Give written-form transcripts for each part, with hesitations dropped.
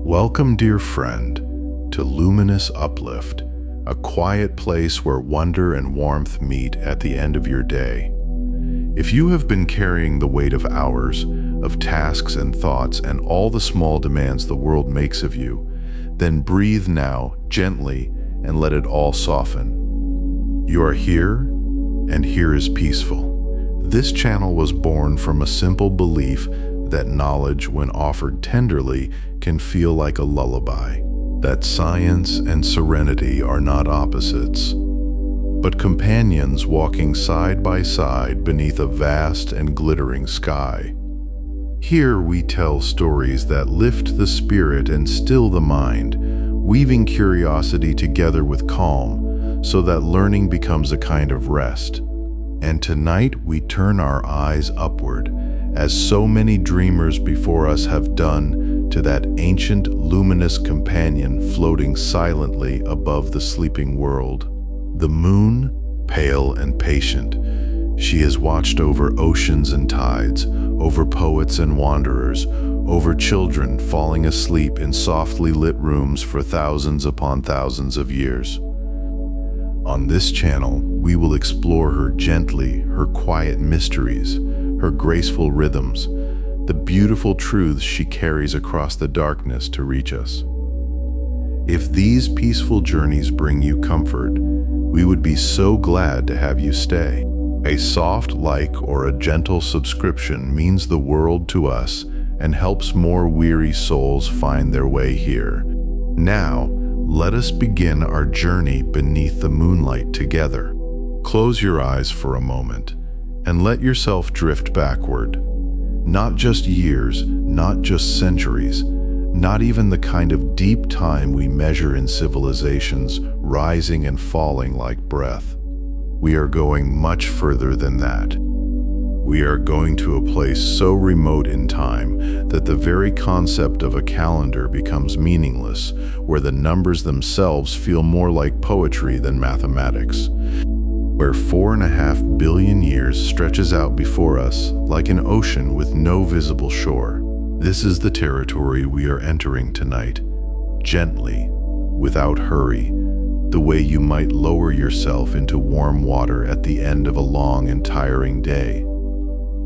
Welcome, dear friend, to Luminous Uplift, a quiet place where wonder and warmth meet at the end of your day. If you have been carrying the weight of hours, of tasks and thoughts and all the small demands the world makes of you, then breathe now, gently, and let it all soften. You are here, and here is peaceful. This channel was born from a simple belief that knowledge, when offered tenderly, can feel like a lullaby. That science and serenity are not opposites, but companions walking side by side beneath a vast and glittering sky. Here we tell stories that lift the spirit and still the mind, weaving curiosity together with calm, so that learning becomes a kind of rest. And tonight we turn our eyes upward, as so many dreamers before us have done, to that ancient luminous companion floating silently above the sleeping world. The moon, pale and patient, she has watched over oceans and tides, over poets and wanderers, over children falling asleep in softly lit rooms for thousands upon thousands of years. On this channel, we will explore her gently, her quiet mysteries, her graceful rhythms, the beautiful truths she carries across the darkness to reach us. If these peaceful journeys bring you comfort, we would be so glad to have you stay. A soft like or a gentle subscription means the world to us and helps more weary souls find their way here. Now, let us begin our journey beneath the moonlight together. Close your eyes for a moment and let yourself drift backward. Not just years, not just centuries, not even the kind of deep time we measure in civilizations, rising and falling like breath. We are going much further than that. We are going to a place so remote in time that the very concept of a calendar becomes meaningless, where the numbers themselves feel more like poetry than mathematics, where 4.5 billion years stretches out before us like an ocean with no visible shore. This is the territory we are entering tonight, gently, without hurry, the way you might lower yourself into warm water at the end of a long and tiring day.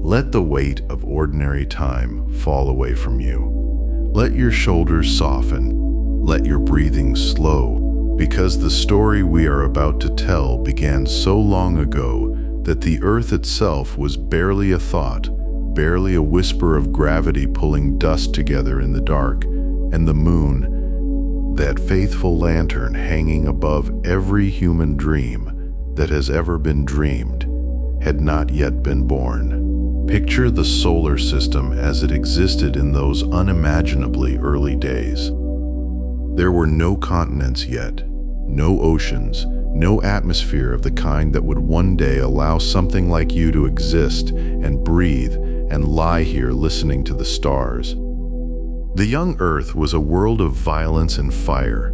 Let the weight of ordinary time fall away from you. Let your shoulders soften. Let your breathing slow, because the story we are about to tell began so long ago that the earth itself was barely a thought, barely a whisper of gravity pulling dust together in the dark, and the moon, that faithful lantern hanging above every human dream that has ever been dreamed, had not yet been born. Picture the solar system as it existed in those unimaginably early days. There were no continents yet, no oceans, no atmosphere of the kind that would one day allow something like you to exist and breathe and lie here listening to the stars. The young Earth was a world of violence and fire,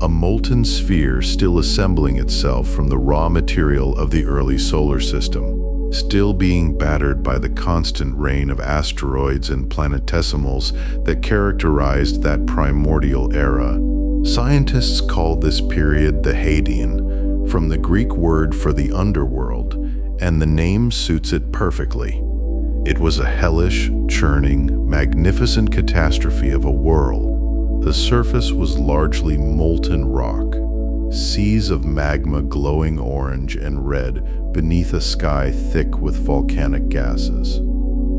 a molten sphere still assembling itself from the raw material of the early solar system, still being battered by the constant rain of asteroids and planetesimals that characterized that primordial era. Scientists call this period the Hadean, from the Greek word for the underworld, and the name suits it perfectly. It was a hellish, churning, magnificent catastrophe of a whirl. The surface was largely molten rock, seas of magma glowing orange and red beneath a sky thick with volcanic gases.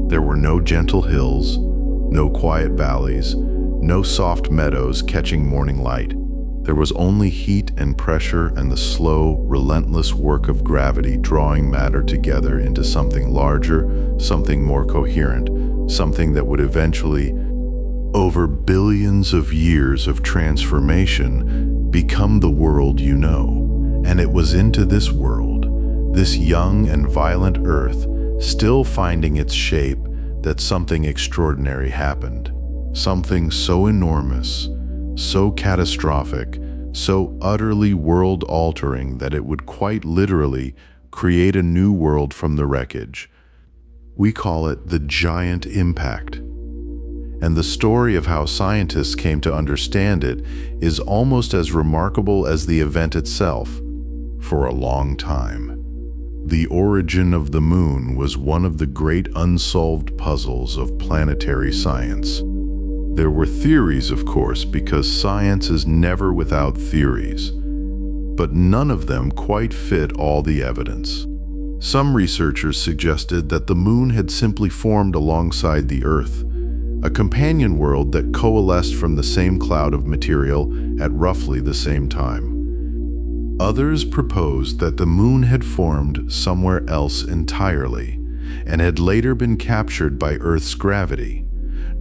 There were no gentle hills, no quiet valleys, no soft meadows catching morning light. There was only heat and pressure and the slow, relentless work of gravity drawing matter together into something larger, something more coherent, something that would eventually, over billions of years of transformation, become the world you know. And it was into this world, this young and violent Earth, still finding its shape, that something extraordinary happened. Something so enormous, so catastrophic, so utterly world-altering that it would quite literally create a new world from the wreckage. We call it the giant impact. and the story of how scientists came to understand it is almost as remarkable as the event itself. For a long time, the origin of the moon was one of the great unsolved puzzles of planetary science. There were theories, of course, because science is never without theories, but none of them quite fit all the evidence. Some researchers suggested that the moon had simply formed alongside the Earth, a companion world that coalesced from the same cloud of material at roughly the same time. Others proposed that the moon had formed somewhere else entirely and had later been captured by Earth's gravity,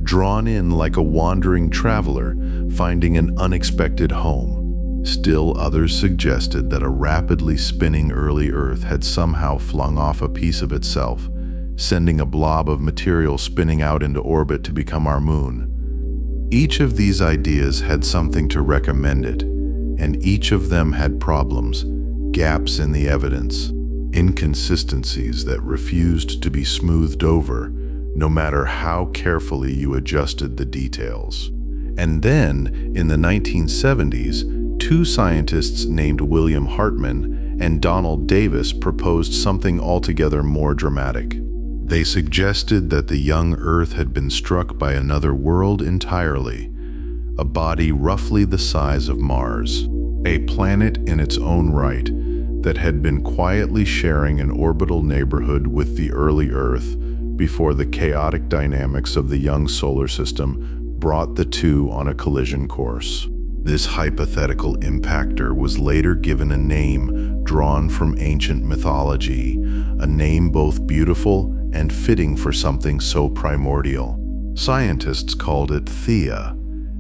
drawn in like a wandering traveler finding an unexpected home. Still others suggested that a rapidly spinning early Earth had somehow flung off a piece of itself, sending a blob of material spinning out into orbit to become our moon. Each of these ideas had something to recommend it, and each of them had problems, gaps in the evidence, inconsistencies that refused to be smoothed over, no matter how carefully you adjusted the details. And then, in the 1970s, two scientists named William Hartmann and Donald Davis proposed something altogether more dramatic. They suggested that the young Earth had been struck by another world entirely, a body roughly the size of Mars, a planet in its own right that had been quietly sharing an orbital neighborhood with the early Earth before the chaotic dynamics of the young solar system brought the two on a collision course. This hypothetical impactor was later given a name drawn from ancient mythology, a name both beautiful and fitting for something so primordial. Scientists called it Theia,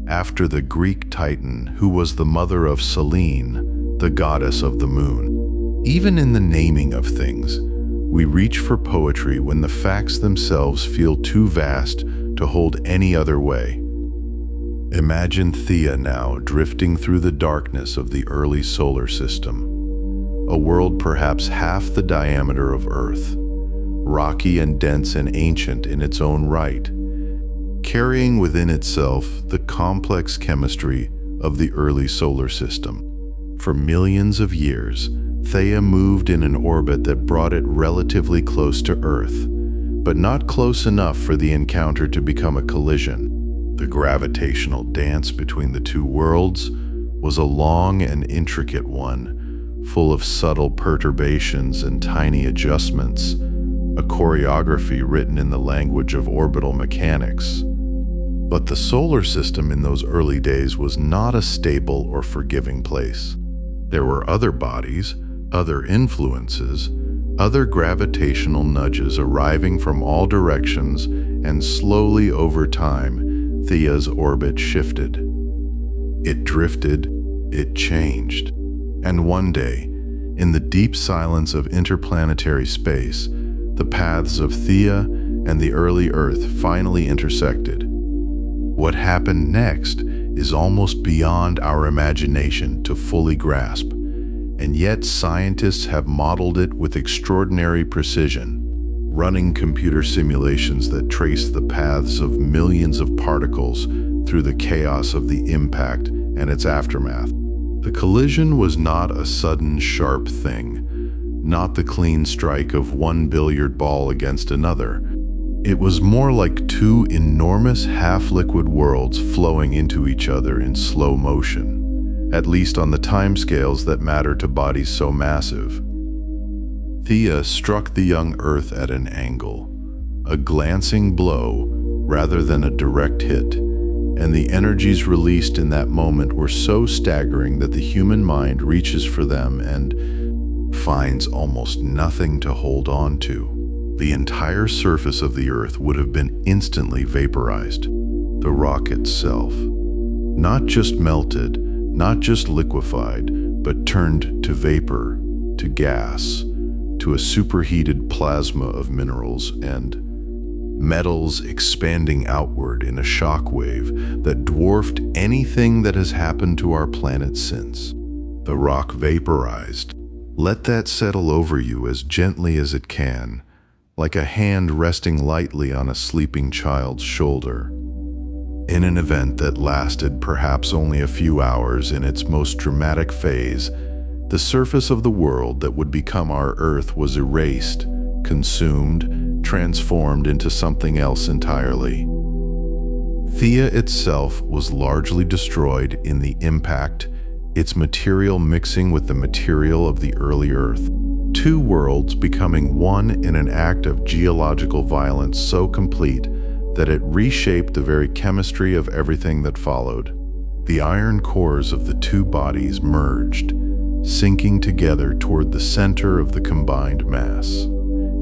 after the Greek Titan who was the mother of Selene, the goddess of the moon. Even in the naming of things, we reach for poetry when the facts themselves feel too vast to hold any other way. Imagine Theia now drifting through the darkness of the early solar system, a world perhaps half the diameter of Earth, rocky and dense and ancient in its own right, carrying within itself the complex chemistry of the early solar system. For millions of years, Theia moved in an orbit that brought it relatively close to Earth, but not close enough for the encounter to become a collision. The gravitational dance between the two worlds was a long and intricate one, full of subtle perturbations and tiny adjustments, a choreography written in the language of orbital mechanics. But the solar system in those early days was not a stable or forgiving place. There were other bodies, other influences, other gravitational nudges arriving from all directions, and slowly over time, Theia's orbit shifted. It drifted, it changed, and one day, in the deep silence of interplanetary space, the paths of Theia and the early Earth finally intersected. What happened next is almost beyond our imagination to fully grasp, and yet scientists have modeled it with extraordinary precision, running computer simulations that trace the paths of millions of particles through the chaos of the impact and its aftermath. The collision was not a sudden, sharp thing, not the clean strike of one billiard ball against another. It was more like two enormous half-liquid worlds flowing into each other in slow motion, at least on the timescales that matter to bodies so massive. Theia struck the young Earth at an angle, a glancing blow rather than a direct hit, and the energies released in that moment were so staggering that the human mind reaches for them and finds almost nothing to hold on to. The entire surface of the Earth would have been instantly vaporized. The rock itself, not just melted, not just liquefied, but turned to vapor, to gas, to a superheated plasma of minerals and metals expanding outward in a shock wave that dwarfed anything that has happened to our planet since. The rock vaporized. Let that settle over you as gently as it can, like a hand resting lightly on a sleeping child's shoulder. In an event that lasted perhaps only a few hours in its most dramatic phase, the surface of the world that would become our Earth was erased, consumed, transformed into something else entirely. Theia itself was largely destroyed in the impact, its material mixing with the material of the early Earth. Two worlds becoming one in an act of geological violence so complete that it reshaped the very chemistry of everything that followed. The iron cores of the two bodies merged, sinking together toward the center of the combined mass.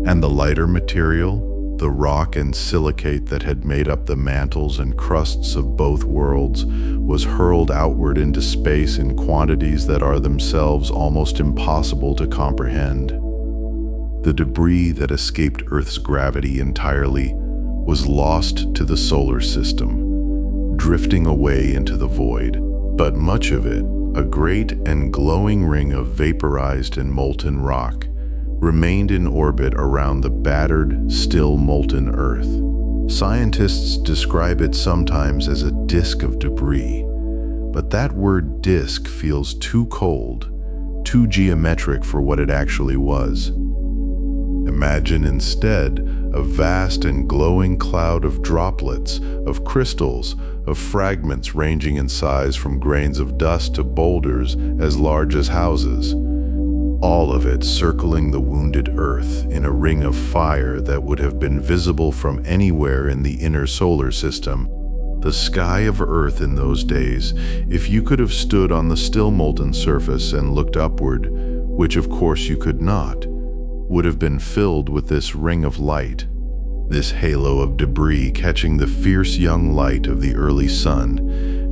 And the lighter material, the rock and silicate that had made up the mantles and crusts of both worlds, was hurled outward into space in quantities that are themselves almost impossible to comprehend. The debris that escaped Earth's gravity entirely was lost to the solar system, drifting away into the void. But much of it, a great and glowing ring of vaporized and molten rock, remained in orbit around the battered, still molten Earth. Scientists describe it sometimes as a disk of debris, but that word disk feels too cold, too geometric for what it actually was. Imagine instead a vast and glowing cloud of droplets, of crystals, of fragments ranging in size from grains of dust to boulders as large as houses. All of it circling the wounded Earth in a ring of fire that would have been visible from anywhere in the inner solar system. The sky of Earth in those days, if you could have stood on the still molten surface and looked upward, which of course you could not, would have been filled with this ring of light, this halo of debris catching the fierce young light of the early sun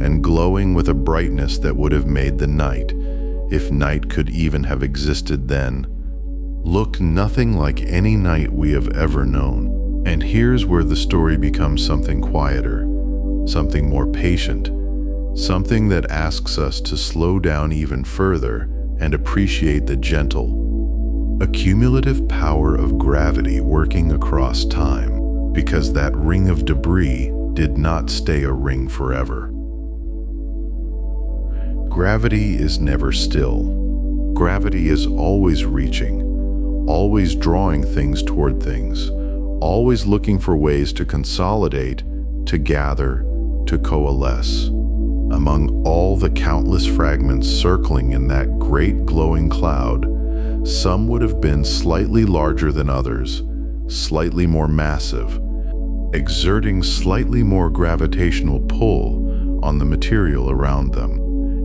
and glowing with a brightness that would have made the night, if night could even have existed then, look nothing like any night we have ever known. And here's where the story becomes something quieter, something more patient, something that asks us to slow down even further and appreciate the gentle, accumulative power of gravity working across time, because that ring of debris did not stay a ring forever. Gravity is never still. Gravity is always reaching, always drawing things toward things, always looking for ways to consolidate, to gather, to coalesce. Among all the countless fragments circling in that great glowing cloud, some would have been slightly larger than others, slightly more massive, exerting slightly more gravitational pull on the material around them.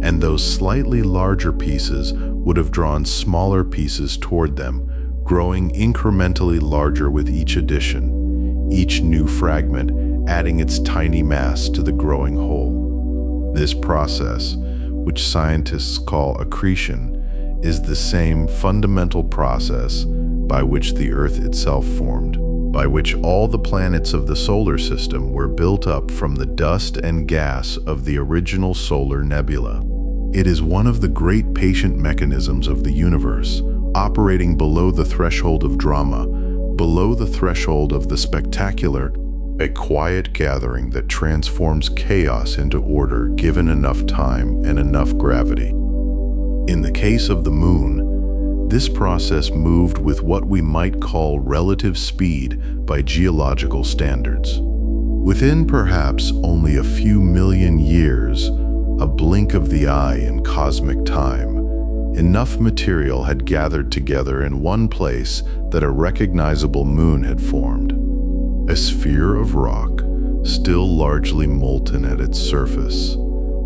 And those slightly larger pieces would have drawn smaller pieces toward them, growing incrementally larger with each addition, each new fragment adding its tiny mass to the growing whole. This process, which scientists call accretion, is the same fundamental process by which the Earth itself formed, by which all the planets of the solar system were built up from the dust and gas of the original solar nebula. It is one of the great patient mechanisms of the universe, operating below the threshold of drama, below the threshold of the spectacular, a quiet gathering that transforms chaos into order given enough time and enough gravity. In the case of the Moon, this process moved with what we might call relative speed by geological standards. Within perhaps only a few million years, a blink of the eye in cosmic time, enough material had gathered together in one place that a recognizable moon had formed. A sphere of rock, still largely molten at its surface,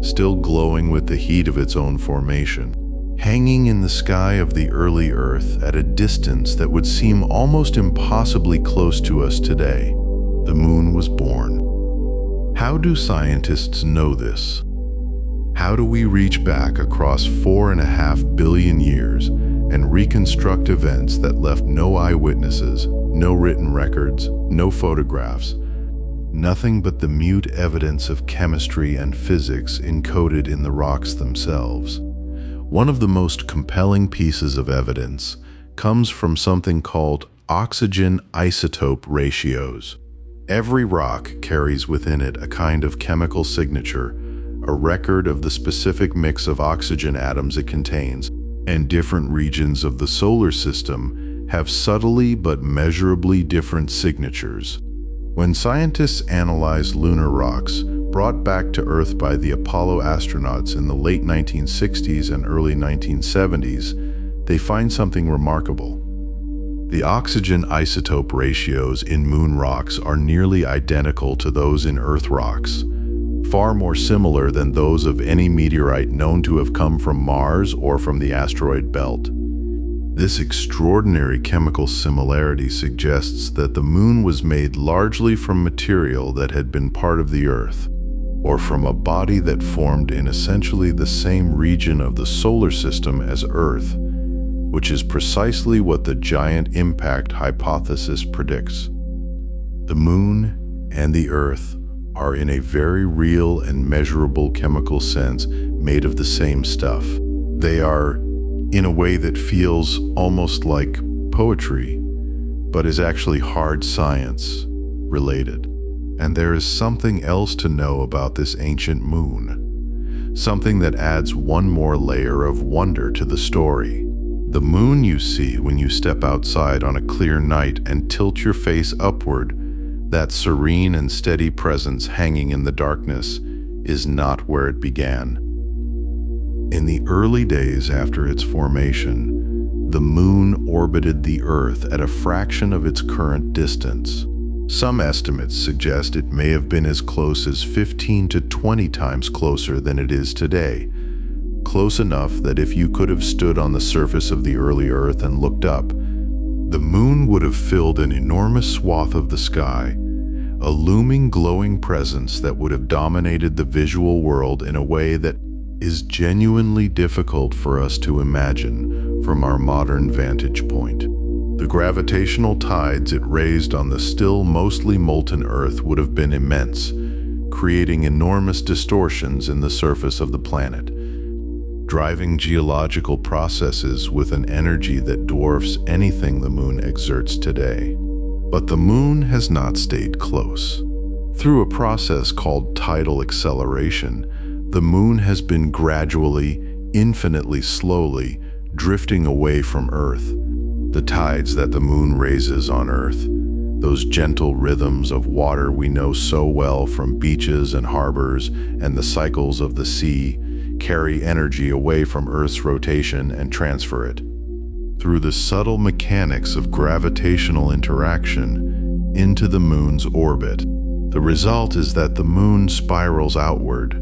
still glowing with the heat of its own formation, hanging in the sky of the early Earth at a distance that would seem almost impossibly close to us today. The moon was born. How do scientists know this? How do we reach back across 4.5 billion years and reconstruct events that left no eyewitnesses, no written records, no photographs, nothing but the mute evidence of chemistry and physics encoded in the rocks themselves? One of the most compelling pieces of evidence comes from something called oxygen isotope ratios. Every rock carries within it a kind of chemical signature, a record of the specific mix of oxygen atoms it contains, and different regions of the solar system have subtly but measurably different signatures. When scientists analyzed lunar rocks brought back to Earth by the Apollo astronauts in the late 1960s and early 1970s, they find something remarkable. The oxygen isotope ratios in moon rocks are nearly identical to those in Earth rocks, far more similar than those of any meteorite known to have come from Mars or from the asteroid belt. This extraordinary chemical similarity suggests that the moon was made largely from material that had been part of the Earth, or from a body that formed in essentially the same region of the solar system as Earth, which is precisely what the giant impact hypothesis predicts. The moon and the Earth are in a very real and measurable chemical sense made of the same stuff. They are, in a way that feels almost like poetry, but is actually hard science related. And there is something else to know about this ancient moon, something that adds one more layer of wonder to the story. The moon you see when you step outside on a clear night and tilt your face upward, that serene and steady presence hanging in the darkness, is not where it began. In the early days after its formation, the moon orbited the Earth at a fraction of its current distance. Some estimates suggest it may have been as close as 15 to 20 times closer than it is today. Close enough that if you could have stood on the surface of the early Earth and looked up, the moon would have filled an enormous swath of the sky, a looming glowing presence that would have dominated the visual world in a way that is genuinely difficult for us to imagine from our modern vantage point. The gravitational tides it raised on the still mostly molten Earth would have been immense, creating enormous distortions in the surface of the planet, driving geological processes with an energy that dwarfs anything the moon exerts today. But the moon has not stayed close. Through a process called tidal acceleration, the moon has been gradually, infinitely slowly, drifting away from Earth. The tides that the moon raises on Earth, those gentle rhythms of water we know so well from beaches and harbors and the cycles of the sea, carry energy away from Earth's rotation and transfer it, through the subtle mechanics of gravitational interaction, into the moon's orbit. The result is that the moon spirals outward,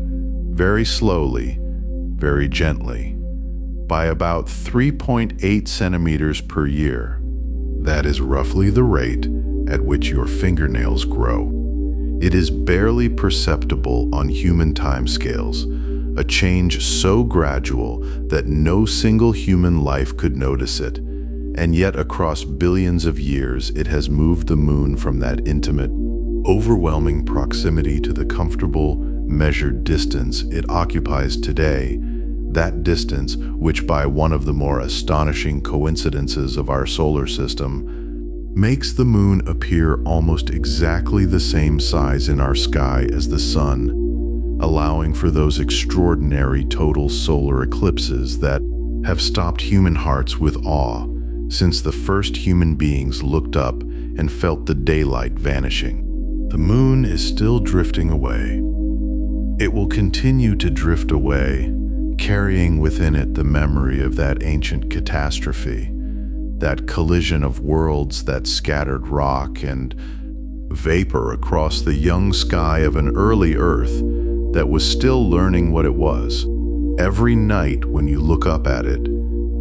very slowly, very gently, by about 3.8 centimeters per year. That is roughly the rate at which your fingernails grow. It is barely perceptible on human timescales, a change so gradual that no single human life could notice it, and yet across billions of years it has moved the moon from that intimate, overwhelming proximity to the comfortable, measured distance it occupies today, that distance which, by one of the more astonishing coincidences of our solar system, makes the moon appear almost exactly the same size in our sky as the sun, allowing for those extraordinary total solar eclipses that have stopped human hearts with awe since the first human beings looked up and felt the daylight vanishing. The moon is still drifting away. It will continue to drift away, carrying within it the memory of that ancient catastrophe, that collision of worlds that scattered rock and vapor across the young sky of an early Earth that was still learning what it was. Every night when you look up at it,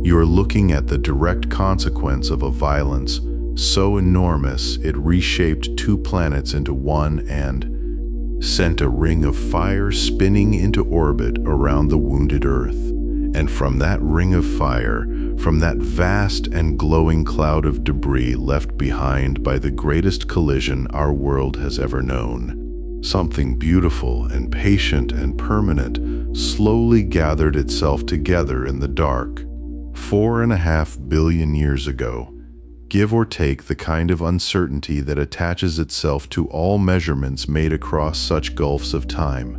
you are looking at the direct consequence of a violence so enormous it reshaped two planets into one and sent a ring of fire spinning into orbit around the wounded Earth. And from that ring of fire, from that vast and glowing cloud of debris left behind by the greatest collision our world has ever known, something beautiful and patient and permanent slowly gathered itself together in the dark. 4.5 billion years ago, give or take the kind of uncertainty that attaches itself to all measurements made across such gulfs of time.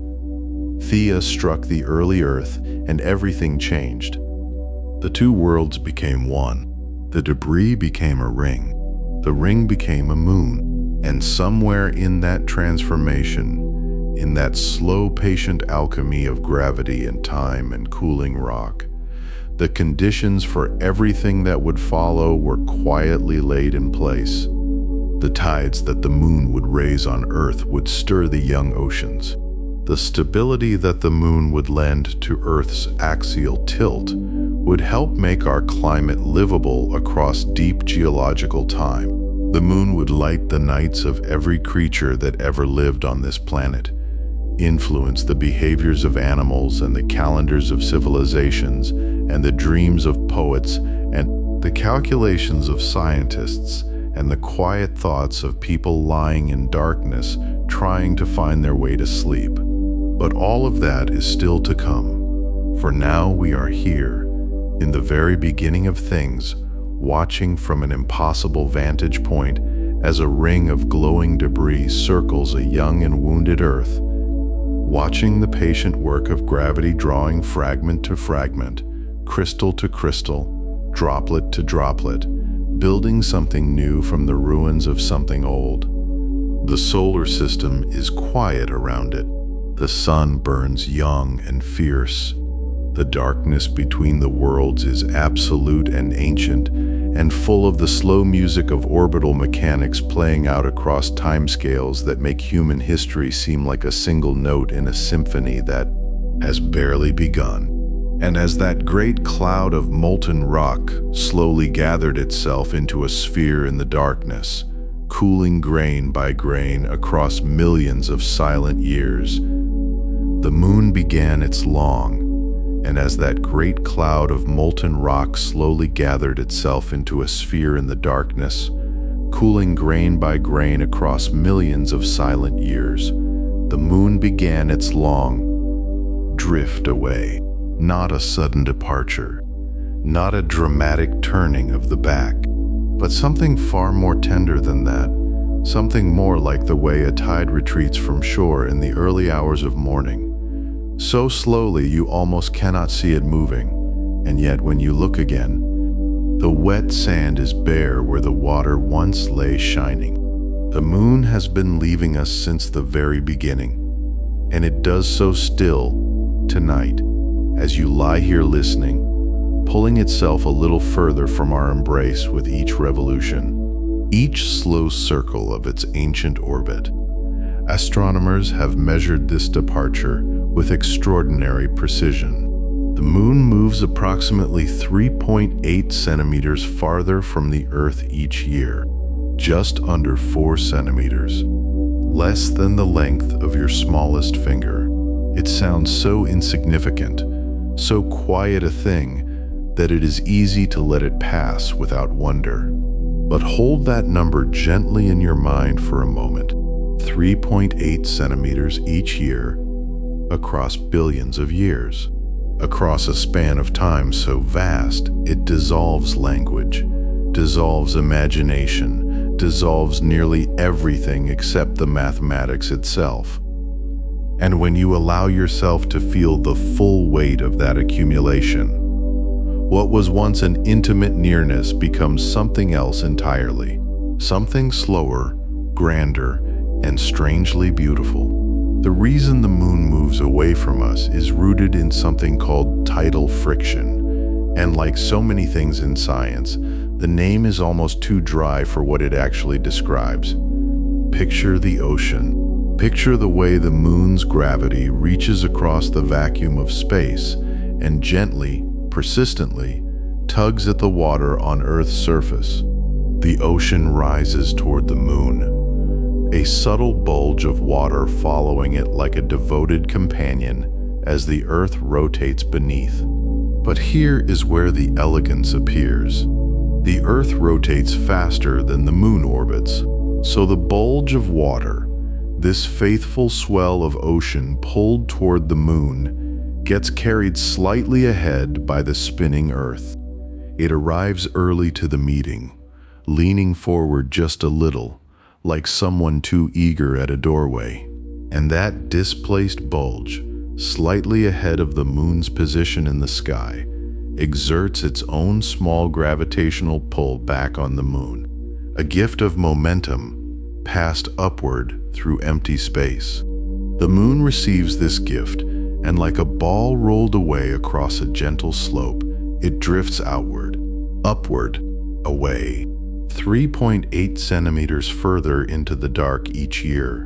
Theia struck the early Earth, and everything changed. The two worlds became one. The debris became a ring. The ring became a moon. And somewhere in that transformation, in that slow, patient alchemy of gravity and time and cooling rock, the conditions for everything that would follow were quietly laid in place. The tides that the moon would raise on Earth would stir the young oceans. The stability that the moon would lend to Earth's axial tilt would help make our climate livable across deep geological time. The moon would light the nights of every creature that ever lived on this planet, influence the behaviors of animals and the calendars of civilizations and the dreams of poets and the calculations of scientists and the quiet thoughts of people lying in darkness trying to find their way to sleep. But all of that is still to come. For now we are here, in the very beginning of things, watching from an impossible vantage point as a ring of glowing debris circles a young and wounded Earth, watching the patient work of gravity drawing fragment to fragment, crystal to crystal, droplet to droplet, building something new from the ruins of something old. The solar system is quiet around it. The sun burns young and fierce. The darkness between the worlds is absolute and ancient, and full of the slow music of orbital mechanics playing out across timescales that make human history seem like a single note in a symphony that has barely begun. And as that great cloud of molten rock slowly gathered itself into a sphere in the darkness, cooling grain by grain across millions of silent years, the moon began its long, and as that great cloud of molten rock slowly gathered itself into a sphere in the darkness, cooling grain by grain across millions of silent years, the moon began its long drift away. Not a sudden departure, not a dramatic turning of the back, but something far more tender than that, something more like the way a tide retreats from shore in the early hours of morning. So slowly you almost cannot see it moving, and yet when you look again, the wet sand is bare where the water once lay shining. The moon has been leaving us since the very beginning, and it does so still tonight as you lie here listening, pulling itself a little further from our embrace with each revolution, each slow circle of its ancient orbit. Astronomers have measured this departure with extraordinary precision. The moon moves approximately 3.8 centimeters farther from the Earth each year, just under 4 centimeters, less than the length of your smallest finger. It sounds so insignificant, so quiet a thing that it is easy to let it pass without wonder. But hold that number gently in your mind for a moment. 3.8 centimeters each year across billions of years, across a span of time so vast it dissolves language, dissolves imagination, dissolves nearly everything except the mathematics itself. And when you allow yourself to feel the full weight of that accumulation, what was once an intimate nearness becomes something else entirely, something slower, grander, and strangely beautiful. The reason the moon moves away from us is rooted in something called tidal friction, and like so many things in science, the name is almost too dry for what it actually describes. Picture the ocean. Picture the way the moon's gravity reaches across the vacuum of space and gently, persistently, tugs at the water on Earth's surface. The ocean rises toward the moon, a subtle bulge of water following it like a devoted companion as the Earth rotates beneath. But here is where the elegance appears. The Earth rotates faster than the moon orbits, so the bulge of water, this faithful swell of ocean pulled toward the moon, gets carried slightly ahead by the spinning Earth. It arrives early to the meeting, leaning forward just a little, like someone too eager at a doorway. And that displaced bulge, slightly ahead of the moon's position in the sky, exerts its own small gravitational pull back on the moon, a gift of momentum passed upward through empty space. The moon receives this gift, and like a ball rolled away across a gentle slope, it drifts outward, upward, away, 3.8 centimeters further into the dark each year.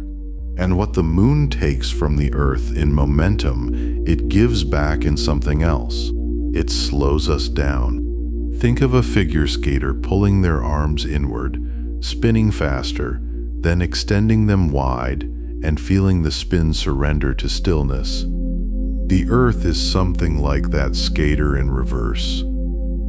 And what the moon takes from the Earth in momentum, it gives back in something else. It slows us down. Think of a figure skater pulling their arms inward, spinning faster, then extending them wide, and feeling the spin surrender to stillness. The Earth is something like that skater in reverse.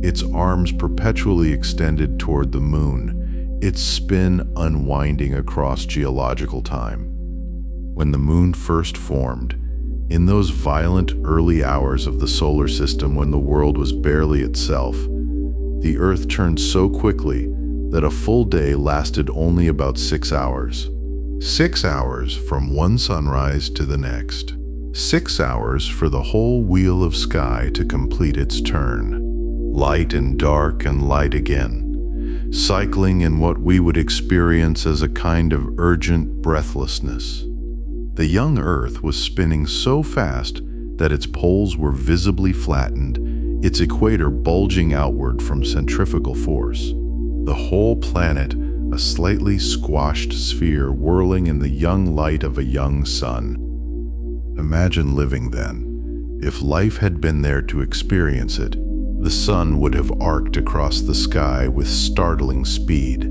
Its arms perpetually extended toward the moon, its spin unwinding across geological time. When the moon first formed, in those violent early hours of the solar system when the world was barely itself, the Earth turned so quickly that a full day lasted only about 6 hours. 6 hours from one sunrise to the next. 6 hours for the whole wheel of sky to complete its turn. Light and dark and light again, cycling in what we would experience as a kind of urgent breathlessness. The young Earth was spinning so fast that its poles were visibly flattened, its equator bulging outward from centrifugal force. The whole planet, a slightly squashed sphere whirling in the young light of a young sun. Imagine living then. If life had been there to experience it, the sun would have arced across the sky with startling speed,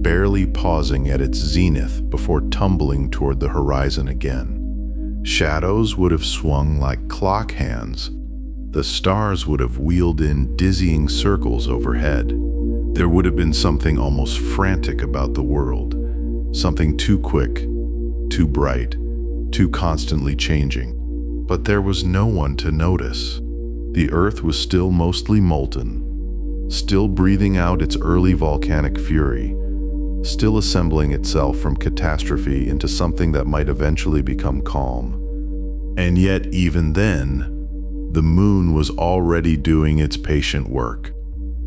barely pausing at its zenith before tumbling toward the horizon again. Shadows would have swung like clock hands. The stars would have wheeled in dizzying circles overhead. There would have been something almost frantic about the world, something too quick, too bright, too constantly changing. But there was no one to notice. The Earth was still mostly molten, still breathing out its early volcanic fury, still assembling itself from catastrophe into something that might eventually become calm. And yet, even then, the moon was already doing its patient work,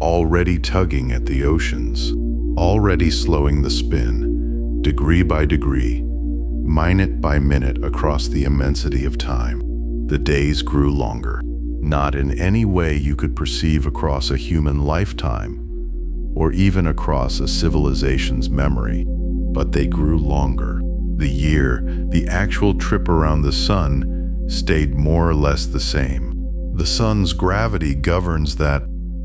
already tugging at the oceans, already slowing the spin, degree by degree, minute by minute across the immensity of time. The days grew longer, not in any way you could perceive across a human lifetime, or even across a civilization's memory, but they grew longer. The year, the actual trip around the sun, stayed more or less the same. The sun's gravity governs that,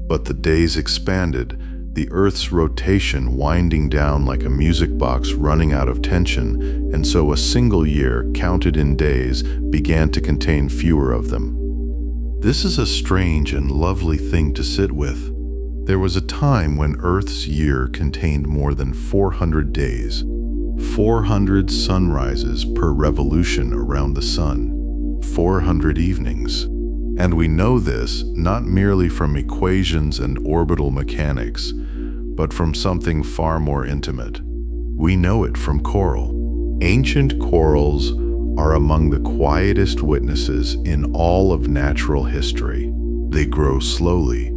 but the days expanded, the Earth's rotation winding down like a music box running out of tension, and so a single year, counted in days, began to contain fewer of them. This is a strange and lovely thing to sit with. There was a time when Earth's year contained more than 400 days, 400 sunrises per revolution around the sun, 400 evenings. And we know this not merely from equations and orbital mechanics, but from something far more intimate. We know it from coral. Ancient corals are among the quietest witnesses in all of natural history. They grow slowly.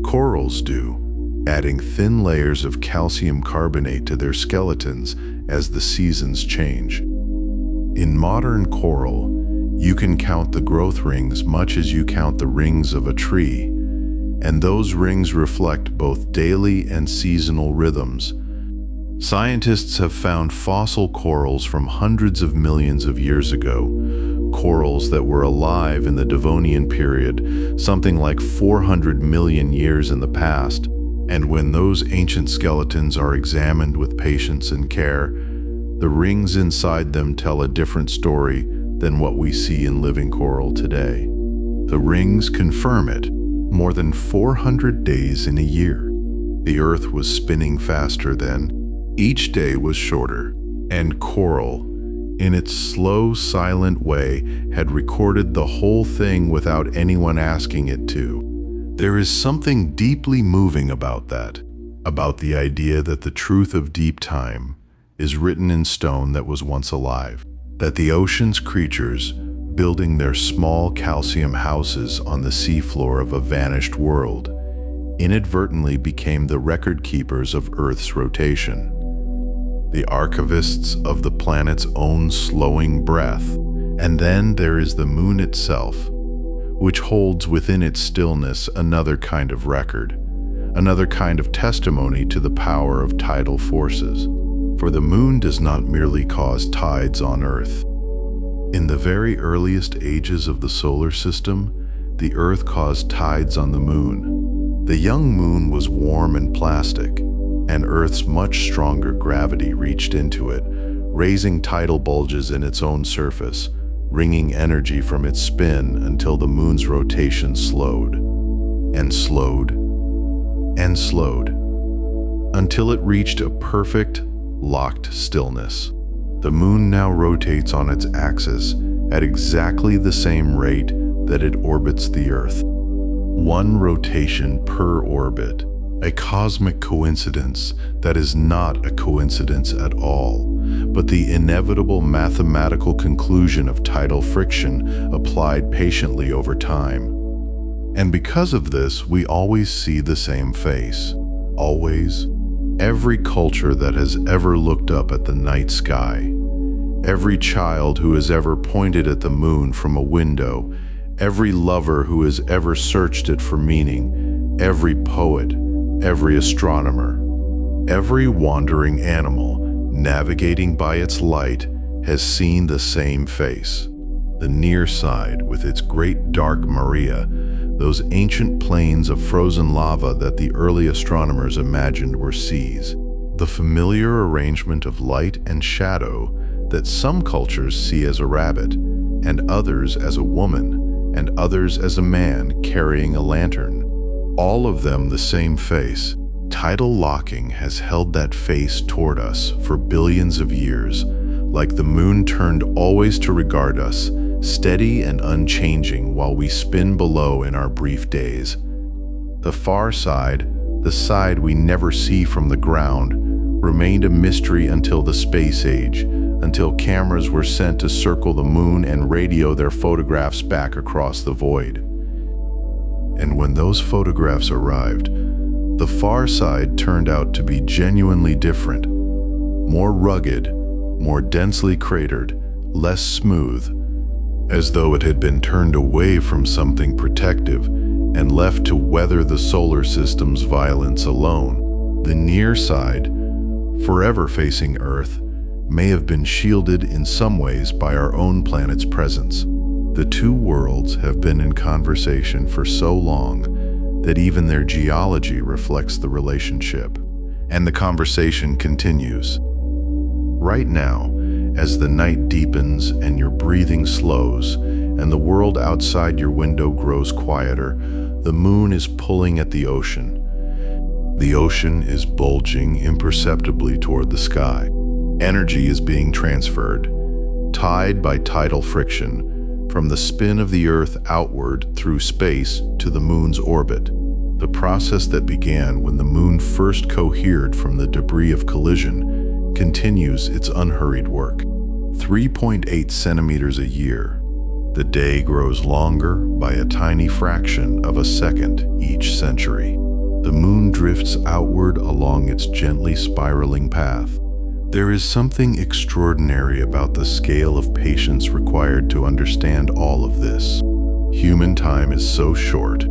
Corals do, adding thin layers of calcium carbonate to their skeletons as the seasons change. In modern coral, you can count the growth rings much as you count the rings of a tree, and those rings reflect both daily and seasonal rhythms. Scientists have found fossil corals from hundreds of millions of years ago, corals that were alive in the Devonian period, something like 400 million years in the past. And when those ancient skeletons are examined with patience and care, the rings inside them tell a different story than what we see in living coral today. The rings confirm it. More than 400 days in a year. The Earth was spinning faster then. Each day was shorter, and coral, in its slow, silent way, had recorded the whole thing without anyone asking it to. There is something deeply moving about that. about the idea that the truth of deep time is written in stone that was once alive, that the ocean's creatures, building their small calcium houses on the seafloor of a vanished world, inadvertently became the record keepers of Earth's rotation, the archivists of the planet's own slowing breath. And then there is the moon itself, which holds within its stillness another kind of record, another kind of testimony to the power of tidal forces. For the moon does not merely cause tides on Earth. In the very earliest ages of the solar system, the Earth caused tides on the moon. The young moon was warm and plastic, and Earth's much stronger gravity reached into it, raising tidal bulges in its own surface, wringing energy from its spin until the moon's rotation slowed, and slowed, and slowed, until it reached a perfect, locked stillness. The moon now rotates on its axis at exactly the same rate that it orbits the Earth. One rotation per orbit, a cosmic coincidence that is not a coincidence at all, but the inevitable mathematical conclusion of tidal friction applied patiently over time. And because of this, we always see the same face. Always. Every culture that has ever looked up at the night sky, every child who has ever pointed at the moon from a window, every lover who has ever searched it for meaning, every poet, every astronomer, every wandering animal navigating by its light has seen the same face. The near side, with its great dark Maria, those ancient plains of frozen lava that the early astronomers imagined were seas. The familiar arrangement of light and shadow that some cultures see as a rabbit, and others as a woman, and others as a man carrying a lantern. All of them the same face. Tidal locking has held that face toward us for billions of years, like the moon turned always to regard us, steady and unchanging while we spin below in our brief days. The far side, the side we never see from the ground, remained a mystery until the space age, until cameras were sent to circle the moon and radio their photographs back across the void. And when those photographs arrived, the far side turned out to be genuinely different, more rugged, more densely cratered, less smooth, as though it had been turned away from something protective and left to weather the solar system's violence alone. The near side, forever facing Earth, may have been shielded in some ways by our own planet's presence. The two worlds have been in conversation for so long that even their geology reflects the relationship. And the conversation continues. Right now, as the night deepens and your breathing slows, and the world outside your window grows quieter, the moon is pulling at the ocean. The ocean is bulging imperceptibly toward the sky. Energy is being transferred, tied by tidal friction, from the spin of the Earth outward through space to the moon's orbit. The process that began when the moon first cohered from the debris of collision continues its unhurried work. 3.8 centimeters a year. The day grows longer by a tiny fraction of a second each century. The moon drifts outward along its gently spiraling path. There is something extraordinary about the scale of patience required to understand all of this. Human time is so short.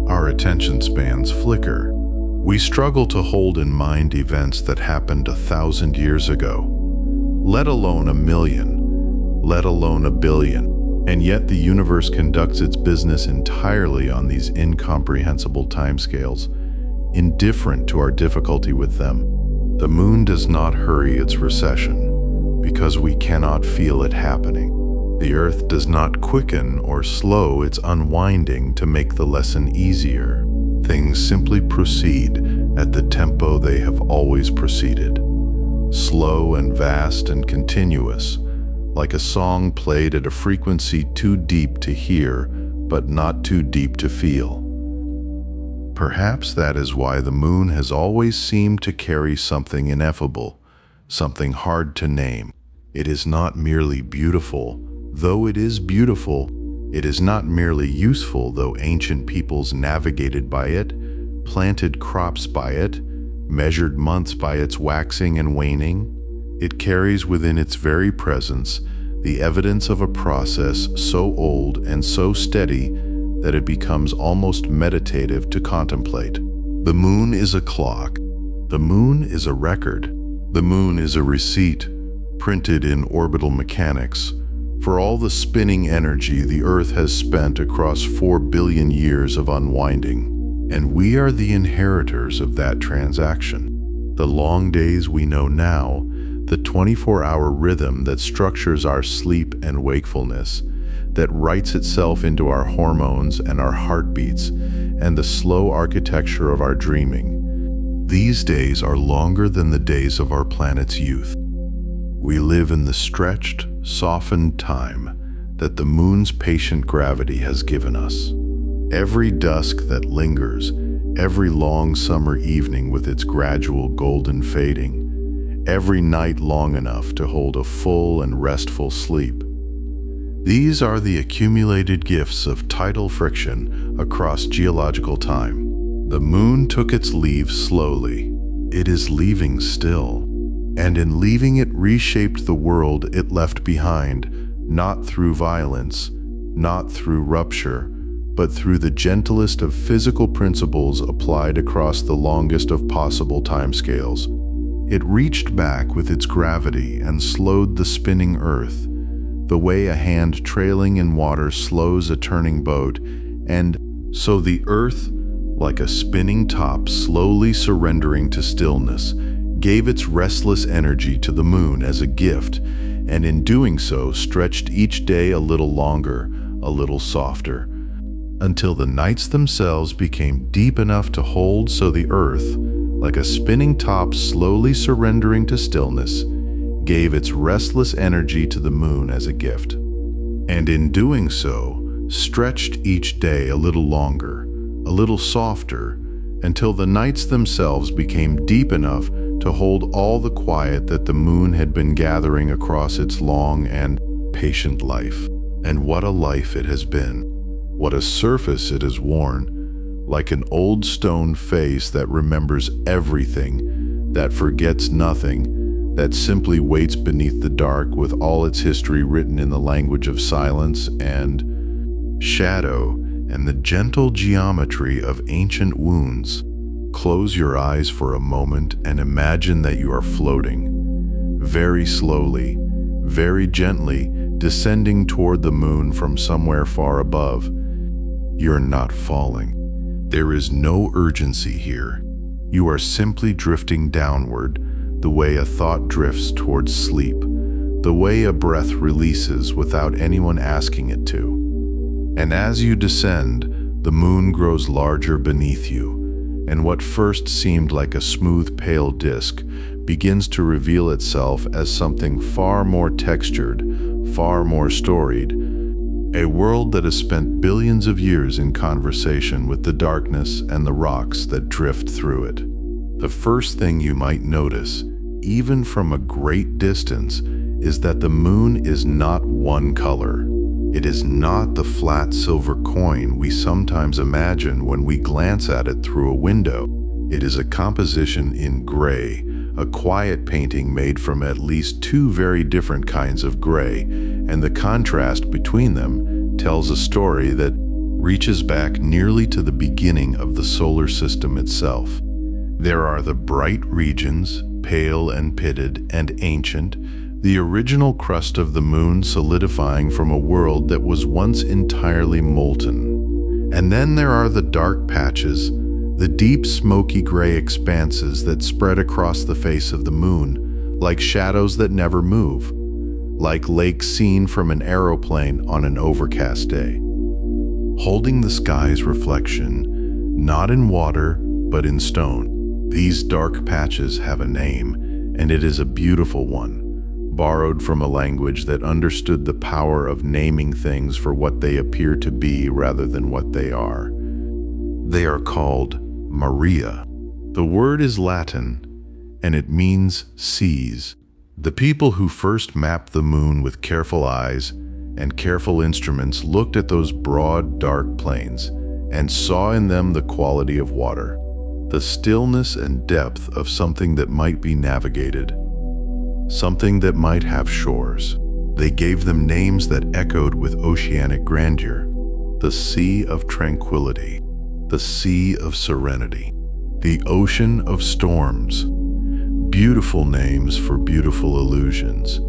Our attention spans flicker. We struggle to hold in mind events that happened 1,000 years ago, let alone 1,000,000, let alone 1,000,000,000. And yet the universe conducts its business entirely on these incomprehensible timescales, indifferent to our difficulty with them. The moon does not hurry its recession, because we cannot feel it happening. The Earth does not quicken or slow its unwinding to make the lesson easier. Things simply proceed at the tempo they have always proceeded, slow and vast and continuous, like a song played at a frequency too deep to hear, but not too deep to feel. Perhaps that is why the moon has always seemed to carry something ineffable, something hard to name. It is not merely beautiful, though it is beautiful. It is not merely useful, though ancient peoples navigated by it, planted crops by it, measured months by its waxing and waning. It carries within its very presence the evidence of a process so old and so steady that it becomes almost meditative to contemplate. The moon is a clock. The moon is a record. The moon is a receipt, printed in orbital mechanics, for all the spinning energy the Earth has spent across 4 billion years of unwinding. And we are the inheritors of that transaction. The long days we know now, the 24-hour rhythm that structures our sleep and wakefulness, that writes itself into our hormones and our heartbeats, and the slow architecture of our dreaming. These days are longer than the days of our planet's youth. We live in the stretched, softened time that the moon's patient gravity has given us. Every dusk that lingers, every long summer evening with its gradual golden fading, every night long enough to hold a full and restful sleep. These are the accumulated gifts of tidal friction across geological time. The moon took its leave slowly. It is leaving still. And in leaving, it reshaped the world it left behind, not through violence, not through rupture, but through the gentlest of physical principles applied across the longest of possible timescales. It reached back with its gravity and slowed the spinning earth, the way a hand trailing in water slows a turning boat, and so the earth, like a spinning top slowly surrendering to stillness, gave its restless energy to the moon as a gift, and in doing so stretched each day a little longer, a little softer, until the nights themselves became deep enough to hold, so the earth, like a spinning top slowly surrendering to stillness, gave its restless energy to the moon as a gift, and in doing so stretched each day a little longer, a little softer, until the nights themselves became deep enough to hold all the quiet that the moon had been gathering across its long and patient life. And what a life it has been! What a surface it has worn, like an old stone face that remembers everything, that forgets nothing, that simply waits beneath the dark with all its history written in the language of silence and shadow and the gentle geometry of ancient wounds. Close your eyes for a moment and imagine that you are floating, very slowly, very gently, descending toward the moon from somewhere far above. You're not falling. There is no urgency here. You are simply drifting downward, the way a thought drifts towards sleep, the way a breath releases without anyone asking it to. And as you descend, the moon grows larger beneath you, and what first seemed like a smooth pale disk begins to reveal itself as something far more textured, far more storied, a world that has spent billions of years in conversation with the darkness and the rocks that drift through it. The first thing you might notice, even from a great distance, is that the moon is not one color. It is not the flat silver coin we sometimes imagine when we glance at it through a window. It is a composition in gray, a quiet painting made from at least two very different kinds of gray, and the contrast between them tells a story that reaches back nearly to the beginning of the solar system itself. There are the bright regions, pale and pitted and ancient, the original crust of the moon solidifying from a world that was once entirely molten. And then there are the dark patches, the deep smoky gray expanses that spread across the face of the moon, like shadows that never move, like lakes seen from an aeroplane on an overcast day. Holding the sky's reflection, not in water, but in stone. These dark patches have a name, and it is a beautiful one, borrowed from a language that understood the power of naming things for what they appear to be rather than what they are. They are called Maria. The word is Latin, and it means seas. The people who first mapped the moon with careful eyes and careful instruments looked at those broad, dark plains and saw in them the quality of water, the stillness and depth of something that might be navigated, something that might have shores. They gave them names that echoed with oceanic grandeur: the Sea of Tranquility, the Sea of Serenity, the Ocean of Storms. Beautiful names for beautiful illusions,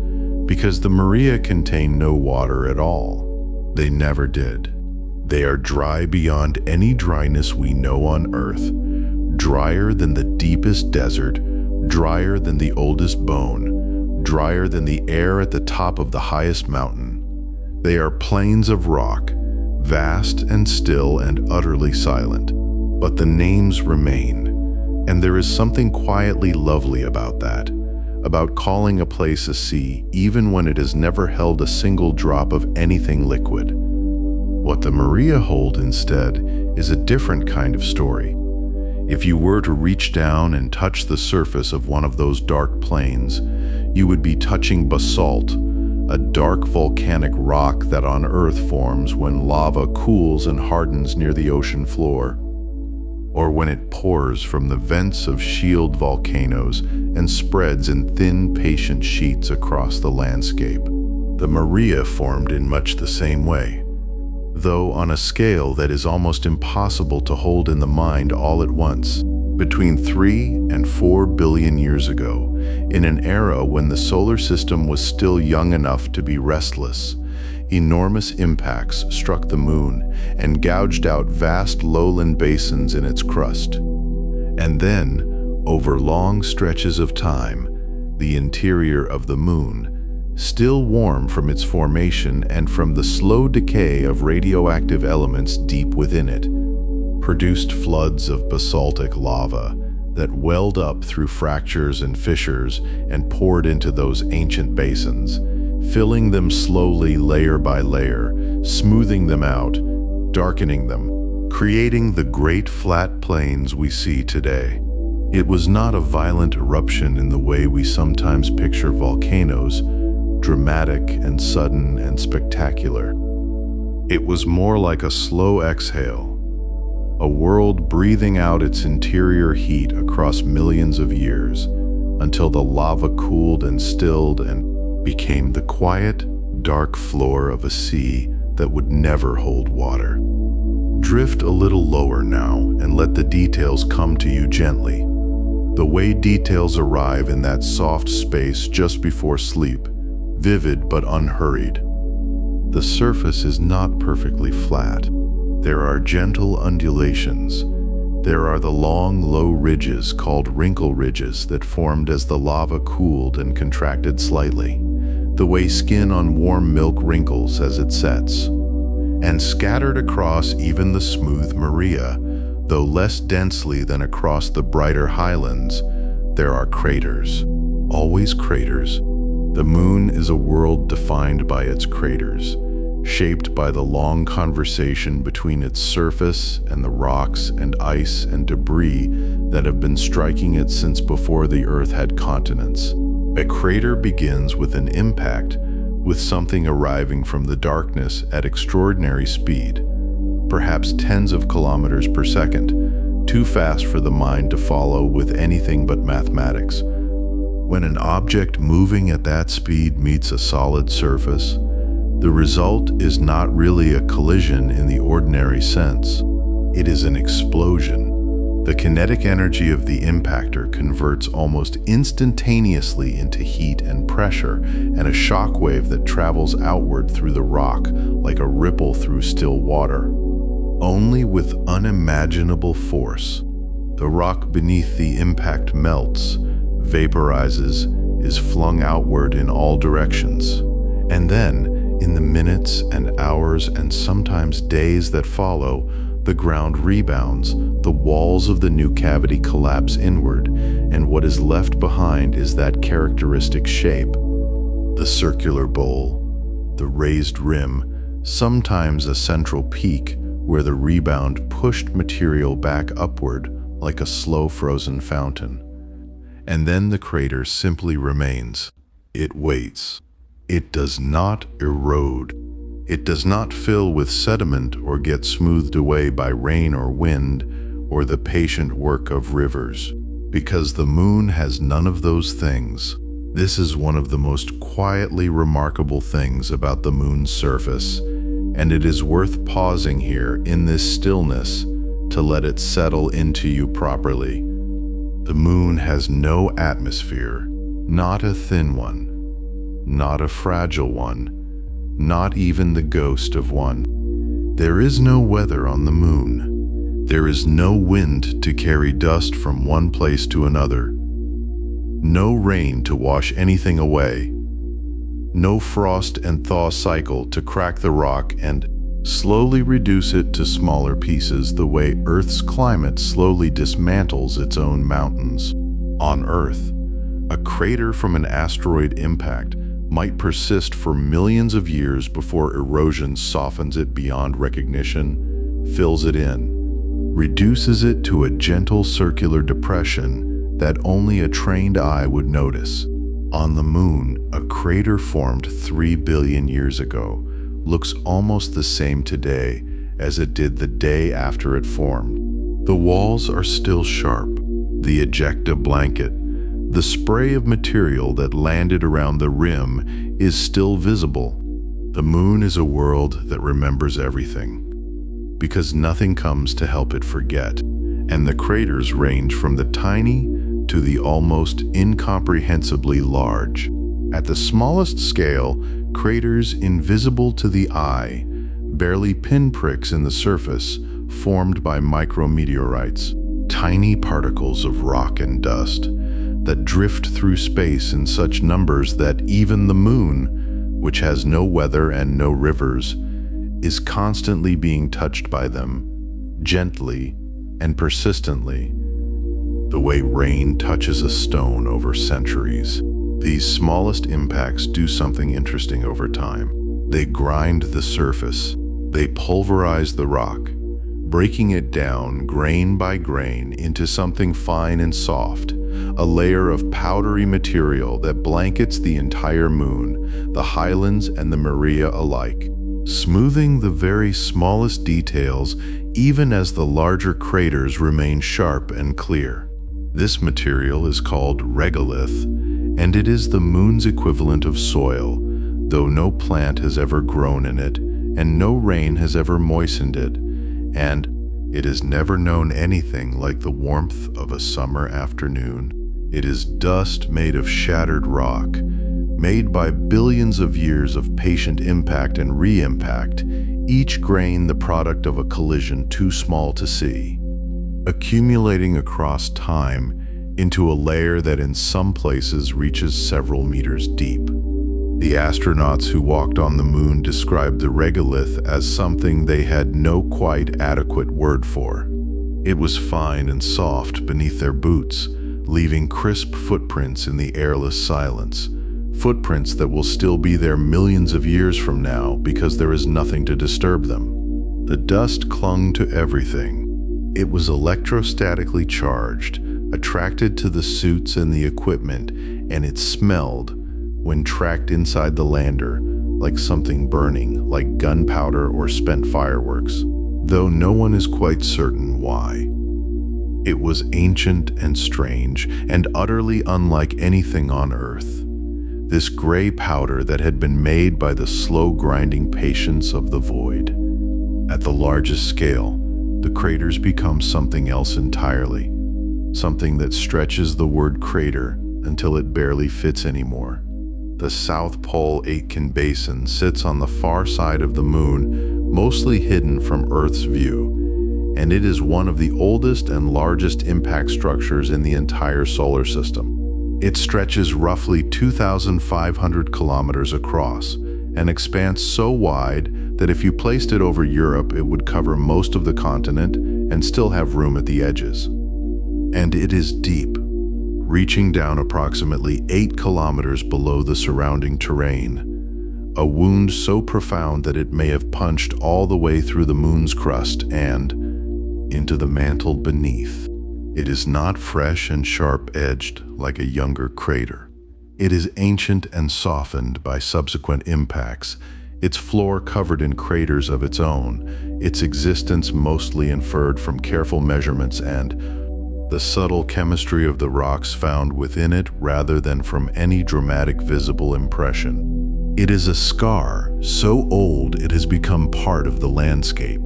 because the Maria contained no water at all. They never did. They are dry beyond any dryness we know on Earth, drier than the deepest desert, drier than the oldest bone, drier than the air at the top of the highest mountain. They are plains of rock, vast and still and utterly silent. But the names remain, and there is something quietly lovely about that, about calling a place a sea even when it has never held a single drop of anything liquid. What the Maria hold instead is a different kind of story. If you were to reach down and touch the surface of one of those dark plains, you would be touching basalt, a dark volcanic rock that on Earth forms when lava cools and hardens near the ocean floor, or when it pours from the vents of shield volcanoes and spreads in thin, patient sheets across the landscape. The Maria formed in much the same way, though on a scale that is almost impossible to hold in the mind all at once. Between 3 and 4 billion years ago, in an era when the solar system was still young enough to be restless, enormous impacts struck the moon and gouged out vast lowland basins in its crust. And then, over long stretches of time, the interior of the moon, still warm from its formation and from the slow decay of radioactive elements deep within it, produced floods of basaltic lava that welled up through fractures and fissures and poured into those ancient basins, filling them slowly layer by layer, smoothing them out, darkening them, creating the great flat plains we see today. It was not a violent eruption in the way we sometimes picture volcanoes, dramatic and sudden and spectacular. It was more like a slow exhale, a world breathing out its interior heat across millions of years until the lava cooled and stilled and became the quiet, dark floor of a sea that would never hold water. Drift a little lower now and let the details come to you gently, the way details arrive in that soft space just before sleep, vivid but unhurried. The surface is not perfectly flat. There are gentle undulations. There are the long, low ridges called wrinkle ridges that formed as the lava cooled and contracted slightly, the way skin on warm milk wrinkles as it sets. And scattered across even the smooth Maria, though less densely than across the brighter highlands, there are craters. Always craters. The moon is a world defined by its craters, shaped by the long conversation between its surface and the rocks and ice and debris that have been striking it since before the Earth had continents. A crater begins with an impact, with something arriving from the darkness at extraordinary speed, perhaps tens of kilometers per second, too fast for the mind to follow with anything but mathematics. When an object moving at that speed meets a solid surface, the result is not really a collision in the ordinary sense. It is an explosion. The kinetic energy of the impactor converts almost instantaneously into heat and pressure and a shock wave that travels outward through the rock like a ripple through still water. Only with unimaginable force, the rock beneath the impact melts, vaporizes, is flung outward in all directions. And then, in the minutes and hours and sometimes days that follow, the ground rebounds, the walls of the new cavity collapse inward, and what is left behind is that characteristic shape. The circular bowl, the raised rim, sometimes a central peak where the rebound pushed material back upward like a slow frozen fountain. And then the crater simply remains. It waits. It does not erode. It does not fill with sediment or get smoothed away by rain or wind or the patient work of rivers. Because the moon has none of those things. This is one of the most quietly remarkable things about the moon's surface, and it is worth pausing here in this stillness to let it settle into you properly. The moon has no atmosphere, not a thin one, not a fragile one, not even the ghost of one. There is no weather on the moon. There is no wind to carry dust from one place to another. No rain to wash anything away. No frost and thaw cycle to crack the rock and slowly reduce it to smaller pieces the way Earth's climate slowly dismantles its own mountains. On Earth, a crater from an asteroid impact might persist for millions of years before erosion softens it beyond recognition, fills it in, reduces it to a gentle circular depression that only a trained eye would notice. On the moon, a crater formed 3 billion years ago looks almost the same today as it did the day after it formed. The walls are still sharp. The ejecta blanket, the spray of material that landed around the rim, is still visible. The moon is a world that remembers everything, because nothing comes to help it forget, and the craters range from the tiny to the almost incomprehensibly large. At the smallest scale, craters invisible to the eye, barely pinpricks in the surface, formed by micrometeorites, tiny particles of rock and dust that drift through space in such numbers that even the moon, which has no weather and no rivers, is constantly being touched by them, gently and persistently, the way rain touches a stone over centuries. These smallest impacts do something interesting over time. They grind the surface. They pulverize the rock, breaking it down grain by grain into something fine and soft, a layer of powdery material that blankets the entire moon, the highlands and the Maria alike, smoothing the very smallest details even as the larger craters remain sharp and clear. This material is called regolith, and it is the moon's equivalent of soil, though no plant has ever grown in it, and no rain has ever moistened it, and it has never known anything like the warmth of a summer afternoon. It is dust made of shattered rock, made by billions of years of patient impact and re-impact, each grain the product of a collision too small to see, accumulating across time into a layer that in some places reaches several meters deep. The astronauts who walked on the moon described the regolith as something they had no quite adequate word for. It was fine and soft beneath their boots, leaving crisp footprints in the airless silence, footprints that will still be there millions of years from now because there is nothing to disturb them. The dust clung to everything. It was electrostatically charged, attracted to the suits and the equipment, and it smelled, when tracked inside the lander, like something burning, like gunpowder or spent fireworks, though no one is quite certain why. It was ancient and strange, and utterly unlike anything on Earth. This gray powder that had been made by the slow grinding patience of the void. At the largest scale, the craters become something else entirely, something that stretches the word crater until it barely fits anymore. The South Pole Aitken Basin sits on the far side of the moon, mostly hidden from Earth's view, and it is one of the oldest and largest impact structures in the entire solar system. It stretches roughly 2,500 kilometers across and expands so wide that if you placed it over Europe, it would cover most of the continent and still have room at the edges. And it is deep, reaching down approximately 8 kilometers below the surrounding terrain, a wound so profound that it may have punched all the way through the moon's crust and into the mantle beneath. It is not fresh and sharp-edged like a younger crater. It is ancient and softened by subsequent impacts, its floor covered in craters of its own, its existence mostly inferred from careful measurements and the subtle chemistry of the rocks found within it rather than from any dramatic visible impression. It is a scar so old it has become part of the landscape.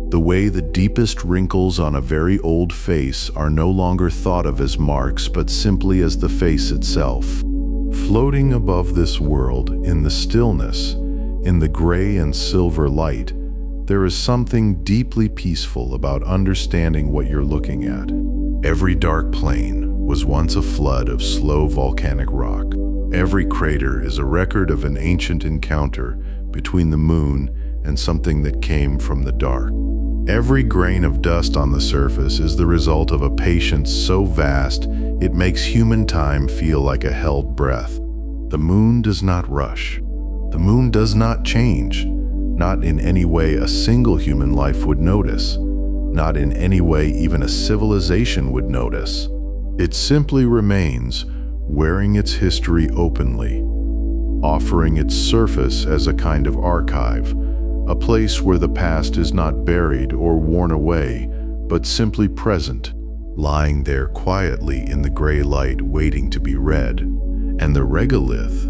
The way the deepest wrinkles on a very old face are no longer thought of as marks but simply as the face itself. Floating above this world, in the stillness, in the gray and silver light, there is something deeply peaceful about understanding what you're looking at. Every dark plain was once a flood of slow volcanic rock. Every crater is a record of an ancient encounter between the moon and something that came from the dark. Every grain of dust on the surface is the result of a patience so vast it makes human time feel like a held breath. The moon does not rush. The moon does not change, not in any way a single human life would notice, not in any way even a civilization would notice. It simply remains, wearing its history openly, offering its surface as a kind of archive, a place where the past is not buried or worn away, but simply present, lying there quietly in the gray light waiting to be read. And the regolith,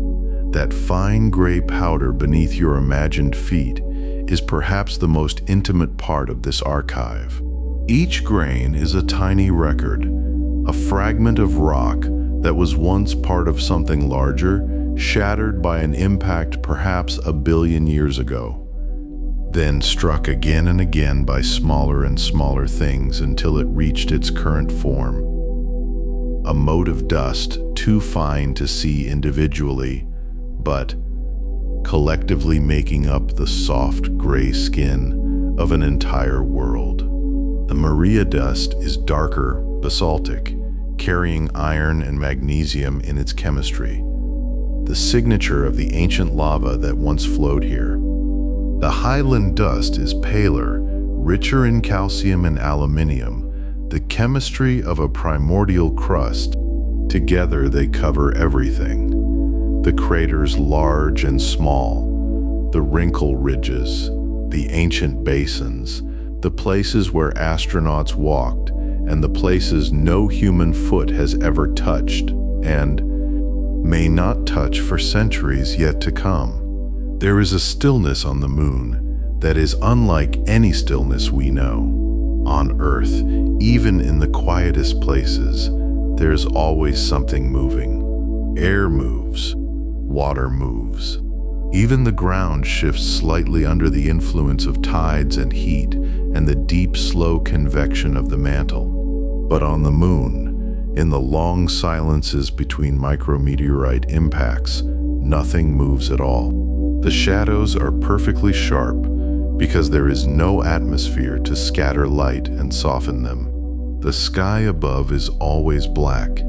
that fine gray powder beneath your imagined feet, is perhaps the most intimate part of this archive. Each grain is a tiny record, a fragment of rock that was once part of something larger, shattered by an impact perhaps a billion years ago, then struck again and again by smaller and smaller things until it reached its current form. A mote of dust too fine to see individually, but collectively making up the soft gray skin of an entire world. The Maria dust is darker, basaltic, carrying iron and magnesium in its chemistry, the signature of the ancient lava that once flowed here. The highland dust is paler, richer in calcium and aluminium, the chemistry of a primordial crust. Together they cover everything. The craters large and small, the wrinkle ridges, the ancient basins, the places where astronauts walked, and the places no human foot has ever touched, and may not touch for centuries yet to come. There is a stillness on the moon that is unlike any stillness we know. On Earth, even in the quietest places, there's always something moving. Air moves. Water moves. Even the ground shifts slightly under the influence of tides and heat and the deep, slow convection of the mantle. But on the moon, in the long silences between micrometeorite impacts, nothing moves at all. The shadows are perfectly sharp because there is no atmosphere to scatter light and soften them. The sky above is always black,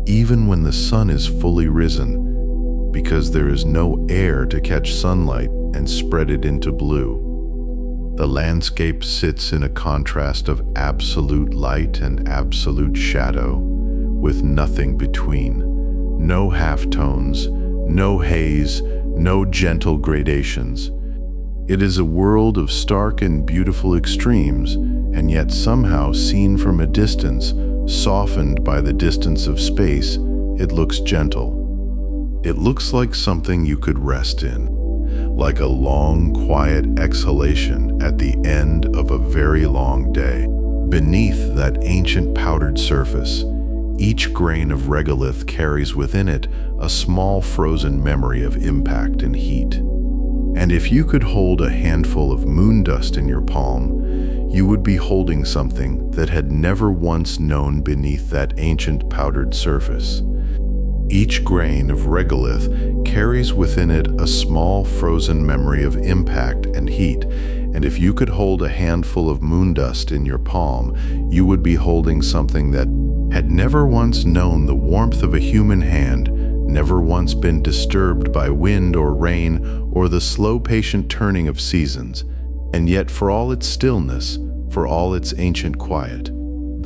even when the sun is fully risen, because there is no air to catch sunlight and spread it into blue. The landscape sits in a contrast of absolute light and absolute shadow, with nothing between. No halftones, no haze, no gentle gradations. It is a world of stark and beautiful extremes, and yet somehow seen from a distance, softened by the distance of space, it looks gentle. It looks like something you could rest in, like a long, quiet exhalation at the end of a very long day. Beneath that ancient powdered surface, each grain of regolith carries within it a small frozen memory of impact and heat. And if you could hold a handful of moon dust in your palm, you would be holding something that had never once known beneath that ancient powdered surface. Each grain of regolith carries within it a small frozen memory of impact and heat, and if you could hold a handful of moon dust in your palm, you would be holding something that had never once known the warmth of a human hand, never once been disturbed by wind or rain or the slow patient turning of seasons, and yet for all its stillness, for all its ancient quiet,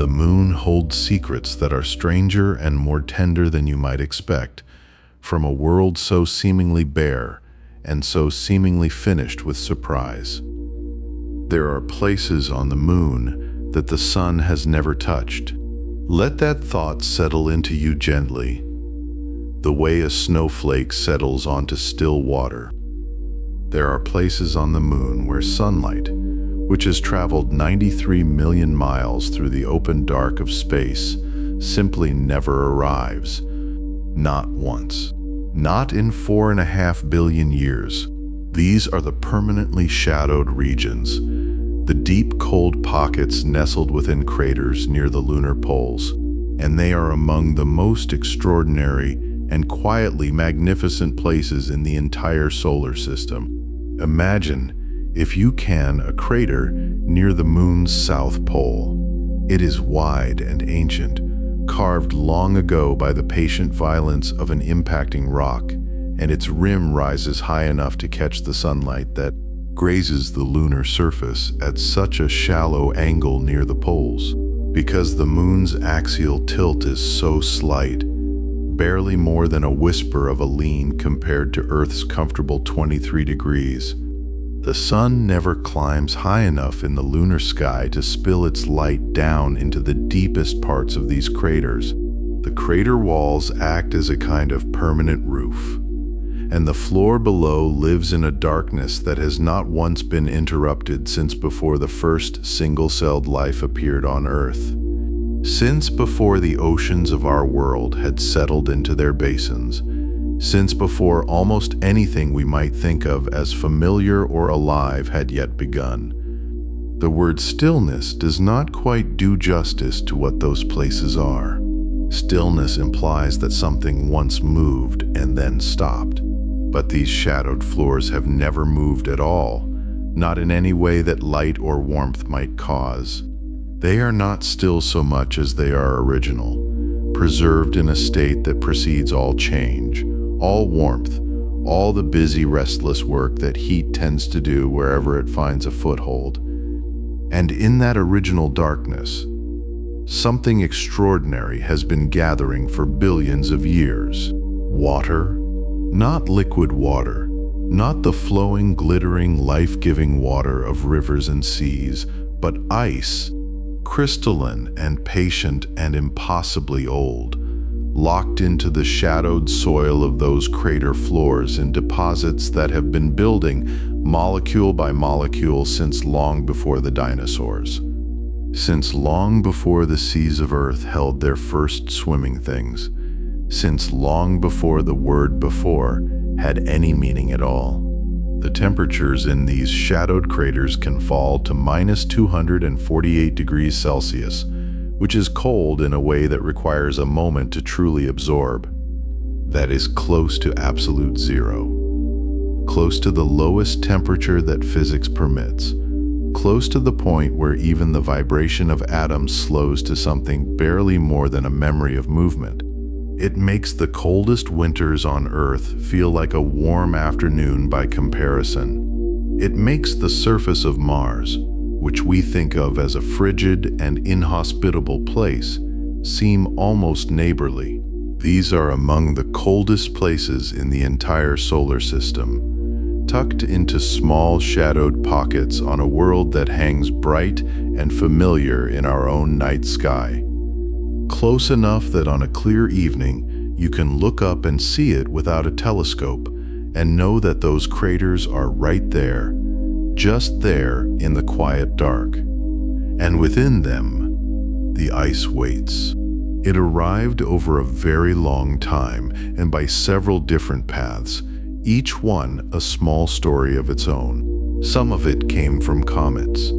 The moon holds secrets that are stranger and more tender than you might expect, from a world so seemingly bare and so seemingly finished with surprise. There are places on the moon that the sun has never touched. Let that thought settle into you gently, the way a snowflake settles onto still water. There are places on the moon where sunlight, which has traveled 93 million miles through the open dark of space, simply never arrives. Not once. Not in 4.5 billion years. These are the permanently shadowed regions, the deep cold pockets nestled within craters near the lunar poles, and they are among the most extraordinary and quietly magnificent places in the entire solar system. Imagine, if you can, a crater near the moon's south pole. It is wide and ancient, carved long ago by the patient violence of an impacting rock, and its rim rises high enough to catch the sunlight that grazes the lunar surface at such a shallow angle near the poles. Because the moon's axial tilt is so slight, barely more than a whisper of a lean compared to Earth's comfortable 23 degrees, the sun never climbs high enough in the lunar sky to spill its light down into the deepest parts of these craters. The crater walls act as a kind of permanent roof, and the floor below lives in a darkness that has not once been interrupted since before the first single-celled life appeared on Earth. Since before the oceans of our world had settled into their basins, since before almost anything we might think of as familiar or alive had yet begun. The word stillness does not quite do justice to what those places are. Stillness implies that something once moved and then stopped. But these shadowed floors have never moved at all, not in any way that light or warmth might cause. They are not still so much as they are original, preserved in a state that precedes all change, all warmth, all the busy, restless work that heat tends to do wherever it finds a foothold. And in that original darkness, something extraordinary has been gathering for billions of years. Water. Not liquid water, not the flowing, glittering, life-giving water of rivers and seas, but ice, crystalline and patient and impossibly old, locked into the shadowed soil of those crater floors in deposits that have been building molecule by molecule since long before the dinosaurs. Since long before the seas of Earth held their first swimming things. Since long before the word before had any meaning at all. The temperatures in these shadowed craters can fall to -248 degrees Celsius, which is cold in a way that requires a moment to truly absorb. That is close to absolute zero. Close to the lowest temperature that physics permits. Close to the point where even the vibration of atoms slows to something barely more than a memory of movement. It makes the coldest winters on Earth feel like a warm afternoon by comparison. It makes the surface of Mars, which we think of as a frigid and inhospitable place, seem almost neighborly. These are among the coldest places in the entire solar system, tucked into small shadowed pockets on a world that hangs bright and familiar in our own night sky. Close enough that on a clear evening, you can look up and see it without a telescope and know that those craters are right there, just there in the quiet dark. And within them, the ice waits. It arrived over a very long time and by several different paths, each one a small story of its own. Some of it came from comets.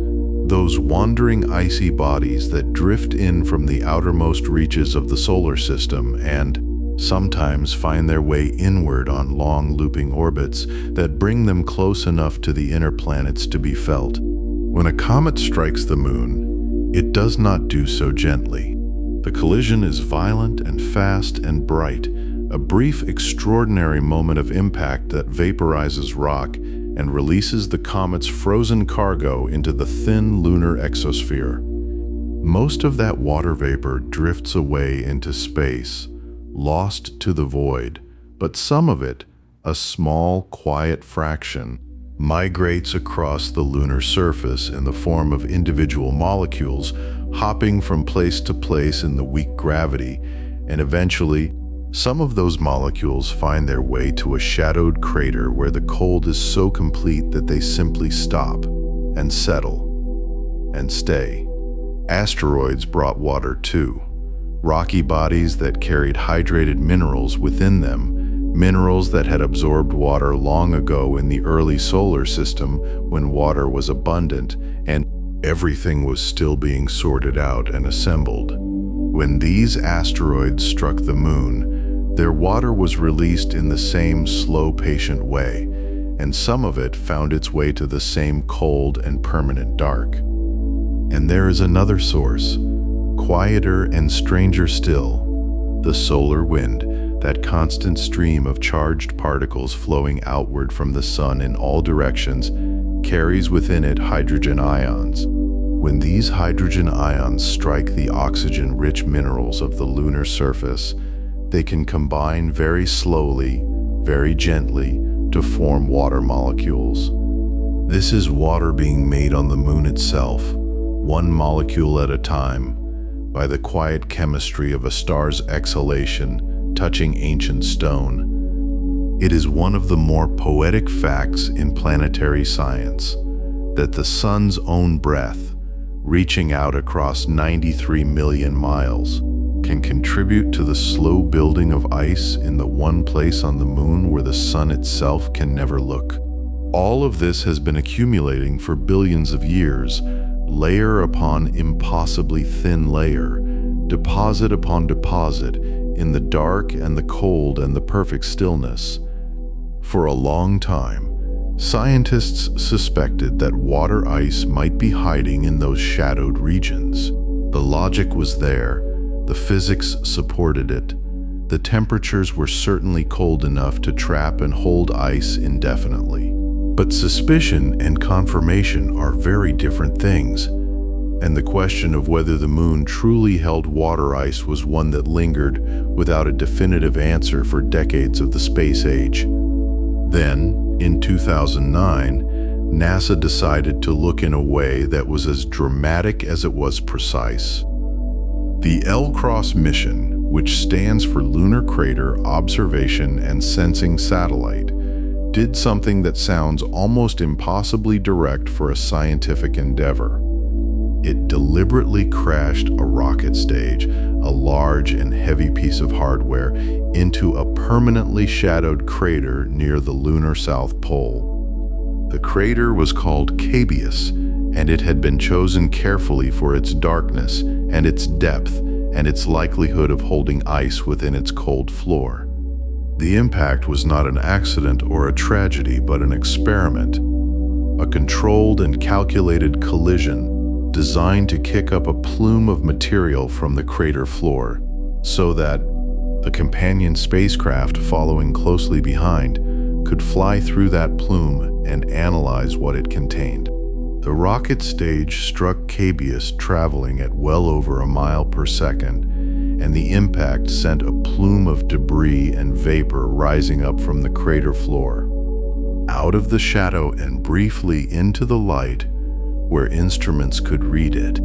Those wandering icy bodies that drift in from the outermost reaches of the solar system and sometimes find their way inward on long looping orbits that bring them close enough to the inner planets to be felt. When a comet strikes the moon, it does not do so gently. The collision is violent and fast and bright, a brief, extraordinary moment of impact that vaporizes rock and releases the comet's frozen cargo into the thin lunar exosphere. Most of that water vapor drifts away into space, lost to the void, but some of it, a small, quiet fraction, migrates across the lunar surface in the form of individual molecules, hopping from place to place in the weak gravity, and eventually, some of those molecules find their way to a shadowed crater where the cold is so complete that they simply stop and settle and stay. Asteroids brought water too. Rocky bodies that carried hydrated minerals within them, minerals that had absorbed water long ago in the early solar system when water was abundant and everything was still being sorted out and assembled. When these asteroids struck the moon, their water was released in the same slow, patient way, and some of it found its way to the same cold and permanent dark. And there is another source, quieter and stranger still, the solar wind, that constant stream of charged particles flowing outward from the sun in all directions carries within it hydrogen ions. When these hydrogen ions strike the oxygen-rich minerals of the lunar surface, they can combine very slowly, very gently, to form water molecules. This is water being made on the moon itself, one molecule at a time, by the quiet chemistry of a star's exhalation touching ancient stone. It is one of the more poetic facts in planetary science that the sun's own breath, reaching out across 93 million miles, can contribute to the slow building of ice in the one place on the moon where the sun itself can never look. All of this has been accumulating for billions of years, layer upon impossibly thin layer, deposit upon deposit, in the dark and the cold and the perfect stillness. For a long time, scientists suspected that water ice might be hiding in those shadowed regions. The logic was there, the physics supported it. The temperatures were certainly cold enough to trap and hold ice indefinitely. But suspicion and confirmation are very different things. And the question of whether the moon truly held water ice was one that lingered without a definitive answer for decades of the space age. Then, in 2009, NASA decided to look in a way that was as dramatic as it was precise. The L-CROSS mission, which stands for Lunar Crater Observation and Sensing Satellite, did something that sounds almost impossibly direct for a scientific endeavor. It deliberately crashed a rocket stage, a large and heavy piece of hardware, into a permanently shadowed crater near the lunar South Pole. The crater was called Cabeus, and it had been chosen carefully for its darkness and its depth and its likelihood of holding ice within its cold floor. The impact was not an accident or a tragedy, but an experiment, a controlled and calculated collision designed to kick up a plume of material from the crater floor, so that the companion spacecraft following closely behind could fly through that plume and analyze what it contained. The rocket stage struck Cabeus traveling at well over a mile per second, and the impact sent a plume of debris and vapor rising up from the crater floor, out of the shadow and briefly into the light, where instruments could read it.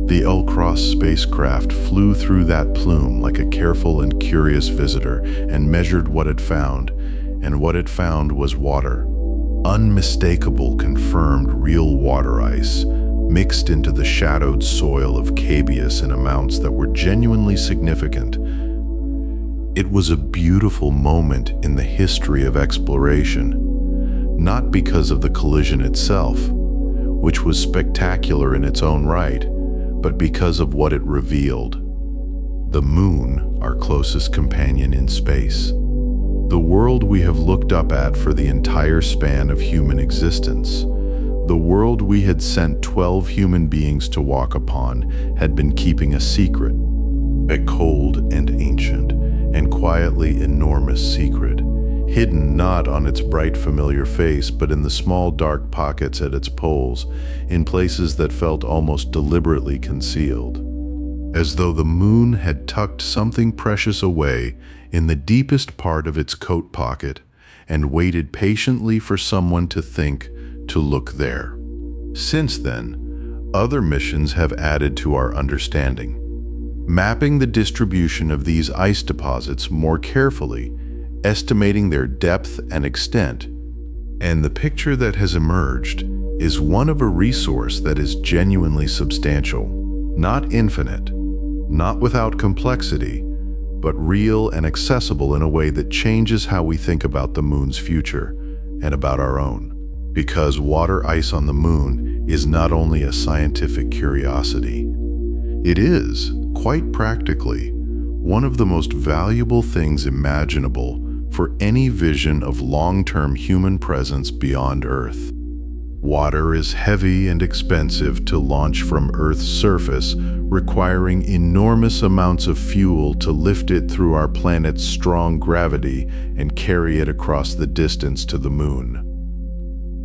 The L-CROSS spacecraft flew through that plume like a careful and curious visitor and measured what it found, and what it found was water. Unmistakable, confirmed real water ice, mixed into the shadowed soil of Cabeus in amounts that were genuinely significant. It was a beautiful moment in the history of exploration, not because of the collision itself, which was spectacular in its own right, but because of what it revealed. The moon, our closest companion in space. The world we have looked up at for the entire span of human existence. The world we had sent 12 human beings to walk upon had been keeping a secret, a cold and ancient and quietly enormous secret, hidden not on its bright familiar face, but in the small dark pockets at its poles, in places that felt almost deliberately concealed. As though the moon had tucked something precious away in the deepest part of its coat pocket and waited patiently for someone to think to look there. Since then, other missions have added to our understanding, mapping the distribution of these ice deposits more carefully, estimating their depth and extent. And the picture that has emerged is one of a resource that is genuinely substantial, not infinite, not without complexity, but real and accessible in a way that changes how we think about the moon's future and about our own. Because water ice on the moon is not only a scientific curiosity, it is, quite practically, one of the most valuable things imaginable for any vision of long-term human presence beyond Earth. Water is heavy and expensive to launch from Earth's surface, requiring enormous amounts of fuel to lift it through our planet's strong gravity and carry it across the distance to the moon.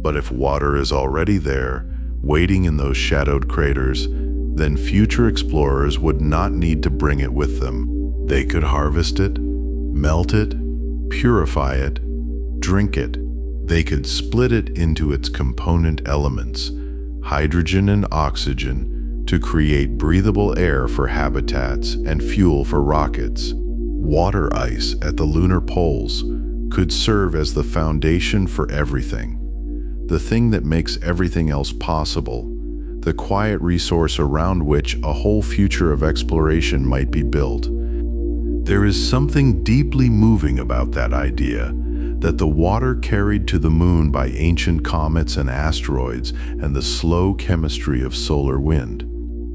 But if water is already there, waiting in those shadowed craters, then future explorers would not need to bring it with them. They could harvest it, melt it, purify it, drink it. They could split it into its component elements, hydrogen and oxygen, to create breathable air for habitats and fuel for rockets. Water ice at the lunar poles could serve as the foundation for everything, the thing that makes everything else possible, the quiet resource around which a whole future of exploration might be built. There is something deeply moving about that idea, that the water carried to the moon by ancient comets and asteroids and the slow chemistry of solar wind.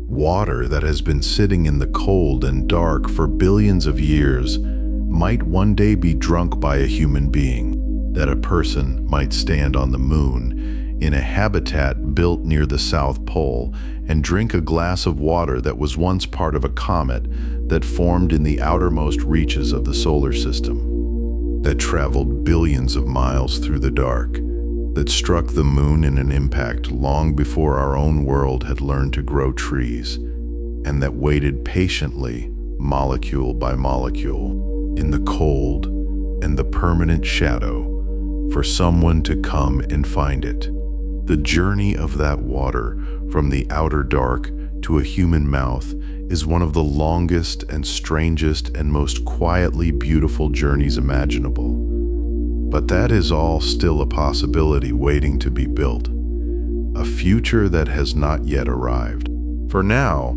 Water that has been sitting in the cold and dark for billions of years might one day be drunk by a human being, that a person might stand on the moon in a habitat built near the South Pole and drink a glass of water that was once part of a comet that formed in the outermost reaches of the solar system, that traveled billions of miles through the dark, that struck the moon in an impact long before our own world had learned to grow trees, and that waited patiently, molecule by molecule, in the cold and the permanent shadow, for someone to come and find it. The journey of that water from the outer dark to a human mouth is one of the longest and strangest and most quietly beautiful journeys imaginable. But that is all still a possibility waiting to be built, a future that has not yet arrived. For now,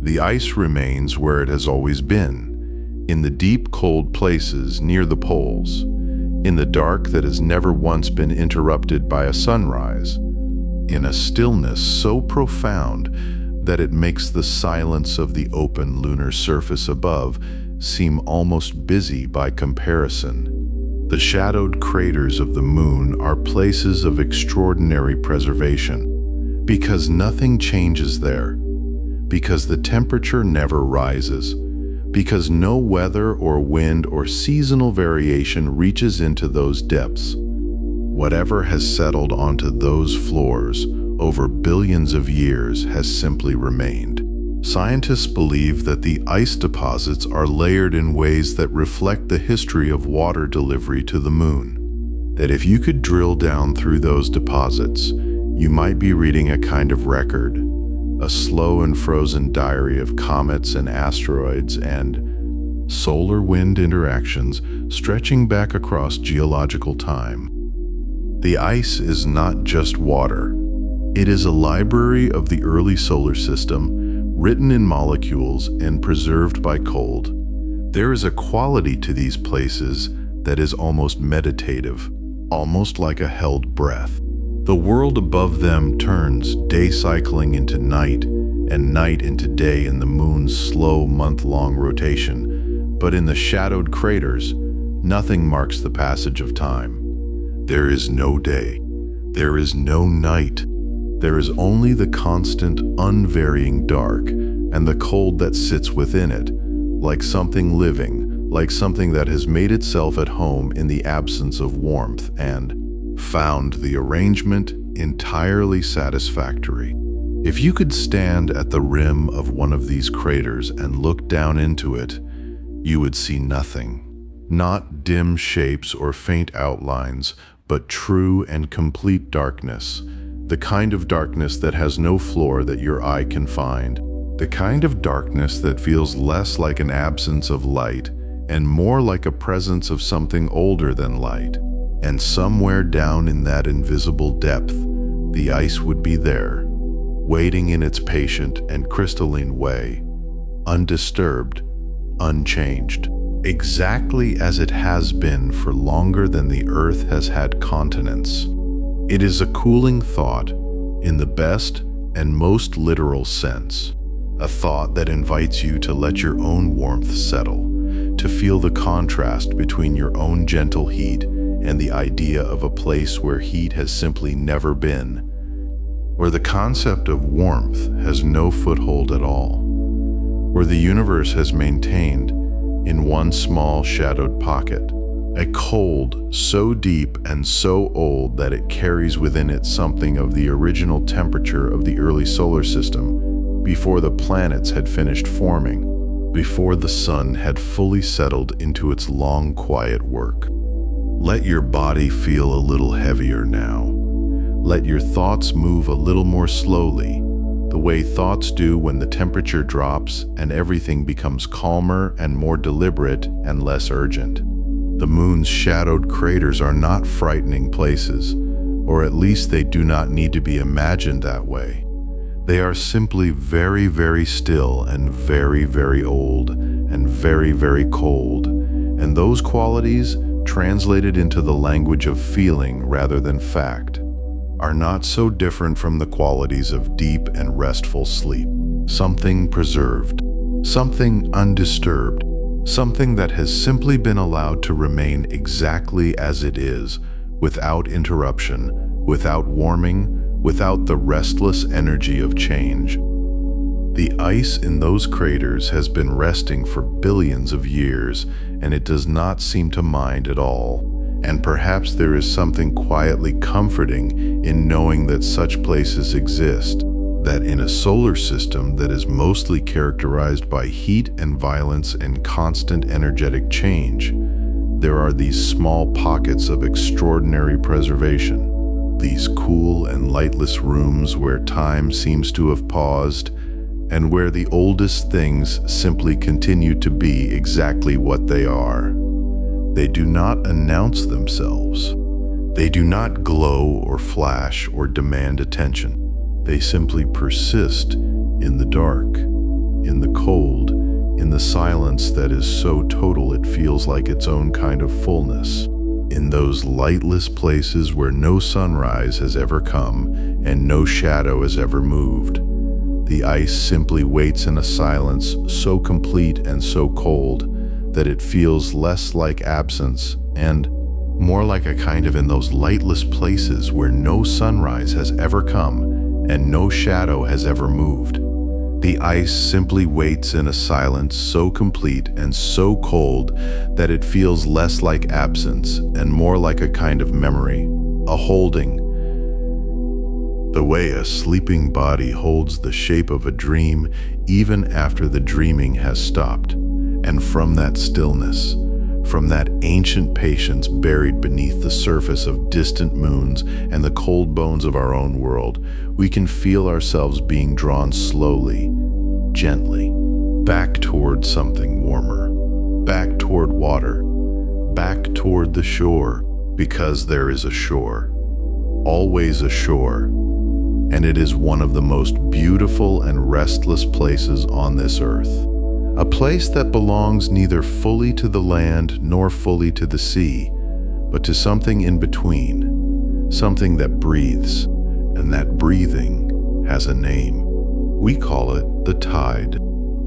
the ice remains where it has always been, in the deep cold places near the poles, in the dark that has never once been interrupted by a sunrise, in a stillness so profound that it makes the silence of the open lunar surface above seem almost busy by comparison. The shadowed craters of the moon are places of extraordinary preservation, because nothing changes there, because the temperature never rises, because no weather or wind or seasonal variation reaches into those depths. Whatever has settled onto those floors over billions of years has simply remained. Scientists believe that the ice deposits are layered in ways that reflect the history of water delivery to the moon. That if you could drill down through those deposits, you might be reading a kind of record, a slow and frozen diary of comets and asteroids and solar wind interactions stretching back across geological time. The ice is not just water. It is a library of the early solar system, written in molecules and preserved by cold. There is a quality to these places that is almost meditative, almost like a held breath. The world above them turns day cycling into night and night into day in the moon's slow month-long rotation, but in the shadowed craters, nothing marks the passage of time. There is no day. There is no night. There is only the constant, unvarying dark and the cold that sits within it, like something living, like something that has made itself at home in the absence of warmth and found the arrangement entirely satisfactory. If you could stand at the rim of one of these craters and look down into it, you would see nothing. Not dim shapes or faint outlines, but true and complete darkness. The kind of darkness that has no floor that your eye can find. The kind of darkness that feels less like an absence of light and more like a presence of something older than light. And somewhere down in that invisible depth, the ice would be there, waiting in its patient and crystalline way, undisturbed, unchanged, exactly as it has been for longer than the earth has had continents. It is a cooling thought in the best and most literal sense, a thought that invites you to let your own warmth settle, to feel the contrast between your own gentle heat and the idea of a place where heat has simply never been, where the concept of warmth has no foothold at all, where the universe has maintained, in one small shadowed pocket, a cold so deep and so old that it carries within it something of the original temperature of the early solar system, before the planets had finished forming, before the sun had fully settled into its long, quiet work. Let your body feel a little heavier now. Let your thoughts move a little more slowly, the way thoughts do when the temperature drops and everything becomes calmer and more deliberate and less urgent. The moon's shadowed craters are not frightening places, or at least they do not need to be imagined that way. They are simply very, very still and very, very old and very, very cold, and those qualities, translated into the language of feeling rather than fact, are not so different from the qualities of deep and restful sleep. Something preserved, something undisturbed, something that has simply been allowed to remain exactly as it is, without interruption, without warming, without the restless energy of change. The ice in those craters has been resting for billions of years, and it does not seem to mind at all. And perhaps there is something quietly comforting in knowing that such places exist, that in a solar system that is mostly characterized by heat and violence and constant energetic change, there are these small pockets of extraordinary preservation, these cool and lightless rooms where time seems to have paused, and where the oldest things simply continue to be exactly what they are. They do not announce themselves. They do not glow or flash or demand attention. They simply persist in the dark, in the cold, in the silence that is so total it feels like its own kind of fullness. In those lightless places where no sunrise has ever come and no shadow has ever moved, the ice simply waits in a silence so complete and so cold that it feels less like absence and more like a kind of in those lightless places where no sunrise has ever come and no shadow has ever moved. The ice simply waits in a silence so complete and so cold that it feels less like absence and more like a kind of memory, a holding. The way a sleeping body holds the shape of a dream even after the dreaming has stopped. And from that stillness, from that ancient patience buried beneath the surface of distant moons and the cold bones of our own world, we can feel ourselves being drawn slowly, gently, back toward something warmer, back toward water, back toward the shore, because there is a shore, always a shore, and it is one of the most beautiful and restless places on this earth. A place that belongs neither fully to the land nor fully to the sea, but to something in between, something that breathes, and that breathing has a name. We call it the tide.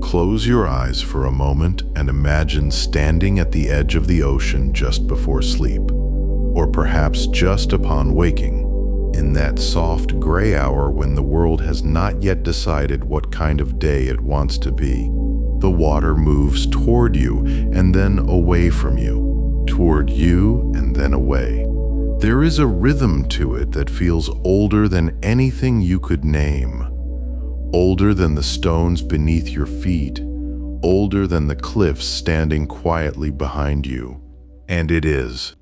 Close your eyes for a moment and imagine standing at the edge of the ocean just before sleep, or perhaps just upon waking, in that soft gray hour when the world has not yet decided what kind of day it wants to be. The water moves toward you and then away from you, toward you and then away. There is a rhythm to it that feels older than anything you could name. Older than the stones beneath your feet, older than the cliffs standing quietly behind you. And it is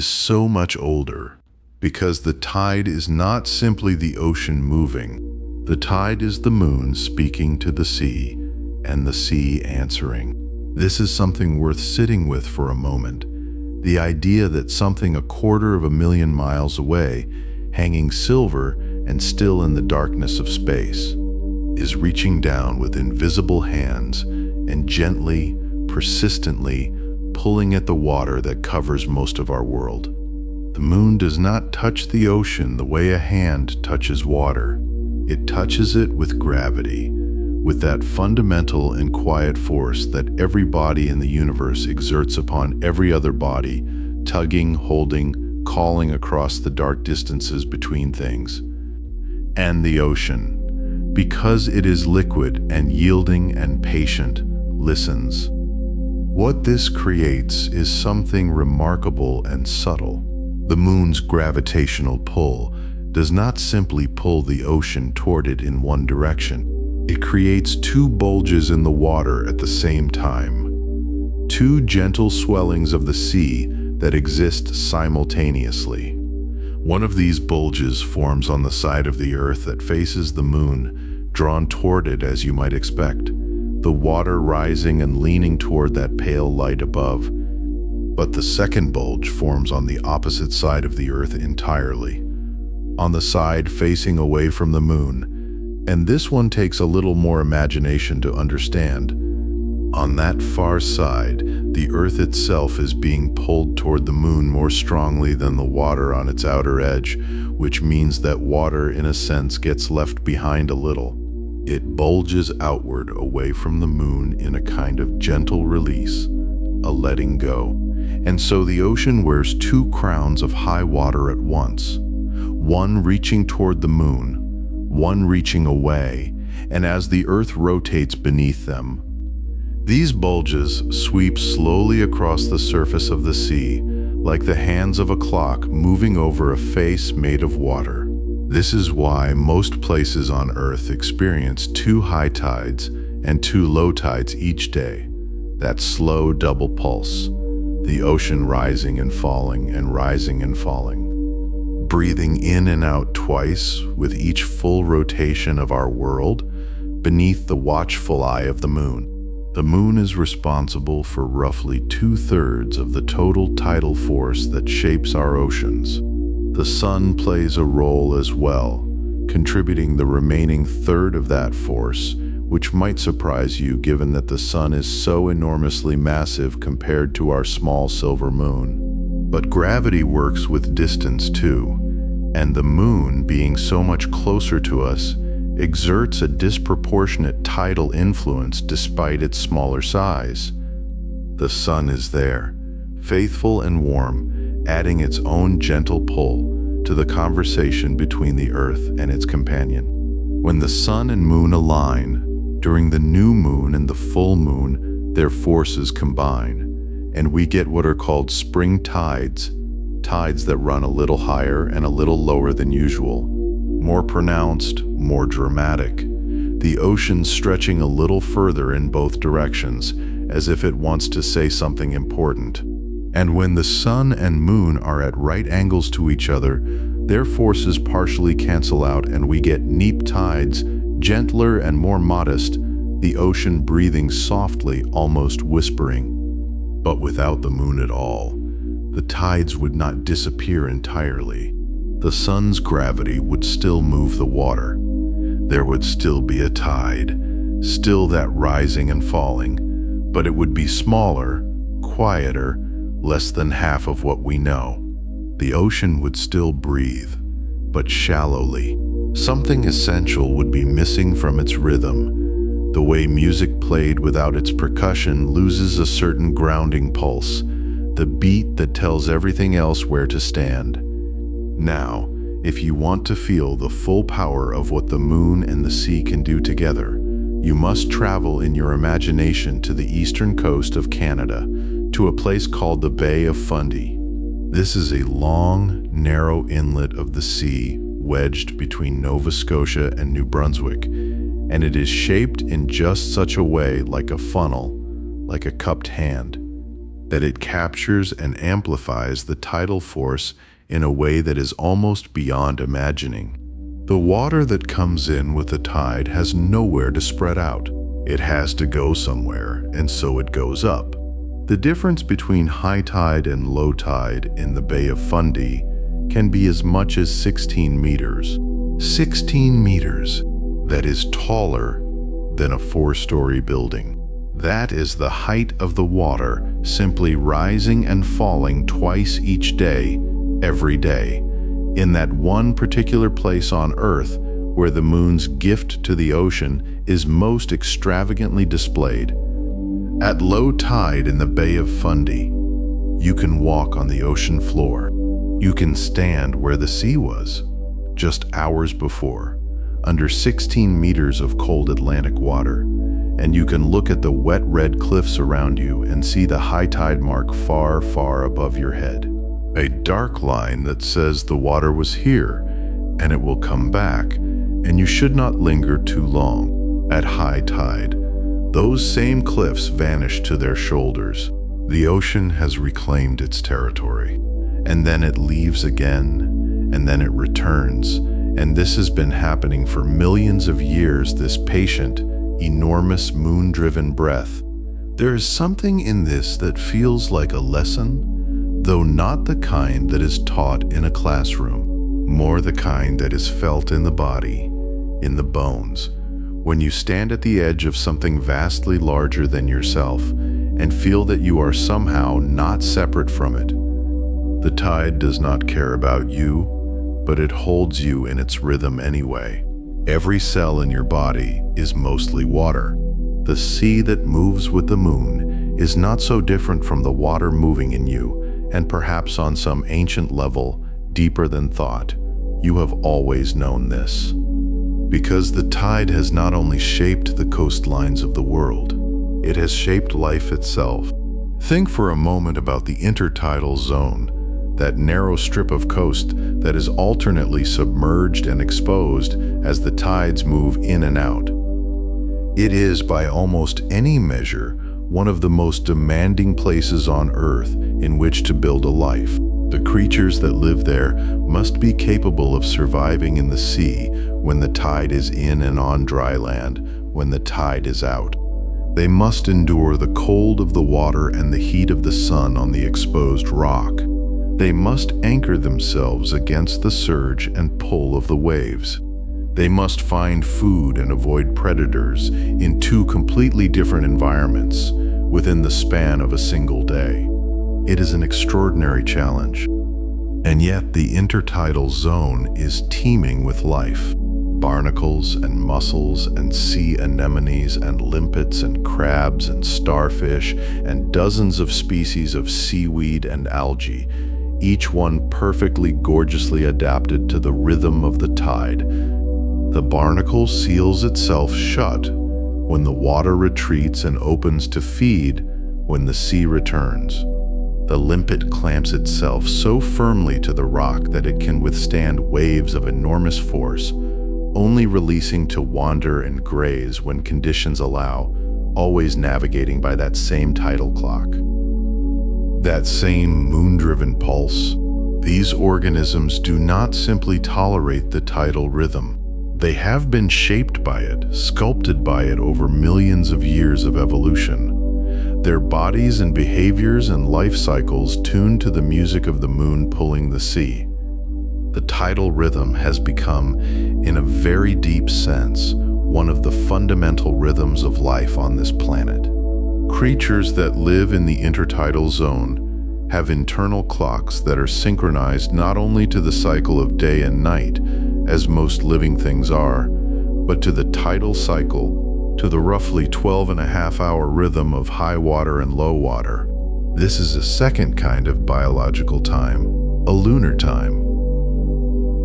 so much older, because the tide is not simply the ocean moving. The tide is the moon speaking to the sea, and the sea answering. This is something worth sitting with for a moment. The idea that something 250,000 miles away, hanging silver and still in the darkness of space, is reaching down with invisible hands and gently, persistently pulling at the water that covers most of our world. The moon does not touch the ocean the way a hand touches water. It touches it with gravity, with that fundamental and quiet force that every body in the universe exerts upon every other body, tugging, holding, calling across the dark distances between things. And the ocean, because it is liquid and yielding and patient, listens. What this creates is something remarkable and subtle. The moon's gravitational pull does not simply pull the ocean toward it in one direction. It creates two bulges in the water at the same time, two gentle swellings of the sea that exist simultaneously. One of these bulges forms on the side of the earth that faces the moon, drawn toward it as you might expect, the water rising and leaning toward that pale light above. But the second bulge forms on the opposite side of the earth entirely, on the side facing away from the moon, and this one takes a little more imagination to understand. On that far side, the earth itself is being pulled toward the moon more strongly than the water on its outer edge, which means that water, in a sense, gets left behind a little. It bulges outward away from the moon in a kind of gentle release, a letting go. And so the ocean wears two crowns of high water at once, one reaching toward the moon, one reaching away, and as the earth rotates beneath them, these bulges sweep slowly across the surface of the sea, like the hands of a clock moving over a face made of water. This is why most places on Earth experience 2 high tides and 2 low tides each day, that slow double pulse, the ocean rising and falling and rising and falling. Breathing in and out twice with each full rotation of our world beneath the watchful eye of the moon. The moon is responsible for roughly 2/3 of the total tidal force that shapes our oceans. The sun plays a role as well, contributing the remaining third of that force, which might surprise you given that the sun is so enormously massive compared to our small silver moon. But gravity works with distance too, and the moon, being so much closer to us, exerts a disproportionate tidal influence despite its smaller size. The sun is there, faithful and warm, adding its own gentle pull to the conversation between the earth and its companion. When the sun and moon align, during the new moon and the full moon, their forces combine, and we get what are called spring tides, tides that run a little higher and a little lower than usual, more pronounced, more dramatic, the ocean stretching a little further in both directions, as if it wants to say something important. And when the sun and moon are at right angles to each other, their forces partially cancel out and we get neap tides, gentler and more modest, the ocean breathing softly, almost whispering. But without the moon at all, the tides would not disappear entirely. The sun's gravity would still move the water. There would still be a tide, still that rising and falling, but it would be smaller, quieter, less than half of what we know. The ocean would still breathe, but shallowly. Something essential would be missing from its rhythm. The way music played without its percussion loses a certain grounding pulse, the beat that tells everything else where to stand. Now, if you want to feel the full power of what the moon and the sea can do together, You must travel in your imagination to the eastern coast of Canada, to a place called the Bay of Fundy. This is a long, narrow inlet of the sea wedged between Nova Scotia and New Brunswick, and it is shaped in just such a way, like a funnel, like a cupped hand, that it captures and amplifies the tidal force in a way that is almost beyond imagining. The water that comes in with the tide has nowhere to spread out. It has to go somewhere, and so it goes up. The difference between high tide and low tide in the Bay of Fundy can be as much as 16 meters. 16 meters! That is taller than a 4-story building. That is the height of the water simply rising and falling twice each day, every day, in that one particular place on Earth where the moon's gift to the ocean is most extravagantly displayed. At low tide in the Bay of Fundy, you can walk on the ocean floor. You can stand where the sea was just hours before, under 16 meters of cold Atlantic water, and you can look at the wet red cliffs around you and see the high tide mark far, far above your head. A dark line that says the water was here, and it will come back, and you should not linger too long. At high tide, those same cliffs vanish to their shoulders. The ocean has reclaimed its territory, and then it leaves again, and then it returns, and this has been happening for millions of years, this patient, enormous moon-driven breath. There is something in this that feels like a lesson, though not the kind that is taught in a classroom, more the kind that is felt in the body, in the bones, when you stand at the edge of something vastly larger than yourself and feel that you are somehow not separate from it. The tide does not care about you, but it holds you in its rhythm anyway. Every cell in your body is mostly water. The sea that moves with the moon is not so different from the water moving in you, and perhaps on some ancient level, deeper than thought, you have always known this. Because the tide has not only shaped the coastlines of the world, it has shaped life itself. Think for a moment about the intertidal zone, that narrow strip of coast that is alternately submerged and exposed as the tides move in and out. It is, by almost any measure, one of the most demanding places on Earth in which to build a life. The creatures that live there must be capable of surviving in the sea when the tide is in and on dry land when the tide is out. They must endure the cold of the water and the heat of the sun on the exposed rock. They must anchor themselves against the surge and pull of the waves. They must find food and avoid predators in 2 completely different environments within the span of a single day. It is an extraordinary challenge. And yet the intertidal zone is teeming with life. Barnacles and mussels and sea anemones and limpets and crabs and starfish and dozens of species of seaweed and algae, each one perfectly gorgeously adapted to the rhythm of the tide. The barnacle seals itself shut when the water retreats and opens to feed when the sea returns. The limpet clamps itself so firmly to the rock that it can withstand waves of enormous force, only releasing to wander and graze when conditions allow, always navigating by that same tidal clock. That same moon-driven pulse. These organisms do not simply tolerate the tidal rhythm. They have been shaped by it, sculpted by it over millions of years of evolution. Their bodies and behaviors and life cycles tune to the music of the moon pulling the sea. The tidal rhythm has become, in a very deep sense, one of the fundamental rhythms of life on this planet. Creatures that live in the intertidal zone have internal clocks that are synchronized not only to the cycle of day and night, as most living things are, but to the tidal cycle, to the roughly 12.5-hour rhythm of high water and low water. This is a second kind of biological time, a lunar time.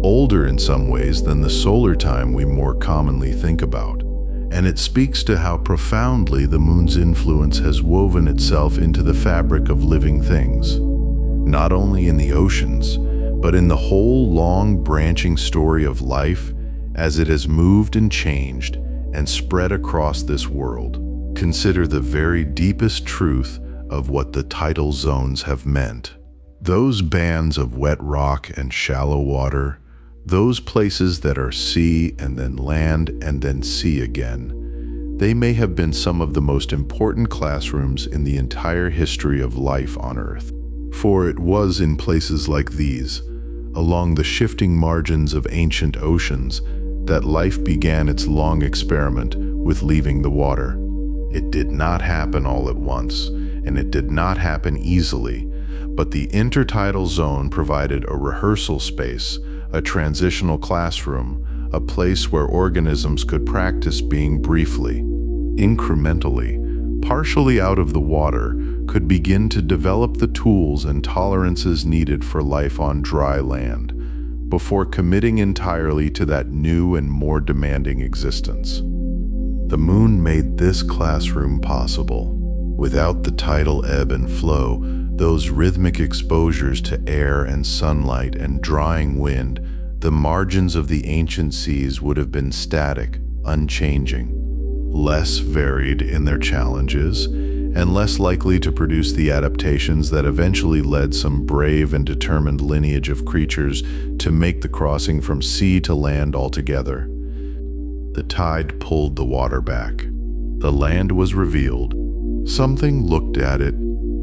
Older in some ways than the solar time we more commonly think about, And it speaks to how profoundly the moon's influence has woven itself into the fabric of living things, not only in the oceans, but in the whole long branching story of life as it has moved and changed and spread across this world. Consider the very deepest truth of what the tidal zones have meant. Those bands of wet rock and shallow water, those places that are sea and then land and then sea again, they may have been some of the most important classrooms in the entire history of life on Earth. For it was in places like these, along the shifting margins of ancient oceans, that life began its long experiment with leaving the water. It did not happen all at once, and it did not happen easily, but the intertidal zone provided a rehearsal space, a transitional classroom, a place where organisms could practice being briefly, incrementally, partially out of the water, could begin to develop the tools and tolerances needed for life on dry land, before committing entirely to that new and more demanding existence. The moon made this classroom possible. Without the tidal ebb and flow, those rhythmic exposures to air and sunlight and drying wind, the margins of the ancient seas would have been static, unchanging, less varied in their challenges, and less likely to produce the adaptations that eventually led some brave and determined lineage of creatures to make the crossing from sea to land altogether. The tide pulled the water back. The land was revealed. Something looked at it,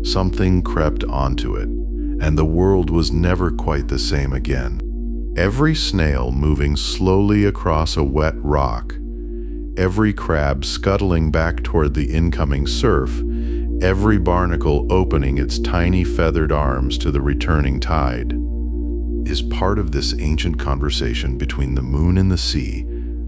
something crept onto it, and the world was never quite the same again. Every snail moving slowly across a wet rock, every crab scuttling back toward the incoming surf, every barnacle opening its tiny feathered arms to the returning tide, is part of this ancient conversation between the moon and the sea,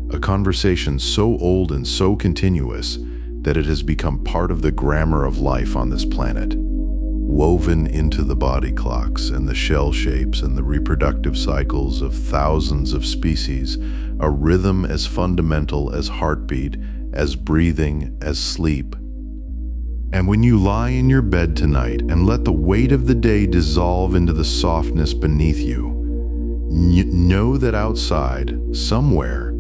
a conversation so old and so continuous that it has become part of the grammar of life on this planet. Woven into the body clocks and the shell shapes and the reproductive cycles of thousands of species, a rhythm as fundamental as heartbeat, as breathing, as sleep. And when you lie in your bed tonight and let the weight of the day dissolve into the softness beneath you, know that outside, somewhere,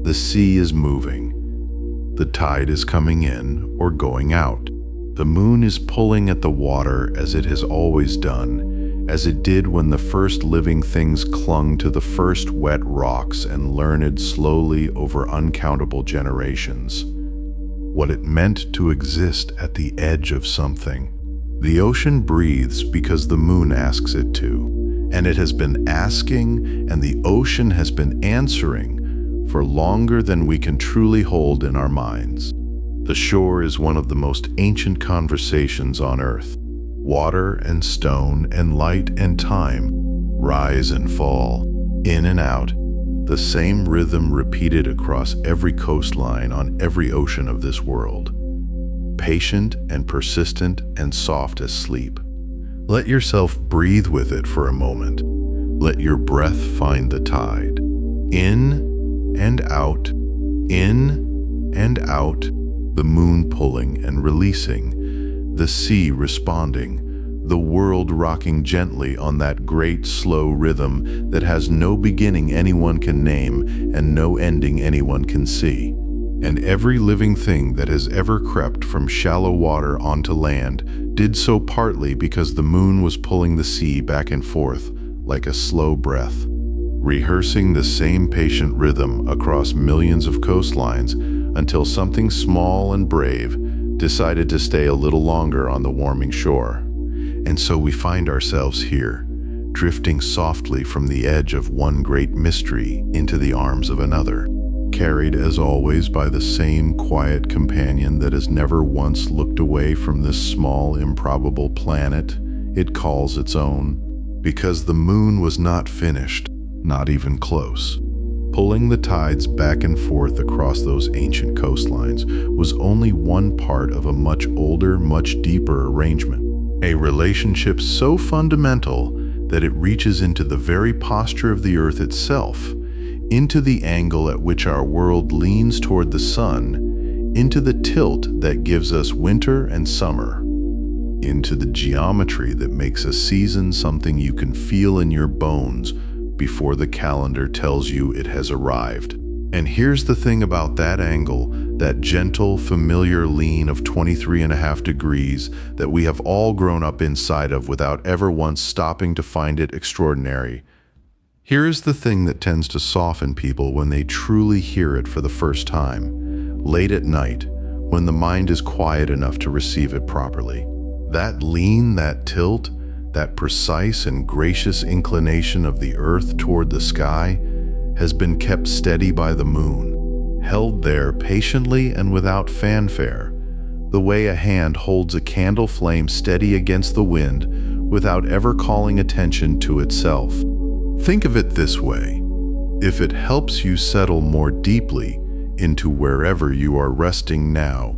the sea is moving. The tide is coming in or going out. The moon is pulling at the water as it has always done, as it did when the first living things clung to the first wet rocks and learned slowly over uncountable generations what it meant to exist at the edge of something. The ocean breathes because the moon asks it to, and it has been asking, and the ocean has been answering for longer than we can truly hold in our minds. The shore is one of the most ancient conversations on Earth. Water and stone and light and time rise and fall, in and out, the same rhythm repeated across every coastline on every ocean of this world. Patient and persistent and soft as sleep. Let yourself breathe with it for a moment. Let your breath find the tide. In and out, in and out, the moon pulling and releasing, the sea responding, the world rocking gently on that great slow rhythm that has no beginning anyone can name and no ending anyone can see. And every living thing that has ever crept from shallow water onto land did so partly because the moon was pulling the sea back and forth like a slow breath, rehearsing the same patient rhythm across millions of coastlines until something small and brave decided to stay a little longer on the warming shore. And so we find ourselves here, drifting softly from the edge of one great mystery into the arms of another, carried as always by the same quiet companion that has never once looked away from this small, improbable planet it calls its own, because the moon was not finished, not even close. Pulling the tides back and forth across those ancient coastlines was only one part of a much older, much deeper arrangement. A relationship so fundamental that it reaches into the very posture of the earth itself, into the angle at which our world leans toward the sun, into the tilt that gives us winter and summer, into the geometry that makes a season something you can feel in your bones before the calendar tells you it has arrived. And here's the thing about that angle, that gentle, familiar lean of 23.5 degrees that we have all grown up inside of without ever once stopping to find it extraordinary. Here is the thing that tends to soften people when they truly hear it for the first time, late at night, when the mind is quiet enough to receive it properly. That lean, that tilt, that precise and gracious inclination of the earth toward the sky has been kept steady by the moon, held there patiently and without fanfare, the way a hand holds a candle flame steady against the wind without ever calling attention to itself. Think of it this way: if it helps you settle more deeply into wherever you are resting now,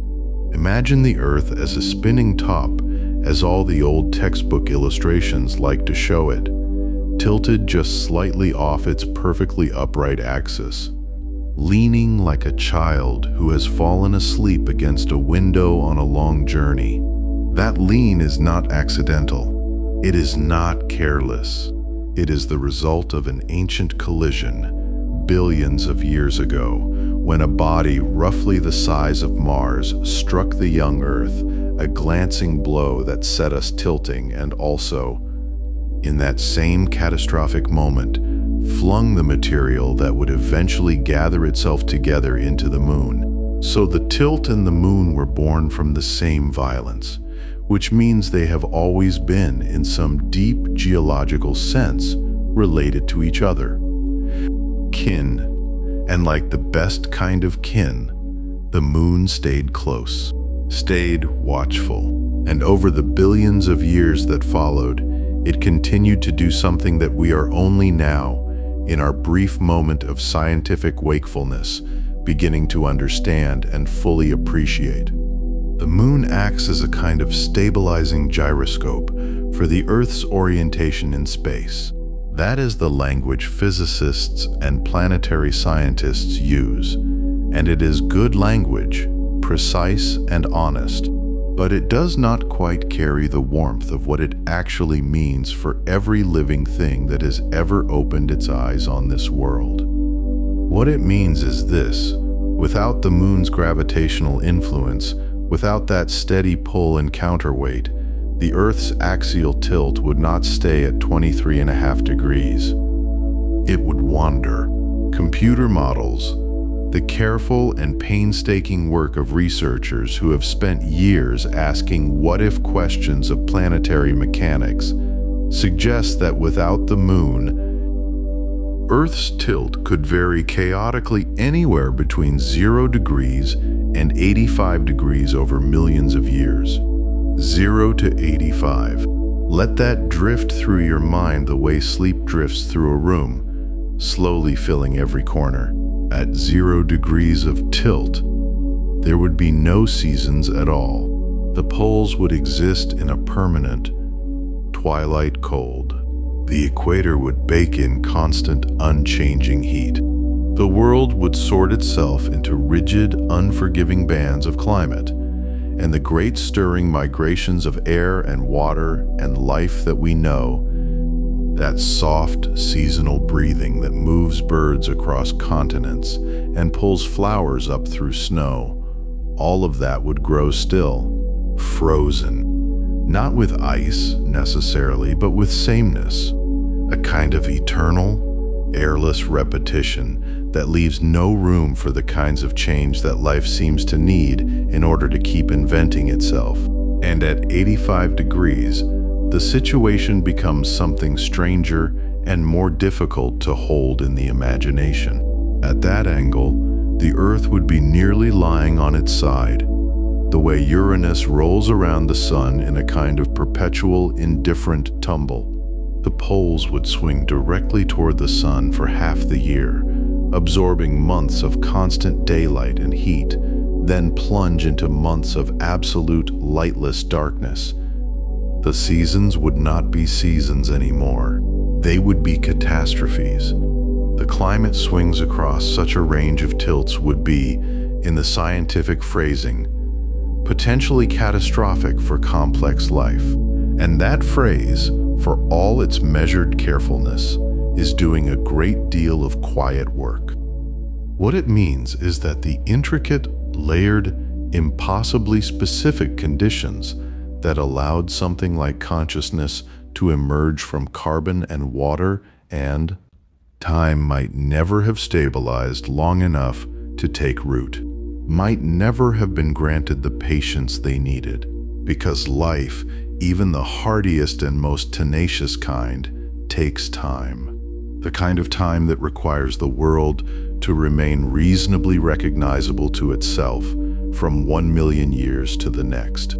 imagine the earth as a spinning top, as all the old textbook illustrations like to show it, tilted just slightly off its perfectly upright axis, leaning like a child who has fallen asleep against a window on a long journey. That lean is not accidental. It is not careless. It is the result of an ancient collision billions of years ago, when a body roughly the size of Mars struck the young Earth, a glancing blow that set us tilting and also, in that same catastrophic moment, flung the material that would eventually gather itself together into the moon. So the tilt and the moon were born from the same violence, which means they have always been, in some deep geological sense, related to each other. Kin, and like the best kind of kin, the moon stayed close, stayed watchful, and over the billions of years that followed, it continued to do something that we are only now, in our brief moment of scientific wakefulness, beginning to understand and fully appreciate. The moon acts as a kind of stabilizing gyroscope for the Earth's orientation in space. That is the language physicists and planetary scientists use, and it is good language, precise and honest, but it does not quite carry the warmth of what it actually means for every living thing that has ever opened its eyes on this world. What it means is this: without the moon's gravitational influence, without that steady pull and counterweight, the Earth's axial tilt would not stay at 23.5 degrees. It would wander. Computer models, the careful and painstaking work of researchers who have spent years asking what-if questions of planetary mechanics, suggest that without the moon, Earth's tilt could vary chaotically anywhere between 0 degrees and 85 degrees over millions of years. 0 to 85. Let that drift through your mind the way sleep drifts through a room, slowly filling every corner. At 0 degrees of tilt, there would be no seasons at all. The poles would exist in a permanent twilight cold. The equator would bake in constant, unchanging heat. The world would sort itself into rigid, unforgiving bands of climate, and the great stirring migrations of air and water and life that we know, that soft, seasonal breathing that moves birds across continents and pulls flowers up through snow, all of that would grow still, frozen, not with ice necessarily, but with sameness, a kind of eternal, airless repetition that leaves no room for the kinds of change that life seems to need in order to keep inventing itself. And at 85 degrees, the situation becomes something stranger and more difficult to hold in the imagination. At that angle, the Earth would be nearly lying on its side, the way Uranus rolls around the sun in a kind of perpetual, indifferent tumble. The poles would swing directly toward the sun for half the year, absorbing months of constant daylight and heat, then plunge into months of absolute lightless darkness. The seasons would not be seasons anymore. They would be catastrophes. The climate swings across such a range of tilts would be, in the scientific phrasing, potentially catastrophic for complex life. And that phrase, for all its measured carefulness, is doing a great deal of quiet work. What it means is that the intricate, layered, impossibly specific conditions that allowed something like consciousness to emerge from carbon and water and time might never have stabilized long enough to take root, might never have been granted the patience they needed, because life, even the hardiest and most tenacious kind, takes time. The kind of time that requires the world to remain reasonably recognizable to itself from 1,000,000 years to the next.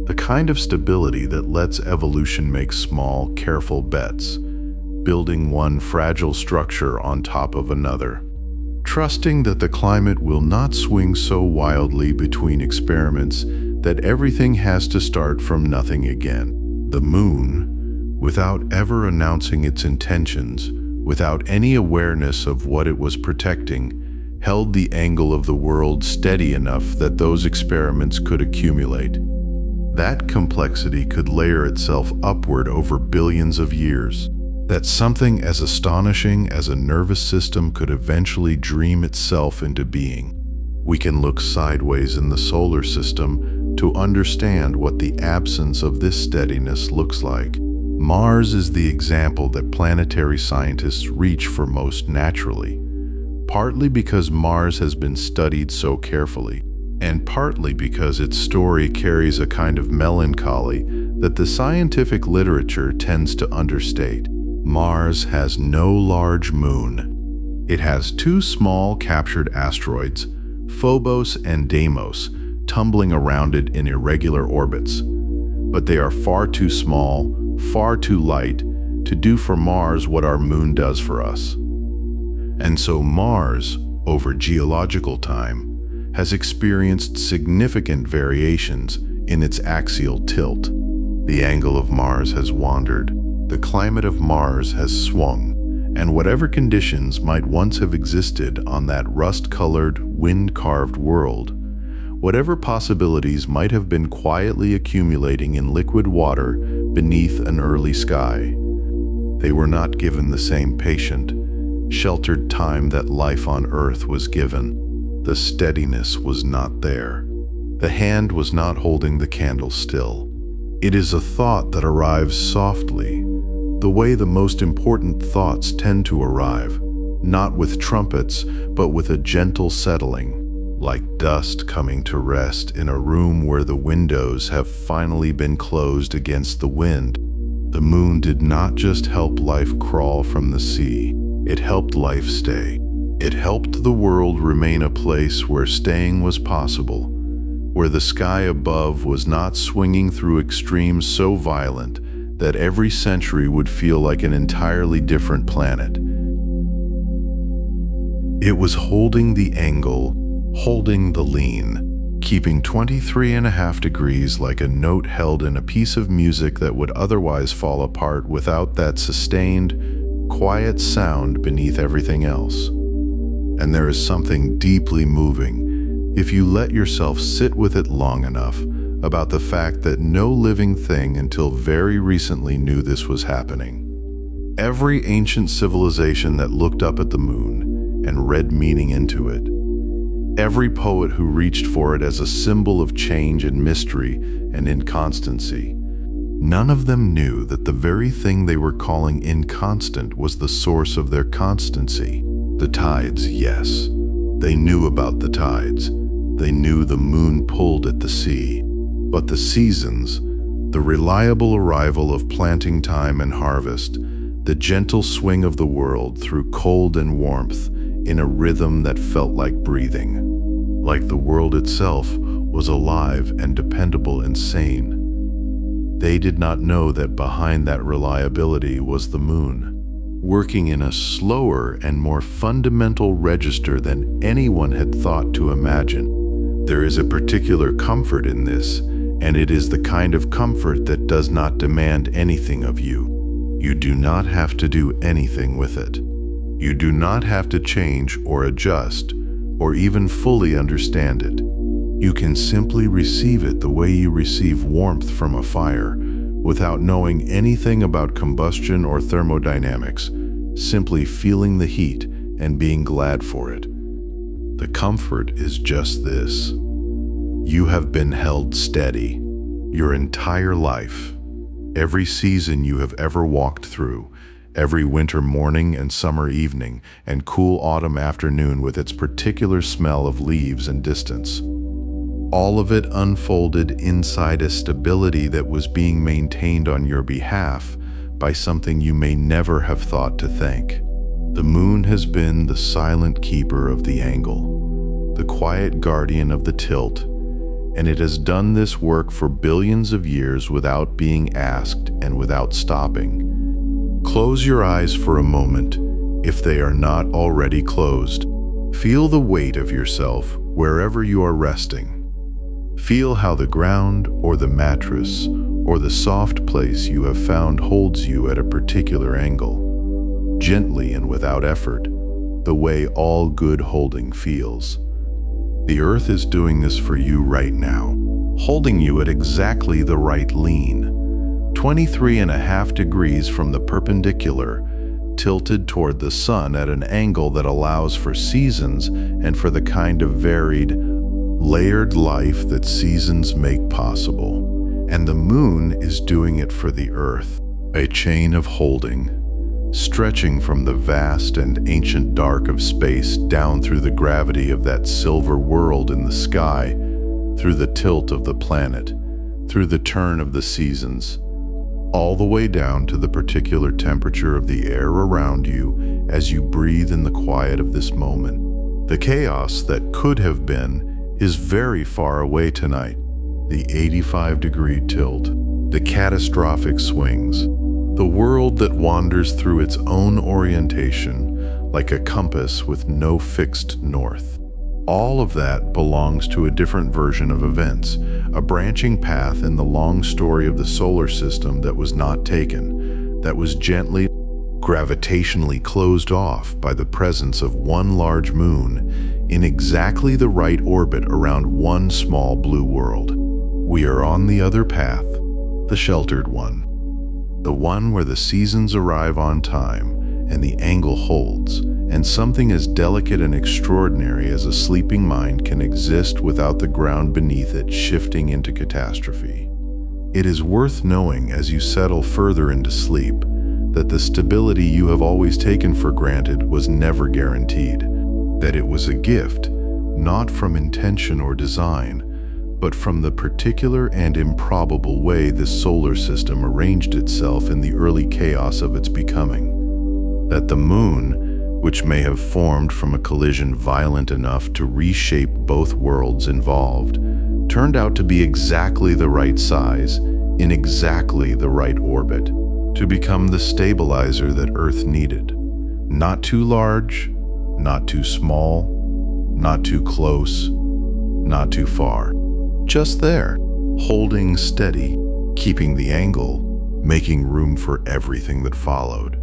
The kind of stability that lets evolution make small, careful bets, building one fragile structure on top of another, trusting that the climate will not swing so wildly between experiments that everything has to start from nothing again. The moon, without ever announcing its intentions, without any awareness of what it was protecting, held the angle of the world steady enough that those experiments could accumulate. That complexity could layer itself upward over billions of years. That something as astonishing as a nervous system could eventually dream itself into being. We can look sideways in the solar system to understand what the absence of this steadiness looks like. Mars is the example that planetary scientists reach for most naturally, partly because Mars has been studied so carefully, and partly because its story carries a kind of melancholy that the scientific literature tends to understate. Mars has no large moon. It has two small captured asteroids, Phobos and Deimos, tumbling around it in irregular orbits. But they are far too small, far too light, to do for Mars what our moon does for us. And so Mars, over geological time, has experienced significant variations in its axial tilt. The angle of Mars has wandered, the climate of Mars has swung, and whatever conditions might once have existed on that rust-colored, wind-carved world, whatever possibilities might have been quietly accumulating in liquid water beneath an early sky, they were not given the same patient, sheltered time that life on Earth was given. The steadiness was not there. The hand was not holding the candle still. It is a thought that arrives softly, the way the most important thoughts tend to arrive, not with trumpets, but with a gentle settling, like dust coming to rest in a room where the windows have finally been closed against the wind. The moon did not just help life crawl from the sea, it helped life stay. It helped the world remain a place where staying was possible, where the sky above was not swinging through extremes so violent that every century would feel like an entirely different planet. It was holding the angle, holding the lean, keeping 23.5 degrees like a note held in a piece of music that would otherwise fall apart without that sustained, quiet sound beneath everything else. And there is something deeply moving, if you let yourself sit with it long enough, about the fact that no living thing until very recently knew this was happening. Every ancient civilization that looked up at the moon and read meaning into it, every poet who reached for it as a symbol of change and mystery and inconstancy, none of them knew that the very thing they were calling inconstant was the source of their constancy. The tides, yes. They knew about the tides. They knew the moon pulled at the sea. But the seasons, the reliable arrival of planting time and harvest, the gentle swing of the world through cold and warmth in a rhythm that felt like breathing, like the world itself was alive and dependable and sane. They did not know that behind that reliability was the moon, working in a slower and more fundamental register than anyone had thought to imagine. There is a particular comfort in this, and it is the kind of comfort that does not demand anything of you. You do not have to do anything with it. You do not have to change or adjust, or even fully understand it. You can simply receive it the way you receive warmth from a fire, without knowing anything about combustion or thermodynamics, simply feeling the heat and being glad for it. The comfort is just this. You have been held steady your entire life. Every season you have ever walked through, every winter morning and summer evening, and cool autumn afternoon with its particular smell of leaves and distance. All of it unfolded inside a stability that was being maintained on your behalf by something you may never have thought to thank. The moon has been the silent keeper of the angle, the quiet guardian of the tilt, and it has done this work for billions of years without being asked and without stopping. Close your eyes for a moment, if they are not already closed. Feel the weight of yourself wherever you are resting. Feel how the ground or the mattress or the soft place you have found holds you at a particular angle, gently and without effort, the way all good holding feels. The earth is doing this for you right now, holding you at exactly the right lean, 23.5 degrees from the perpendicular, tilted toward the sun at an angle that allows for seasons and for the kind of varied, layered life that seasons make possible. And the moon is doing it for the earth, a chain of holding, stretching from the vast and ancient dark of space down through the gravity of that silver world in the sky, through the tilt of the planet, through the turn of the seasons, all the way down to the particular temperature of the air around you as you breathe in the quiet of this moment. The chaos that could have been is very far away tonight. The 85-degree tilt, the catastrophic swings, the world that wanders through its own orientation like a compass with no fixed north. All of that belongs to a different version of events, a branching path in the long story of the solar system that was not taken, that was gently, gravitationally closed off by the presence of one large moon in exactly the right orbit around one small blue world. We are on the other path, the sheltered one, the one where the seasons arrive on time and the angle holds, and something as delicate and extraordinary as a sleeping mind can exist without the ground beneath it shifting into catastrophe. It is worth knowing as you settle further into sleep that the stability you have always taken for granted was never guaranteed, that it was a gift, not from intention or design, but from the particular and improbable way this solar system arranged itself in the early chaos of its becoming. That the moon, which may have formed from a collision violent enough to reshape both worlds involved, turned out to be exactly the right size, in exactly the right orbit, to become the stabilizer that Earth needed. Not too large, not too small, not too close, not too far. Just there, holding steady, keeping the angle, making room for everything that followed.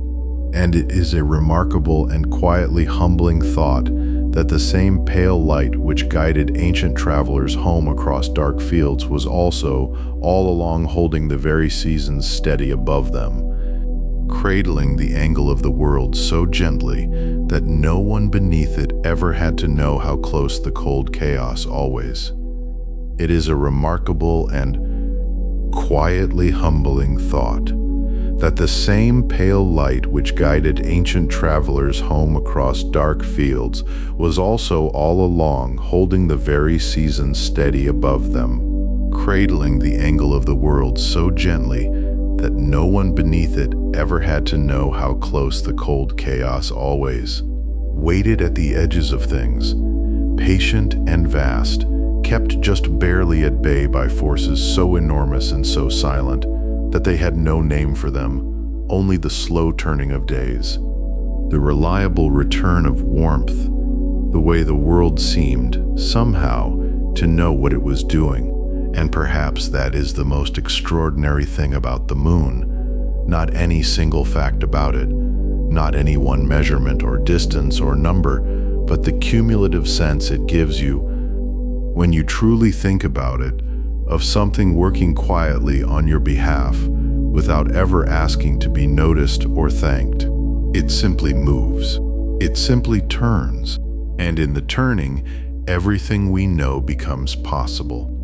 And it is a remarkable and quietly humbling thought that the same pale light which guided ancient travelers home across dark fields was also all along holding the very seasons steady above them, cradling the angle of the world so gently that no one beneath it ever had to know how close the cold chaos always. It is a remarkable and quietly humbling thought that the same pale light which guided ancient travelers home across dark fields was also all along holding the very seasons steady above them, cradling the angle of the world so gently that no one beneath it ever had to know how close the cold chaos always waited at the edges of things, patient and vast, kept just barely at bay by forces so enormous and so silent that they had no name for them, only the slow turning of days, the reliable return of warmth, the way the world seemed, somehow, to know what it was doing. And perhaps that is the most extraordinary thing about the moon, not any single fact about it, Not any one measurement or distance or number, but the cumulative sense it gives you, when you truly think about it, of something working quietly on your behalf without ever asking to be noticed or thanked. It simply moves. It simply turns. And in the turning, everything we know becomes possible.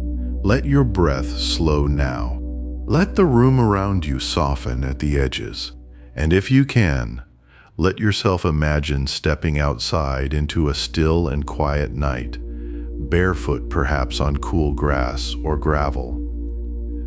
Let your breath slow now. Let the room around you soften at the edges. And if you can, let yourself imagine stepping outside into a still and quiet night, barefoot perhaps on cool grass or gravel.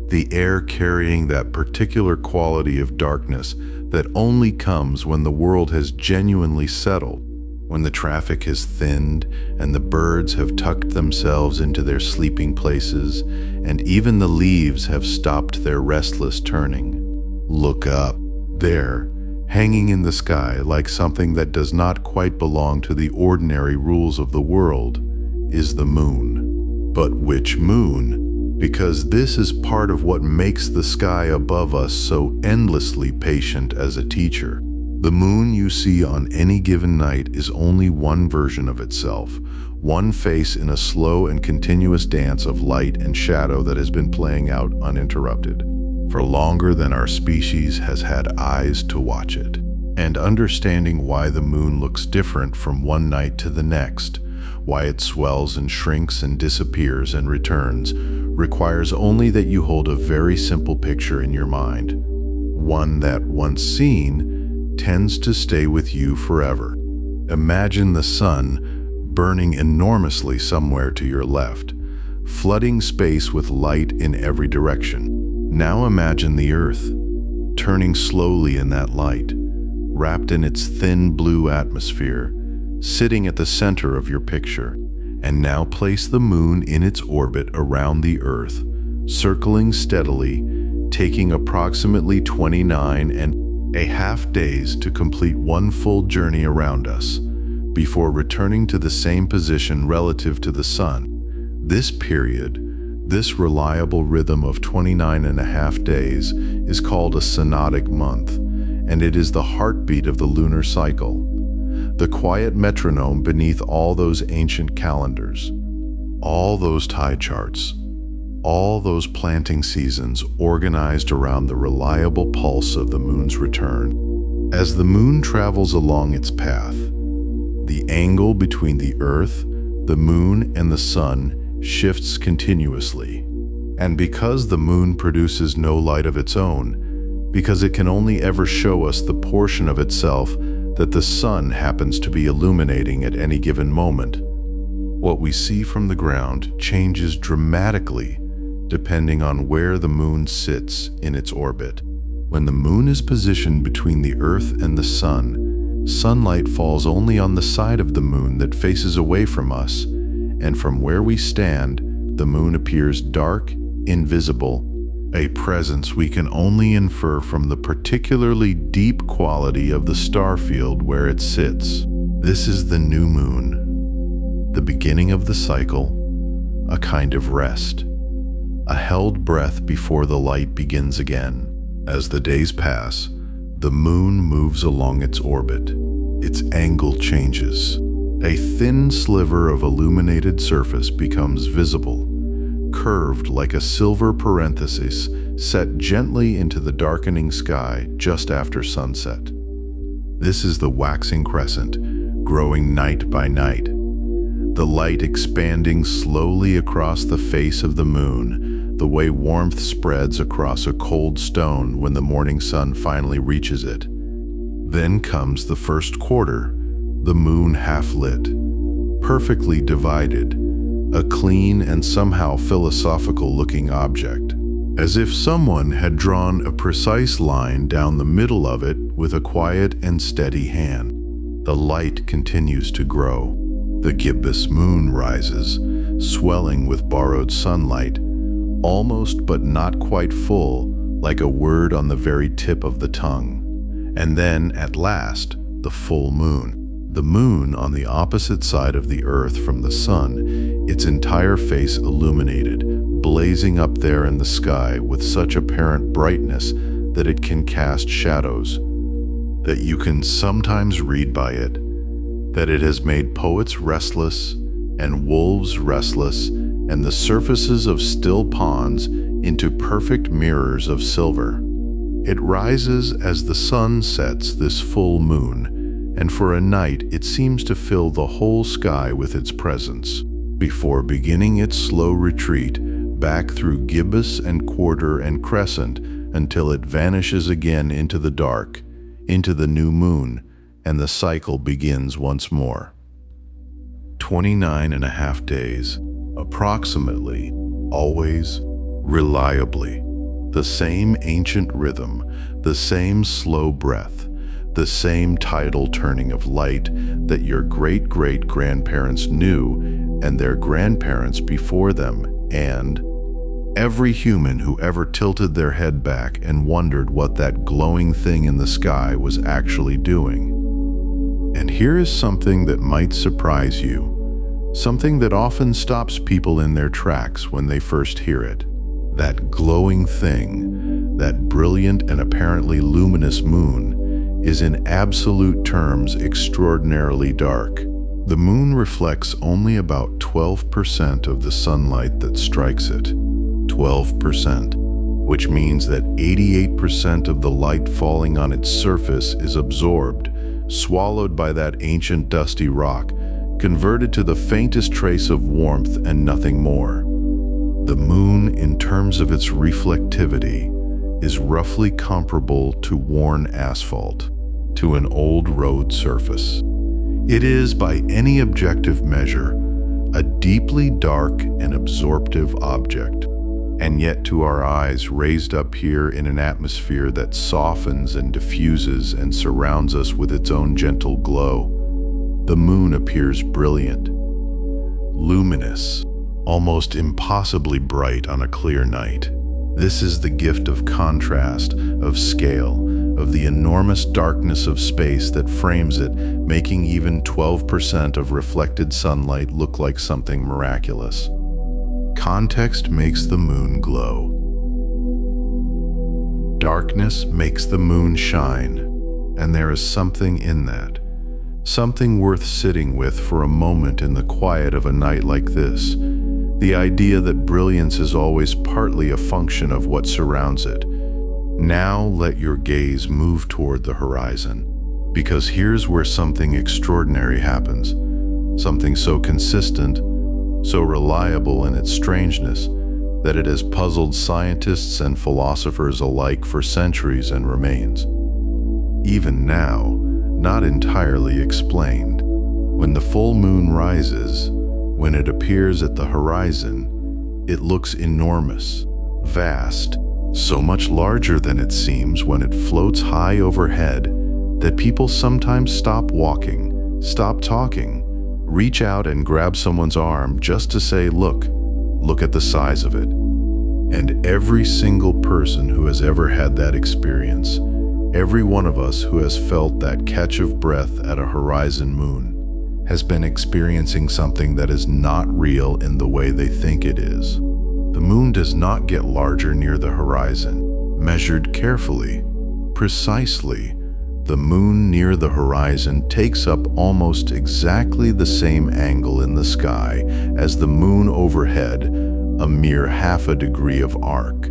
The air carrying that particular quality of darkness that only comes when the world has genuinely settled, when the traffic has thinned and the birds have tucked themselves into their sleeping places and even the leaves have stopped their restless turning. Look up. There, hanging in the sky like something that does not quite belong to the ordinary rules of the world, is the moon. But which moon? Because this is part of what makes the sky above us so endlessly patient as a teacher. The moon you see on any given night is only one version of itself, one face in a slow and continuous dance of light and shadow that has been playing out uninterrupted, for longer than our species has had eyes to watch it. And understanding why the moon looks different from one night to the next, why it swells and shrinks and disappears and returns, requires only that you hold a very simple picture in your mind, one that, once seen, tends to stay with you forever. Imagine the sun burning enormously somewhere to your left, flooding space with light in every direction. Now imagine the earth, turning slowly in that light, wrapped in its thin blue atmosphere, sitting at the center of your picture. And now place the moon in its orbit around the earth, circling steadily, taking approximately 29.5 days to complete one full journey around us, before returning to the same position relative to the sun. This period, this reliable rhythm of 29.5 days, is called a synodic month, and it is the heartbeat of the lunar cycle, the quiet metronome beneath all those ancient calendars, all those tide charts, all those planting seasons organized around the reliable pulse of the moon's return. As the moon travels along its path, the angle between the earth, the moon, and the sun shifts continuously. And because the moon produces no light of its own, because it can only ever show us the portion of itself that the sun happens to be illuminating at any given moment, what we see from the ground changes dramatically depending on where the moon sits in its orbit. When the moon is positioned between the earth and the sun, sunlight falls only on the side of the moon that faces away from us, and from where we stand, the moon appears dark, invisible, a presence we can only infer from the particularly deep quality of the star field where it sits. This is the new moon, the beginning of the cycle, a kind of rest, a held breath before the light begins again. As the days pass, the moon moves along its orbit. Its angle changes. A thin sliver of illuminated surface becomes visible, curved like a silver parenthesis set gently into the darkening sky just after sunset. This is the waxing crescent, growing night by night, the light expanding slowly across the face of the moon, the way warmth spreads across a cold stone when the morning sun finally reaches it. Then comes the first quarter, the moon half-lit, perfectly divided, a clean and somehow philosophical-looking object, as if someone had drawn a precise line down the middle of it with a quiet and steady hand. The light continues to grow. The gibbous moon rises, swelling with borrowed sunlight, almost but not quite full, like a word on the very tip of the tongue. And then, at last, the full moon. The moon on the opposite side of the earth from the sun, its entire face illuminated, blazing up there in the sky with such apparent brightness that it can cast shadows. that you can sometimes read by it, that it has made poets restless and wolves restless, and the surfaces of still ponds into perfect mirrors of silver. It rises as the sun sets this full moon, and for a night it seems to fill the whole sky with its presence, before beginning its slow retreat back through gibbous and quarter and crescent until it vanishes again into the dark, into the new moon, and the cycle begins once more. 29.5 days, approximately, always, reliably. The same ancient rhythm, the same slow breath, the same tidal turning of light that your great-great-grandparents knew and their grandparents before them, and every human who ever tilted their head back and wondered what that glowing thing in the sky was actually doing. And here is something that might surprise you, something that often stops people in their tracks when they first hear it. That glowing thing, that brilliant and apparently luminous moon, is in absolute terms extraordinarily dark. The moon reflects only about 12% of the sunlight that strikes it. 12%, which means that 88% of the light falling on its surface is absorbed, swallowed by that ancient dusty rock, converted to the faintest trace of warmth and nothing more. The moon, in terms of its reflectivity, is roughly comparable to worn asphalt, to an old road surface. It is, by any objective measure, a deeply dark and absorptive object. And yet to our eyes, raised up here in an atmosphere that softens and diffuses and surrounds us with its own gentle glow, the moon appears brilliant, luminous, almost impossibly bright on a clear night. This is the gift of contrast, of scale, of the enormous darkness of space that frames it, making even 12% of reflected sunlight look like something miraculous. Context makes the moon glow. Darkness makes the moon shine, and there is something in that, something worth sitting with for a moment in the quiet of a night like this. The idea that brilliance is always partly a function of what surrounds it. Now let your gaze move toward the horizon, because here's where something extraordinary happens, something so consistent, so reliable in its strangeness, that it has puzzled scientists and philosophers alike for centuries and remains, even now, not entirely explained. When the full moon rises, when it appears at the horizon, it looks enormous, vast, so much larger than it seems when it floats high overhead that people sometimes stop walking, stop talking, reach out and grab someone's arm just to say, look at the size of it. And every single person who has ever had that experience, every one of us who has felt that catch of breath at a horizon moon, has been experiencing something that is not real in the way they think it is. The moon does not get larger near the horizon. Measured carefully, precisely, the moon near the horizon takes up almost exactly the same angle in the sky as the moon overhead, a mere half a degree of arc.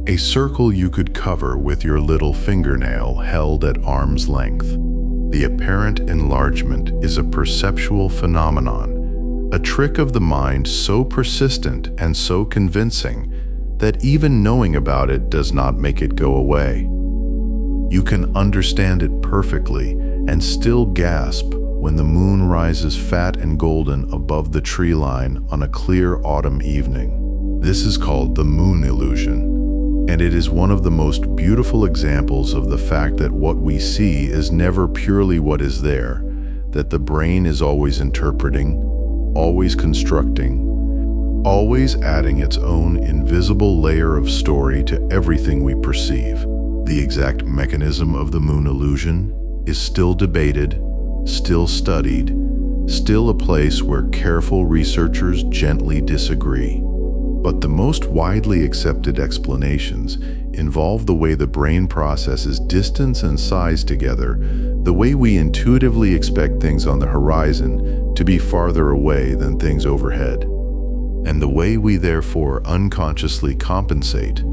A circle you could cover with your little fingernail held at arm's length. The apparent enlargement is a perceptual phenomenon, a trick of the mind so persistent and so convincing that even knowing about it does not make it go away. You can understand it perfectly and still gasp when the moon rises fat and golden above the tree line on a clear autumn evening. This is called the moon illusion, and it is one of the most beautiful examples of the fact that what we see is never purely what is there, that the brain is always interpreting, always constructing, always adding its own invisible layer of story to everything we perceive. The exact mechanism of the moon illusion is still debated, still studied, still a place where careful researchers gently disagree. But the most widely accepted explanations involve the way the brain processes distance and size together, the way we intuitively expect things on the horizon to be farther away than things overhead, and the way we therefore unconsciously compensate,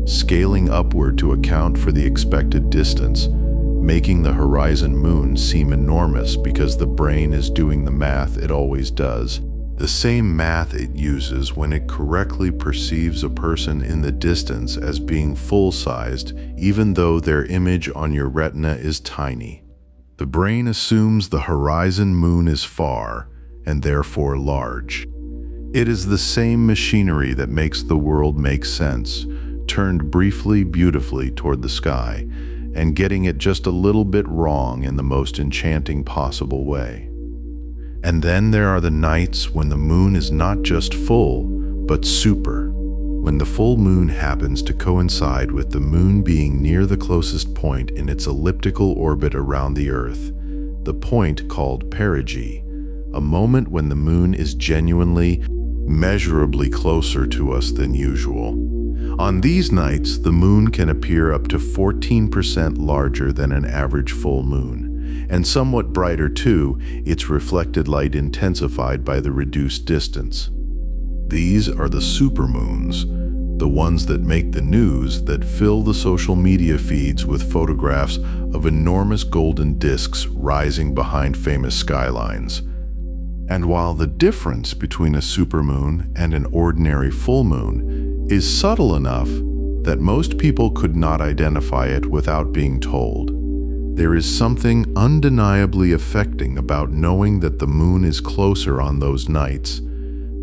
scaling upward to account for the expected distance, making the horizon moon seem enormous because the brain is doing the math it always does. The same math it uses when it correctly perceives a person in the distance as being full-sized, even though their image on your retina is tiny. The brain assumes the horizon moon is far, and therefore large. It is the same machinery that makes the world make sense, turned briefly, beautifully toward the sky, and getting it just a little bit wrong in the most enchanting possible way. And then there are the nights when the moon is not just full, but super. When the full moon happens to coincide with the moon being near the closest point in its elliptical orbit around the Earth, the point called perigee, a moment when the moon is genuinely, measurably closer to us than usual. On these nights, the moon can appear up to 14% larger than an average full moon. And somewhat brighter too, its reflected light intensified by the reduced distance. These are the supermoons, the ones that make the news, that fill the social media feeds with photographs of enormous golden disks rising behind famous skylines. And while the difference between a supermoon and an ordinary full moon is subtle enough that most people could not identify it without being told, there is something undeniably affecting about knowing that the moon is closer on those nights,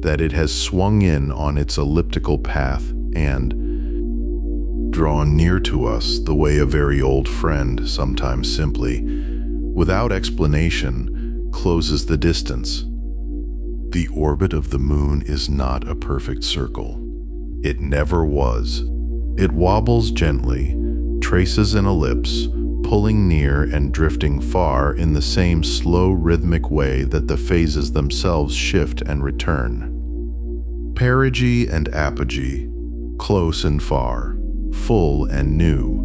that it has swung in on its elliptical path and drawn near to us the way a very old friend sometimes simply, without explanation, closes the distance. The orbit of the moon is not a perfect circle. It never was. It wobbles gently, traces an ellipse, pulling near and drifting far in the same slow rhythmic way that the phases themselves shift and return. Perigee and apogee, close and far, full and new,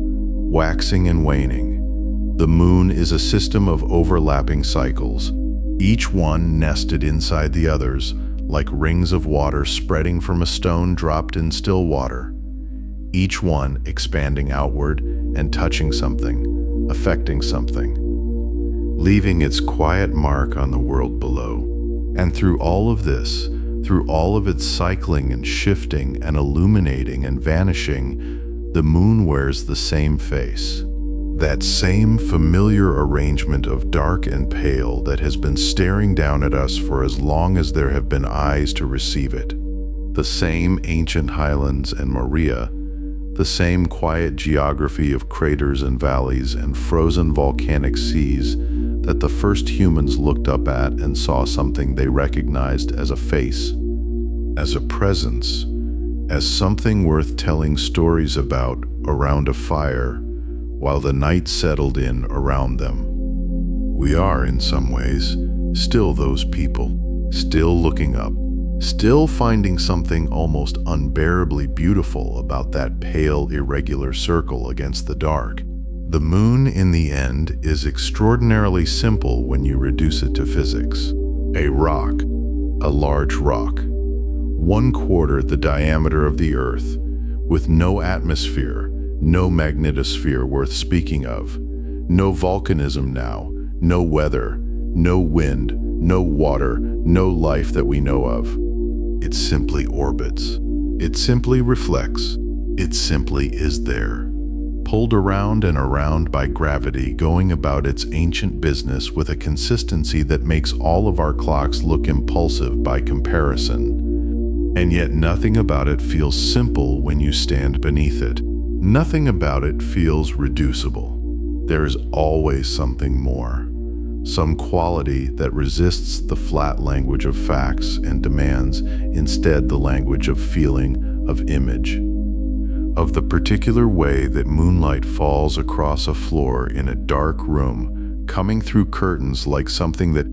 waxing and waning. The moon is a system of overlapping cycles, each one nested inside the others, like rings of water spreading from a stone dropped in still water, each one expanding outward and touching something, affecting something, leaving its quiet mark on the world below. And through all of this, through all of its cycling and shifting and illuminating and vanishing, the moon wears the same face. That same familiar arrangement of dark and pale that has been staring down at us for as long as there have been eyes to receive it. The same ancient highlands and moria, the same quiet geography of craters and valleys and frozen volcanic seas that the first humans looked up at and saw something they recognized as a face, as a presence, as something worth telling stories about around a fire while the night settled in around them. We are, in some ways, still those people, still looking up, still finding something almost unbearably beautiful about that pale, irregular circle against the dark. The moon, in the end, is extraordinarily simple when you reduce it to physics. A rock, a large rock, 1/4 the diameter of the Earth, with no atmosphere, no magnetosphere worth speaking of, no volcanism now, no weather, no wind, no water, no life that we know of. It simply orbits. It simply reflects. It simply is there, pulled around and around by gravity, going about its ancient business with a consistency that makes all of our clocks look impulsive by comparison. And yet nothing about it feels simple when you stand beneath it. Nothing about it feels reducible. There is always something more, some quality that resists the flat language of facts and demands instead the language of feeling, of image, of the particular way that moonlight falls across a floor in a dark room, coming through curtains like something that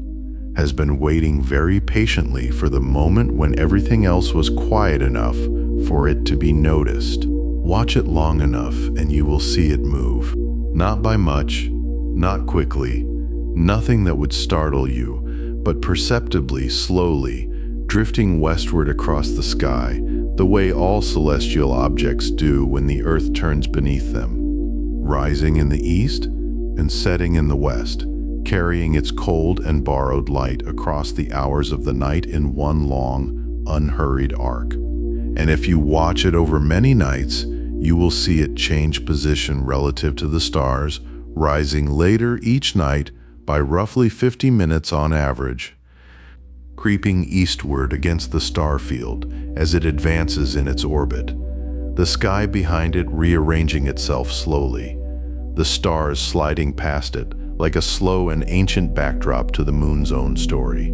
has been waiting very patiently for the moment when everything else was quiet enough for it to be noticed. Watch it long enough and you will see it move. Not by much, not quickly, nothing that would startle you, but perceptibly, slowly, drifting westward across the sky, the way all celestial objects do when the earth turns beneath them. Rising in the east and setting in the west, carrying its cold and borrowed light across the hours of the night in one long, unhurried arc. And if you watch it over many nights, you will see it change position relative to the stars, rising later each night by roughly 50 minutes on average, creeping eastward against the star field as it advances in its orbit, the sky behind it rearranging itself slowly, the stars sliding past it like a slow and ancient backdrop to the moon's own story.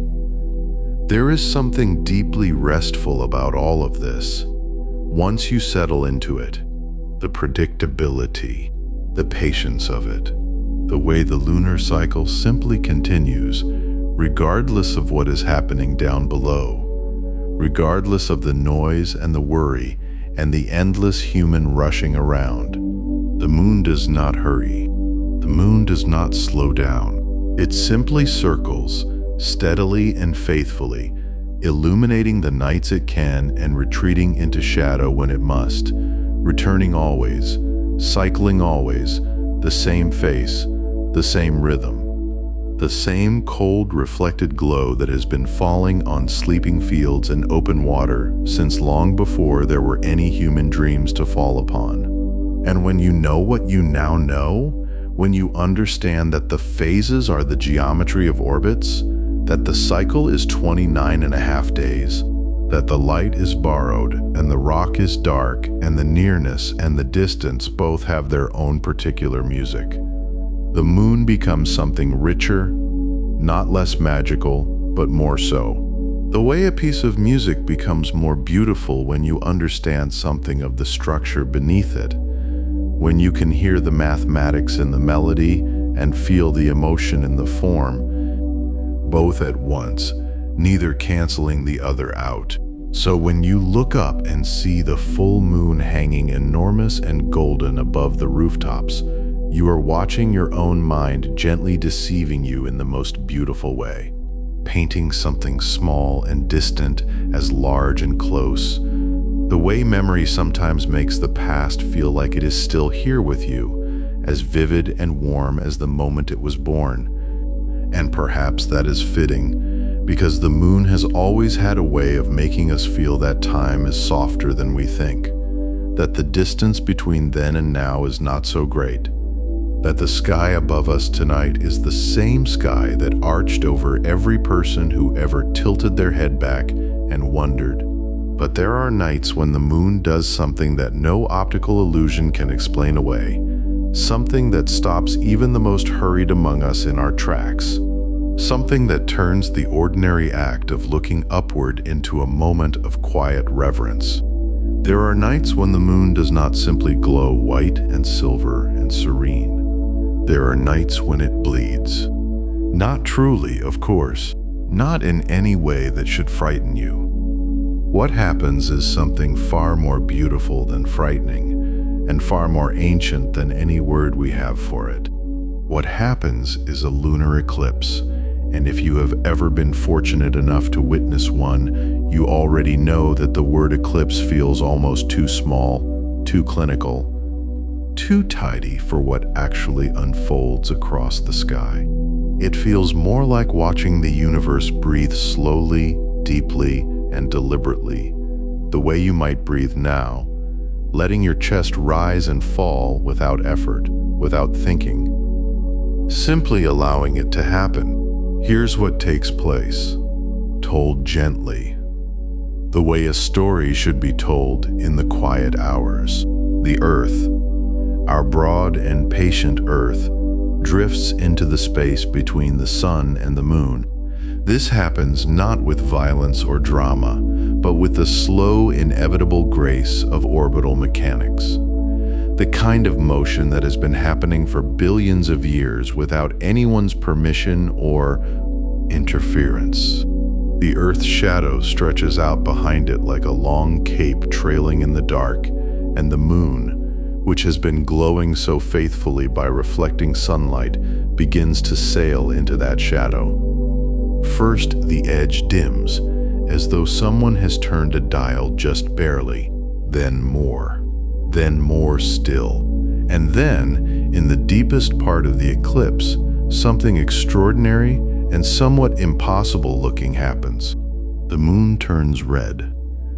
There is something deeply restful about all of this. Once you settle into it, the predictability, the patience of it, the way the lunar cycle simply continues, regardless of what is happening down below, regardless of the noise and the worry and the endless human rushing around. The moon does not hurry. The moon does not slow down. It simply circles, steadily and faithfully, illuminating the nights it can and retreating into shadow when it must, returning always, cycling always, the same face, the same rhythm, the same cold reflected glow that has been falling on sleeping fields and open water since long before there were any human dreams to fall upon. And when you know what you now know, when you understand that the phases are the geometry of orbits, that the cycle is 29.5 days, that the light is borrowed and the rock is dark and the nearness and the distance both have their own particular music, the moon becomes something richer, not less magical, but more so. The way a piece of music becomes more beautiful when you understand something of the structure beneath it, when you can hear the mathematics in the melody and feel the emotion in the form, both at once, neither canceling the other out. So when you look up and see the full moon hanging enormous and golden above the rooftops, you are watching your own mind gently deceiving you in the most beautiful way, painting something small and distant as large and close, the way memory sometimes makes the past feel like it is still here with you, as vivid and warm as the moment it was born. And perhaps that is fitting, because the moon has always had a way of making us feel that time is softer than we think, that the distance between then and now is not so great, that the sky above us tonight is the same sky that arched over every person who ever tilted their head back and wondered. But there are nights when the moon does something that no optical illusion can explain away, something that stops even the most hurried among us in our tracks, something that turns the ordinary act of looking upward into a moment of quiet reverence. There are nights when the moon does not simply glow white and silver and serene. There are nights when it bleeds. Not truly, of course, not in any way that should frighten you. What happens is something far more beautiful than frightening, and far more ancient than any word we have for it. What happens is a lunar eclipse, and if you have ever been fortunate enough to witness one, you already know that the word eclipse feels almost too small, too clinical, too tidy for what actually unfolds across the sky. It feels more like watching the universe breathe slowly, deeply, and deliberately, the way you might breathe now, letting your chest rise and fall without effort, without thinking, simply allowing it to happen. Here's what takes place, told gently, the way a story should be told in the quiet hours. The earth, our broad and patient earth, drifts into the space between the sun and the moon. This happens not with violence or drama, but with the slow, inevitable grace of orbital mechanics. The kind of motion that has been happening for billions of years without anyone's permission or interference. The Earth's shadow stretches out behind it like a long cape trailing in the dark, and the moon, which has been glowing so faithfully by reflecting sunlight, begins to sail into that shadow. First, the edge dims, as though someone has turned a dial just barely, then more still. And then, in the deepest part of the eclipse, something extraordinary and somewhat impossible-looking happens. The moon turns red.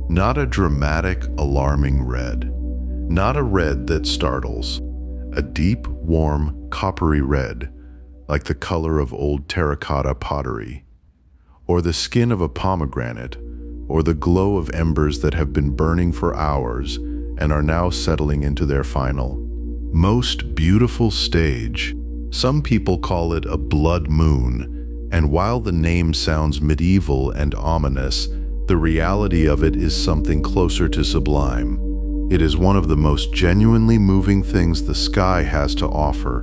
Not a dramatic, alarming red. Not a red that startles. A deep, warm, coppery red, like the color of old terracotta pottery, or the skin of a pomegranate, or the glow of embers that have been burning for hours and are now settling into their final, most beautiful stage. Some people call it a blood moon, and while the name sounds medieval and ominous, the reality of it is something closer to sublime. It is one of the most genuinely moving things the sky has to offer,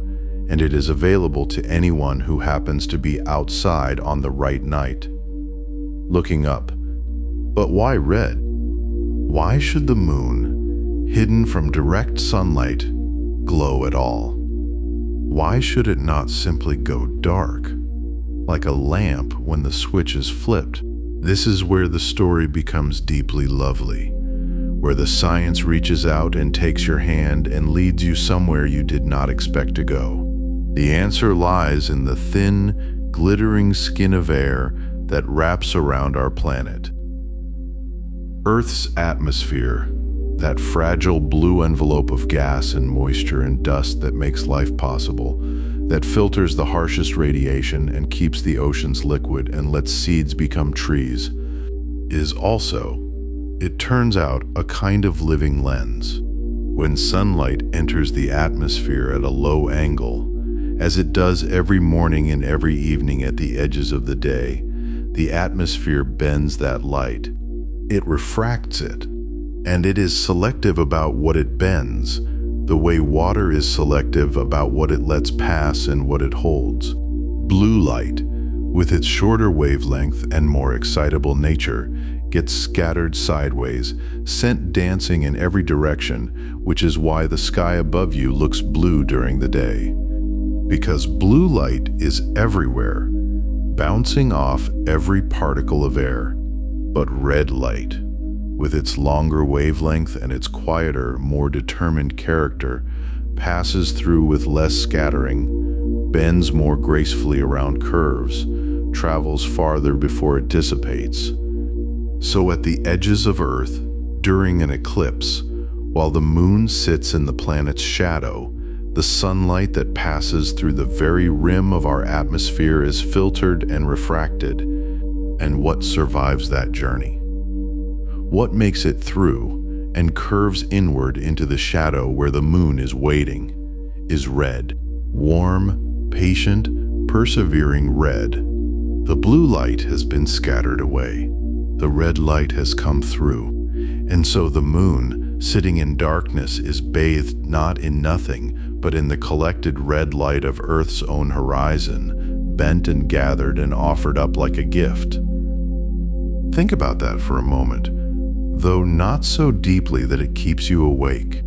and it is available to anyone who happens to be outside on the right night. Looking up. But why red? Why should the moon, hidden from direct sunlight, glow at all? Why should it not simply go dark, like a lamp when the switch is flipped? This is where the story becomes deeply lovely, where the science reaches out and takes your hand and leads you somewhere you did not expect to go. The answer lies in the thin, glittering skin of air that wraps around our planet. Earth's atmosphere, that fragile blue envelope of gas and moisture and dust that makes life possible, that filters the harshest radiation and keeps the oceans liquid and lets seeds become trees, is also, it turns out, a kind of living lens. When sunlight enters the atmosphere at a low angle, as it does every morning and every evening at the edges of the day, the atmosphere bends that light. It refracts it, and it is selective about what it bends, the way water is selective about what it lets pass and what it holds. Blue light, with its shorter wavelength and more excitable nature, gets scattered sideways, sent dancing in every direction, which is why the sky above you looks blue during the day. Because blue light is everywhere, bouncing off every particle of air. But red light, with its longer wavelength and its quieter, more determined character, passes through with less scattering, bends more gracefully around curves, travels farther before it dissipates. So at the edges of Earth, during an eclipse, while the moon sits in the planet's shadow, the sunlight that passes through the very rim of our atmosphere is filtered and refracted. And what survives that journey? What makes it through and curves inward into the shadow where the moon is waiting, is red, warm, patient, persevering red. The blue light has been scattered away. The red light has come through, and so the moon, sitting in darkness, is bathed not in nothing, but in the collected red light of Earth's own horizon, bent and gathered and offered up like a gift. Think about that for a moment, though not so deeply that it keeps you awake.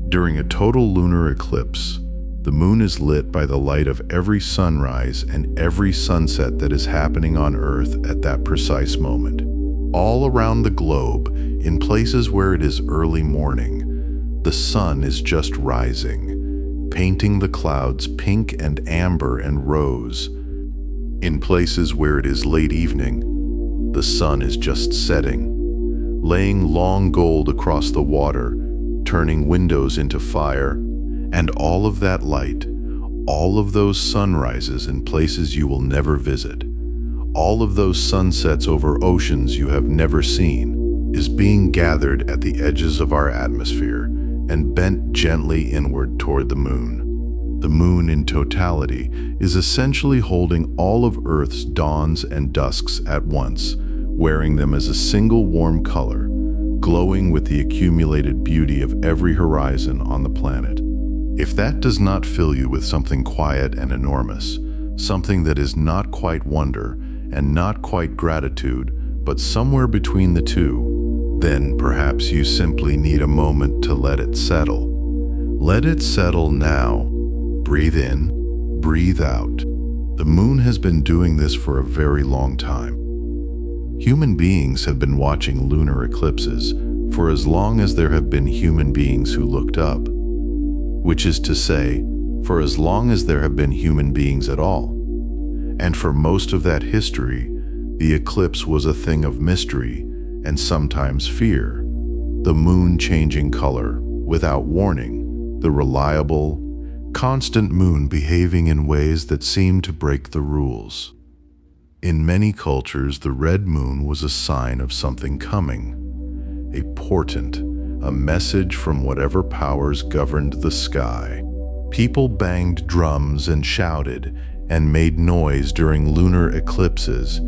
During a total lunar eclipse, the moon is lit by the light of every sunrise and every sunset that is happening on Earth at that precise moment. All around the globe, in places where it is early morning, the sun is just rising, painting the clouds pink and amber and rose. In places where it is late evening, the sun is just setting, laying long gold across the water, turning windows into fire, and all of that light, all of those sunrises in places you will never visit, all of those sunsets over oceans you have never seen, is being gathered at the edges of our atmosphere and bent gently inward toward the moon. The moon in totality is essentially holding all of Earth's dawns and dusks at once, wearing them as a single warm color, glowing with the accumulated beauty of every horizon on the planet. If that does not fill you with something quiet and enormous, something that is not quite wonder and not quite gratitude, but somewhere between the two, then perhaps you simply need a moment to let it settle. Let it settle now. Breathe in, breathe out. The moon has been doing this for a very long time. Human beings have been watching lunar eclipses for as long as there have been human beings who looked up, which is to say, for as long as there have been human beings at all. And for most of that history, the eclipse was a thing of mystery and sometimes fear. The moon changing color without warning, the reliable, constant moon behaving in ways that seemed to break the rules. In many cultures, the red moon was a sign of something coming, a portent, a message from whatever powers governed the sky. People banged drums and shouted and made noise during lunar eclipses,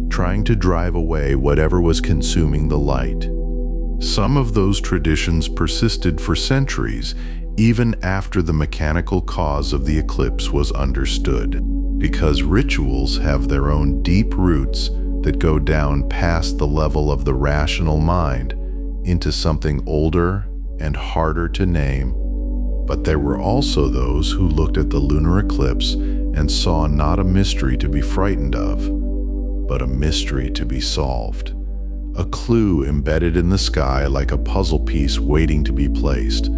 trying to drive away whatever was consuming the light. Some of those traditions persisted for centuries, even after the mechanical cause of the eclipse was understood, because rituals have their own deep roots that go down past the level of the rational mind into something older and harder to name. But there were also those who looked at the lunar eclipse and saw not a mystery to be frightened of, but a mystery to be solved. A clue embedded in the sky like a puzzle piece waiting to be placed.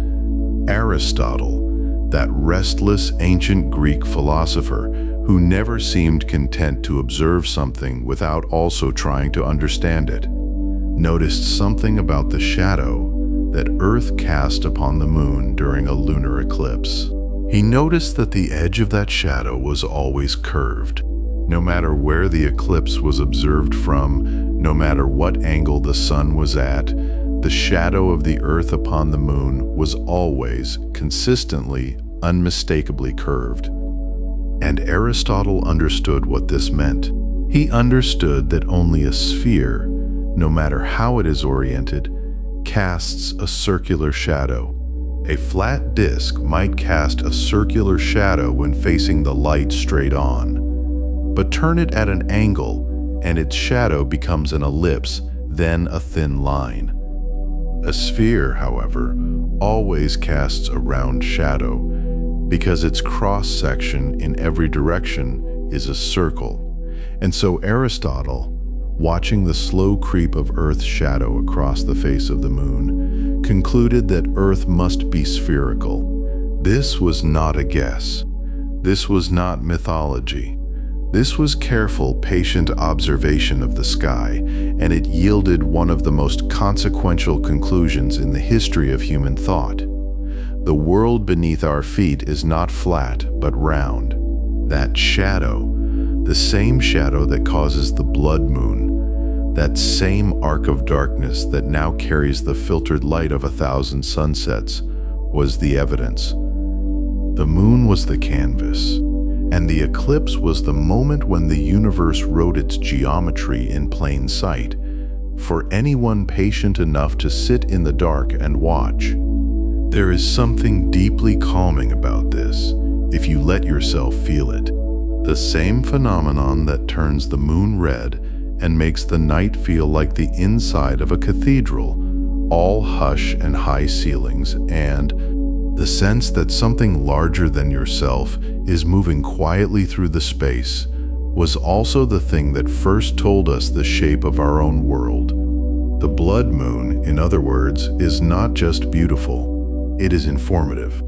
Aristotle, that restless ancient Greek philosopher who never seemed content to observe something without also trying to understand it, noticed something about the shadow that Earth cast upon the moon during a lunar eclipse. He noticed that the edge of that shadow was always curved. No matter where the eclipse was observed from, no matter what angle the sun was at, the shadow of the Earth upon the moon was always, consistently, unmistakably curved. And Aristotle understood what this meant. He understood that only a sphere, no matter how it is oriented, casts a circular shadow. A flat disk might cast a circular shadow when facing the light straight on, but turn it at an angle and its shadow becomes an ellipse, then a thin line. A sphere, however, always casts a round shadow because its cross-section in every direction is a circle. And so Aristotle, watching the slow creep of Earth's shadow across the face of the moon, concluded that Earth must be spherical. This was not a guess. This was not mythology. This was careful, patient observation of the sky, and it yielded one of the most consequential conclusions in the history of human thought. The world beneath our feet is not flat, but round. That shadow, the same shadow that causes the blood moon, that same arc of darkness that now carries the filtered light of 1,000 sunsets, was the evidence. The moon was the canvas, and the eclipse was the moment when the universe wrote its geometry in plain sight, for anyone patient enough to sit in the dark and watch. There is something deeply calming about this, if you let yourself feel it. The same phenomenon that turns the moon red and makes the night feel like the inside of a cathedral, all hush and high ceilings, and the sense that something larger than yourself is moving quietly through the space, was also the thing that first told us the shape of our own world. The blood moon, in other words, is not just beautiful, it is informative.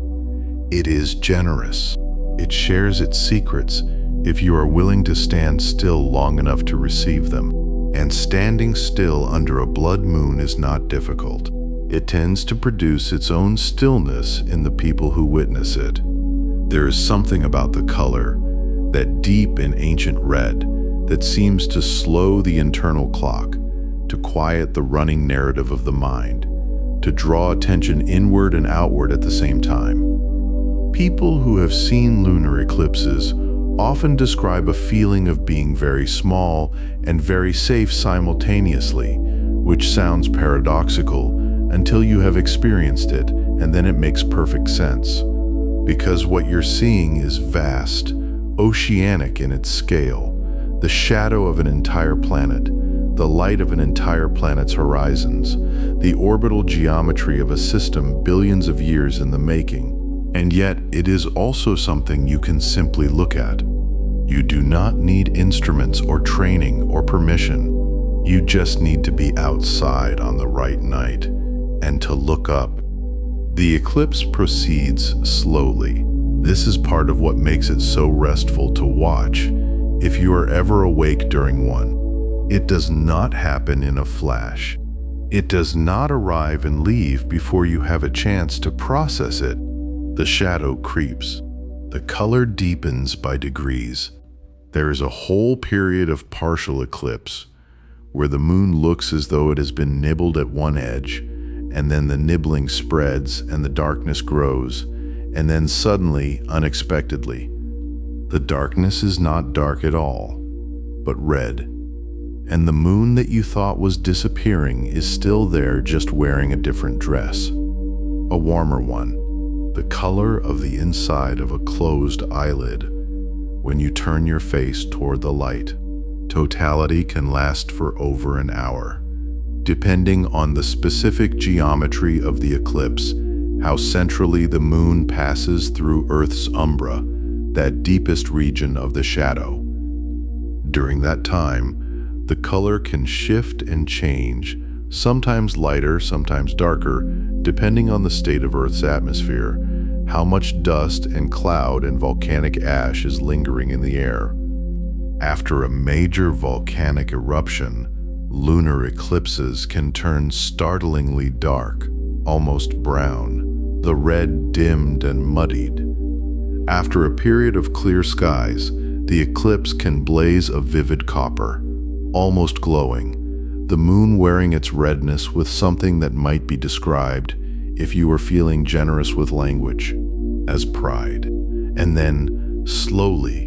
It is generous. It shares its secrets if you are willing to stand still long enough to receive them. And standing still under a blood moon is not difficult. It tends to produce its own stillness in the people who witness it. There is something about the color, that deep and ancient red, that seems to slow the internal clock, to quiet the running narrative of the mind, to draw attention inward and outward at the same time. People who have seen lunar eclipses often describe a feeling of being very small and very safe simultaneously, which sounds paradoxical until you have experienced it, and then it makes perfect sense. Because what you're seeing is vast, oceanic in its scale, the shadow of an entire planet, the light of an entire planet's horizons, the orbital geometry of a system billions of years in the making. And yet, it is also something you can simply look at. You do not need instruments or training or permission. You just need to be outside on the right night and to look up. The eclipse proceeds slowly. This is part of what makes it so restful to watch if you are ever awake during one. It does not happen in a flash. It does not arrive and leave before you have a chance to process it. The shadow creeps. The color deepens by degrees. There is a whole period of partial eclipse where the moon looks as though it has been nibbled at one edge, and then the nibbling spreads and the darkness grows, and then suddenly, unexpectedly, the darkness is not dark at all, but red. And the moon that you thought was disappearing is still there, just wearing a different dress. A warmer one, the color of the inside of a closed eyelid when you turn your face toward the light. Totality can last for over an hour, depending on the specific geometry of the eclipse, how centrally the moon passes through Earth's umbra, that deepest region of the shadow. During that time, the color can shift and change, sometimes lighter, sometimes darker, depending on the state of Earth's atmosphere, how much dust and cloud and volcanic ash is lingering in the air. After a major volcanic eruption, lunar eclipses can turn startlingly dark, almost brown, the red dimmed and muddied. After a period of clear skies, the eclipse can blaze a vivid copper, almost glowing, the moon wearing its redness with something that might be described, if you were feeling generous with language, as pride. And then, slowly,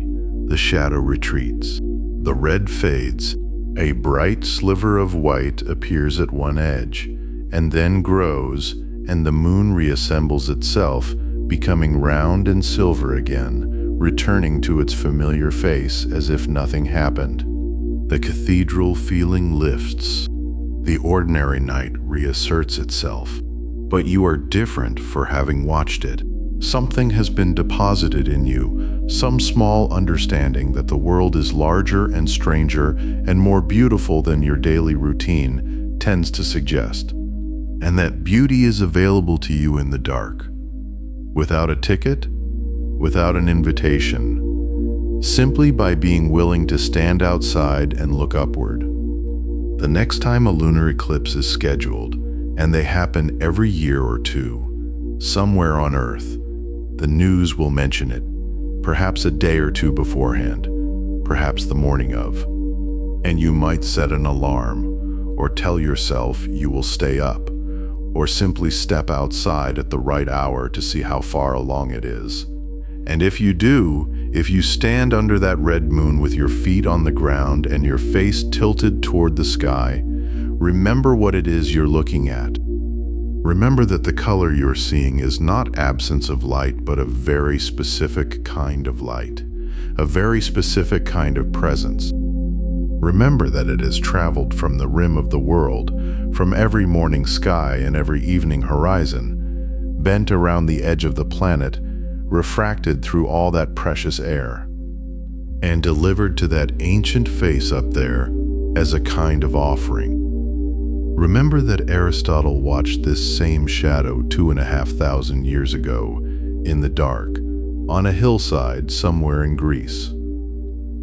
the shadow retreats. The red fades. A bright sliver of white appears at one edge, and then grows, and the moon reassembles itself, becoming round and silver again, returning to its familiar face as if nothing happened. The cathedral feeling lifts. The ordinary night reasserts itself. But you are different for having watched it. Something has been deposited in you, some small understanding that the world is larger and stranger and more beautiful than your daily routine tends to suggest. And that beauty is available to you in the dark. Without a ticket, without an invitation, simply by being willing to stand outside and look upward. The next time a lunar eclipse is scheduled, and they happen every year or two, somewhere on Earth, the news will mention it, perhaps a day or two beforehand, perhaps the morning of. And you might set an alarm, or tell yourself you will stay up, or simply step outside at the right hour to see how far along it is. And if you do, if you stand under that red moon with your feet on the ground and your face tilted toward the sky, remember what it is you're looking at. Remember that the color you're seeing is not absence of light, but a very specific kind of light, a very specific kind of presence. Remember that it has traveled from the rim of the world, from every morning sky and every evening horizon, bent around the edge of the planet, refracted through all that precious air, and delivered to that ancient face up there as a kind of offering. Remember that Aristotle watched this same shadow 2,500 years ago in the dark, on a hillside somewhere in Greece,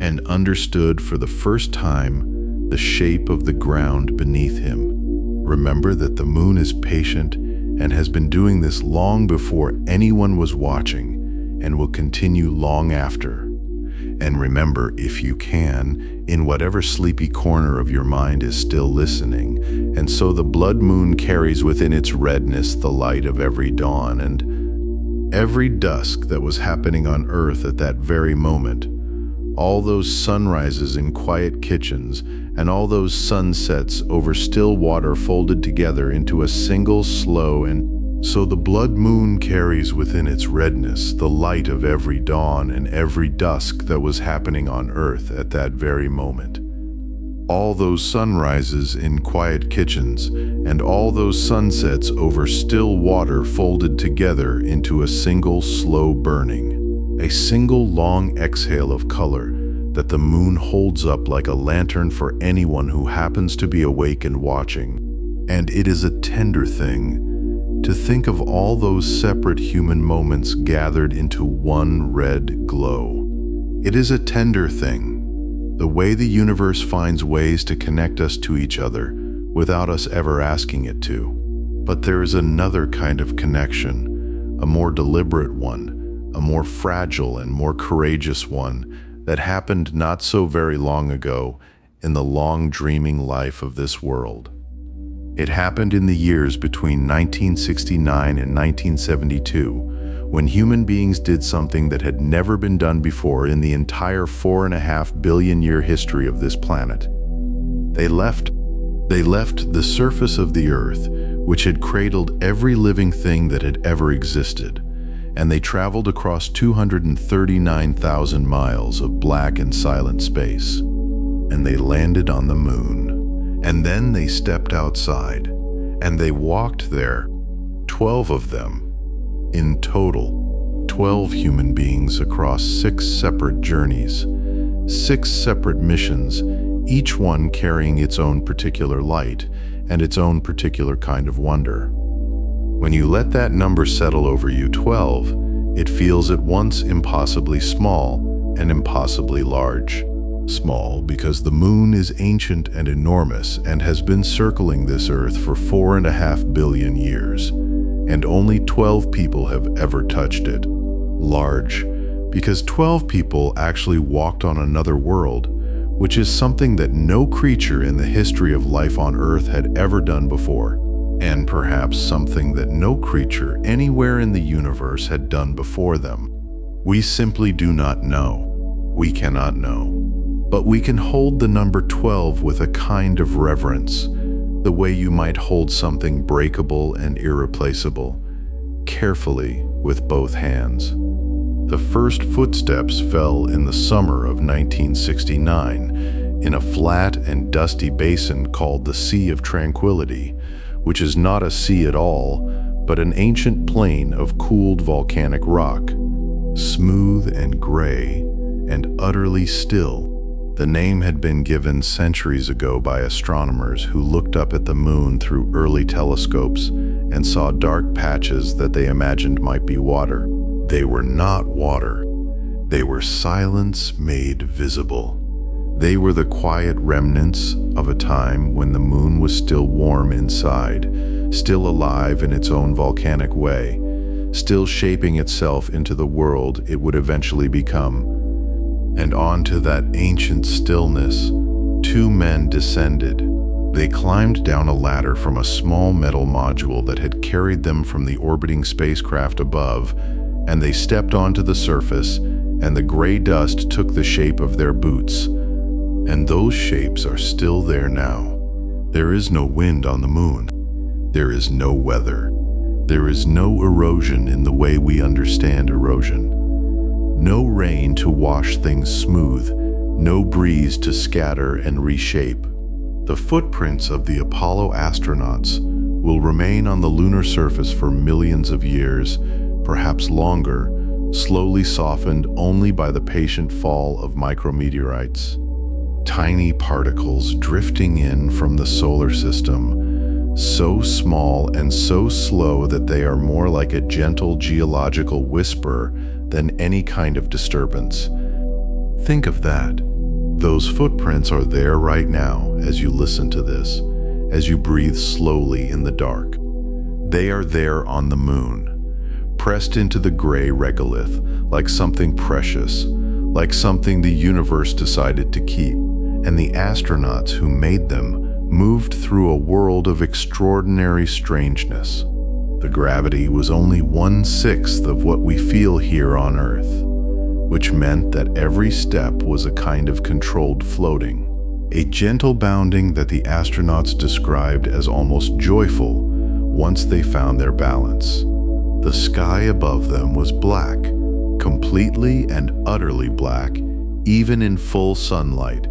and understood for the first time the shape of the ground beneath him. Remember that the moon is patient and has been doing this long before anyone was watching, and will continue long after. And remember, if you can, in whatever sleepy corner of your mind is still listening, and so the blood moon carries within its redness the light of every dawn and every dusk that was happening on Earth at that very moment, all those sunrises in quiet kitchens, and all those sunsets over still water folded together into a single slow and so the blood moon carries within its redness the light of every dawn and every dusk that was happening on Earth at that very moment. All those sunrises in quiet kitchens, and all those sunsets over still water folded together into a single slow burning. A single long exhale of color that the moon holds up like a lantern for anyone who happens to be awake and watching. And it is a tender thing to think of all those separate human moments gathered into one red glow. It is a tender thing, the way the universe finds ways to connect us to each other without us ever asking it to. But there is another kind of connection, a more deliberate one, a more fragile and more courageous one that happened not so very long ago in the long dreaming life of this world. It happened in the years between 1969 and 1972, when human beings did something that had never been done before in the entire 4.5 billion year history of this planet. They left the surface of the earth, which had cradled every living thing that had ever existed, and they traveled across 239,000 miles of black and silent space. And they landed on the moon. And then they stepped outside, and they walked there, 12 of them. In total, 12 human beings across 6 separate journeys, 6 separate missions, each one carrying its own particular light and its own particular kind of wonder. When you let that number settle over you, 12, it feels at once impossibly small and impossibly large. Small because the moon is ancient and enormous and has been circling this earth for 4.5 billion years. And only 12 people have ever touched it. Large, because 12 people actually walked on another world, which is something that no creature in the history of life on Earth had ever done before, and perhaps something that no creature anywhere in the universe had done before them. We simply do not know. We cannot know. But we can hold the number 12 with a kind of reverence, the way you might hold something breakable and irreplaceable, carefully with both hands. The first footsteps fell in the summer of 1969 in a flat and dusty basin called the Sea of Tranquility, which is not a sea at all, but an ancient plain of cooled volcanic rock, smooth and gray and utterly still. The name had been given centuries ago by astronomers who looked up at the moon through early telescopes and saw dark patches that they imagined might be water. They were not water. They were silence made visible. They were the quiet remnants of a time when the moon was still warm inside, still alive in its own volcanic way, still shaping itself into the world it would eventually become. And onto that ancient stillness, 2 men descended. They climbed down a ladder from a small metal module that had carried them from the orbiting spacecraft above, and they stepped onto the surface, and the gray dust took the shape of their boots. And those shapes are still there now. There is no wind on the moon. There is no weather. There is no erosion in the way we understand erosion. No rain to wash things smooth, no breeze to scatter and reshape. The footprints of the Apollo astronauts will remain on the lunar surface for millions of years, perhaps longer, slowly softened only by the patient fall of micrometeorites. Tiny particles drifting in from the solar system, so small and so slow that they are more like a gentle geological whisper than any kind of disturbance. Think of that. Those footprints are there right now as you listen to this, as you breathe slowly in the dark. They are there on the moon, pressed into the gray regolith like something precious, like something the universe decided to keep. And the astronauts who made them moved through a world of extraordinary strangeness. The gravity was only 1/6 of what we feel here on Earth, which meant that every step was a kind of controlled floating, a gentle bounding that the astronauts described as almost joyful once they found their balance. The sky above them was black, completely and utterly black, even in full sunlight.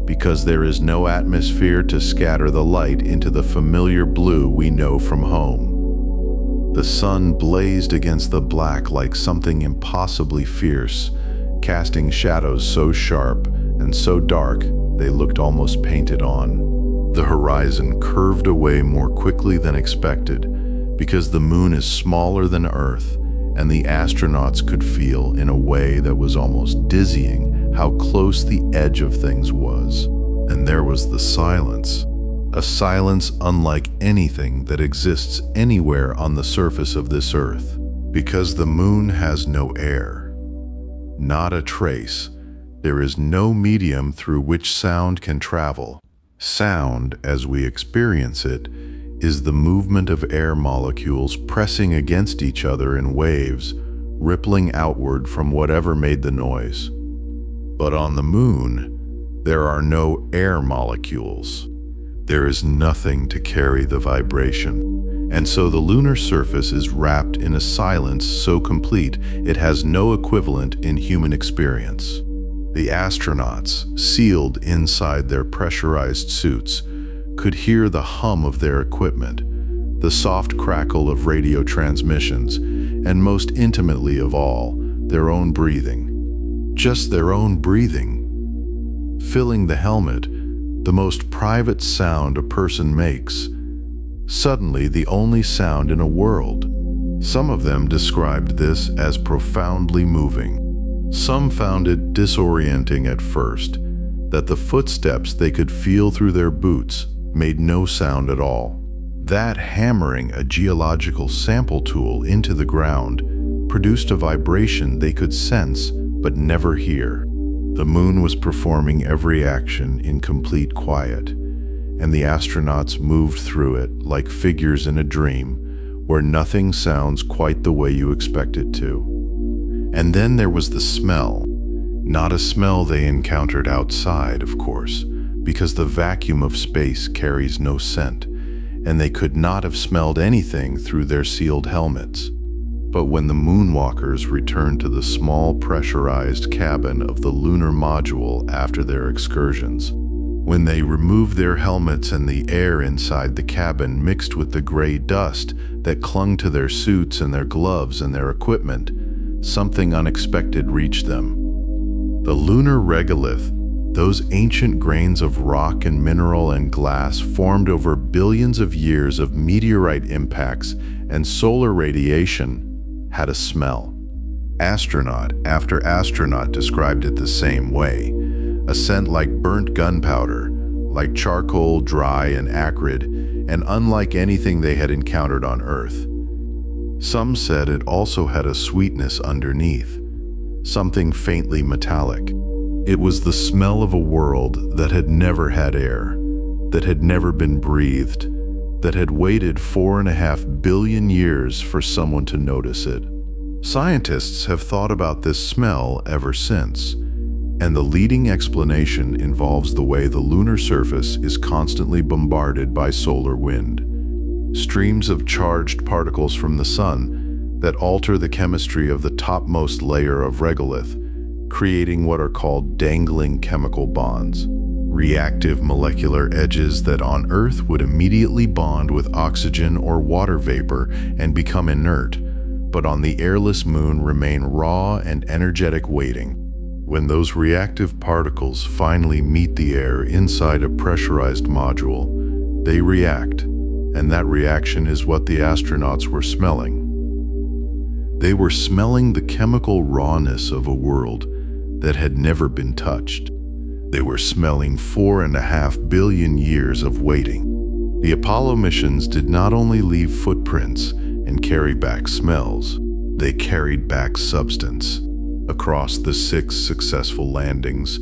because there is no atmosphere to scatter the light into the familiar blue we know from home. The sun blazed against the black like something impossibly fierce, casting shadows so sharp and so dark they looked almost painted on. The horizon curved away more quickly than expected because the moon is smaller than Earth, and the astronauts could feel in a way that was almost dizzying how close the edge of things was. And there was the silence. A silence unlike anything that exists anywhere on the surface of this Earth. Because the moon has no air. Not a trace. There is no medium through which sound can travel. Sound, as we experience it, is the movement of air molecules pressing against each other in waves, rippling outward from whatever made the noise. But on the moon, there are no air molecules. There is nothing to carry the vibration. And so the lunar surface is wrapped in a silence so complete it has no equivalent in human experience. The astronauts, sealed inside their pressurized suits, could hear the hum of their equipment, the soft crackle of radio transmissions, and most intimately of all, their own breathing. Just their own breathing. Filling the helmet, the most private sound a person makes. Suddenly the only sound in a world. Some of them described this as profoundly moving. Some found it disorienting at first, that the footsteps they could feel through their boots made no sound at all. That hammering a geological sample tool into the ground produced a vibration they could sense but never hear. The moon was performing every action in complete quiet, and the astronauts moved through it like figures in a dream where nothing sounds quite the way you expect it to. And then there was the smell. Not a smell they encountered outside, of course, because the vacuum of space carries no scent, and they could not have smelled anything through their sealed helmets. But when the moonwalkers returned to the small pressurized cabin of the lunar module after their excursions, when they removed their helmets and the air inside the cabin mixed with the gray dust that clung to their suits and their gloves and their equipment, something unexpected reached them. The lunar regolith, those ancient grains of rock and mineral and glass formed over billions of years of meteorite impacts and solar radiation, had a smell. Astronaut after astronaut described it the same way, a scent like burnt gunpowder, like charcoal, dry and acrid, and unlike anything they had encountered on Earth. Some said it also had a sweetness underneath, something faintly metallic. It was the smell of a world that had never had air, that had never been breathed, that had waited 4.5 billion years for someone to notice it. Scientists have thought about this smell ever since, and the leading explanation involves the way the lunar surface is constantly bombarded by solar wind. Streams of charged particles from the sun that alter the chemistry of the topmost layer of regolith, creating what are called dangling chemical bonds, reactive molecular edges that on Earth would immediately bond with oxygen or water vapor and become inert, but on the airless moon remain raw and energetic waiting. When those reactive particles finally meet the air inside a pressurized module, they react, and that reaction is what the astronauts were smelling. They were smelling the chemical rawness of a world that had never been touched. They were smelling 4.5 billion years of waiting. The Apollo missions did not only leave footprints and carry back smells, they carried back substance. Across the 6 successful landings,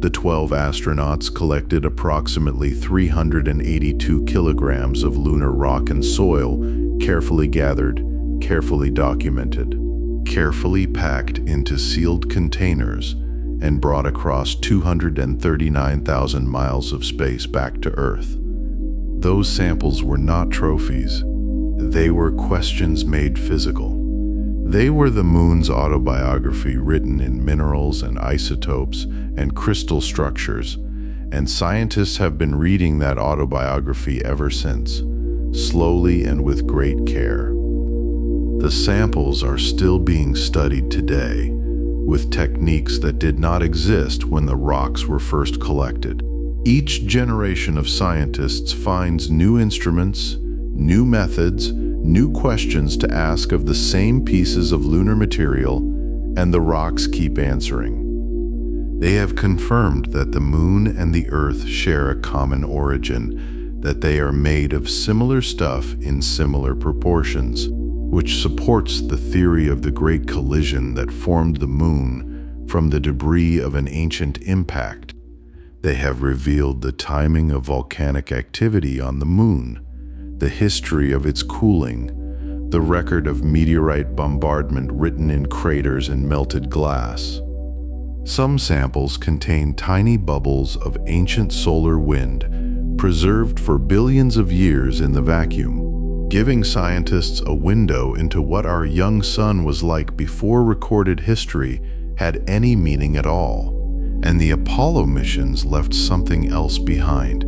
the 12 astronauts collected approximately 382 kilograms of lunar rock and soil, carefully gathered, carefully documented, carefully packed into sealed containers, and brought across 239,000 miles of space back to Earth. Those samples were not trophies. They were questions made physical. They were the moon's autobiography written in minerals and isotopes and crystal structures, And scientists have been reading that autobiography ever since, slowly and with great care. The samples are still being studied today, with techniques that did not exist when the rocks were first collected. Each generation of scientists finds new instruments, new methods, new questions to ask of the same pieces of lunar material, and the rocks keep answering. They have confirmed that the moon and the Earth share a common origin, that they are made of similar stuff in similar proportions, which supports the theory of the great collision that formed the moon from the debris of an ancient impact. They have revealed the timing of volcanic activity on the moon, the history of its cooling, the record of meteorite bombardment written in craters and melted glass. Some samples contain tiny bubbles of ancient solar wind, preserved for billions of years in the vacuum, giving scientists a window into what our young sun was like before recorded history had any meaning at all. And the Apollo missions left something else behind,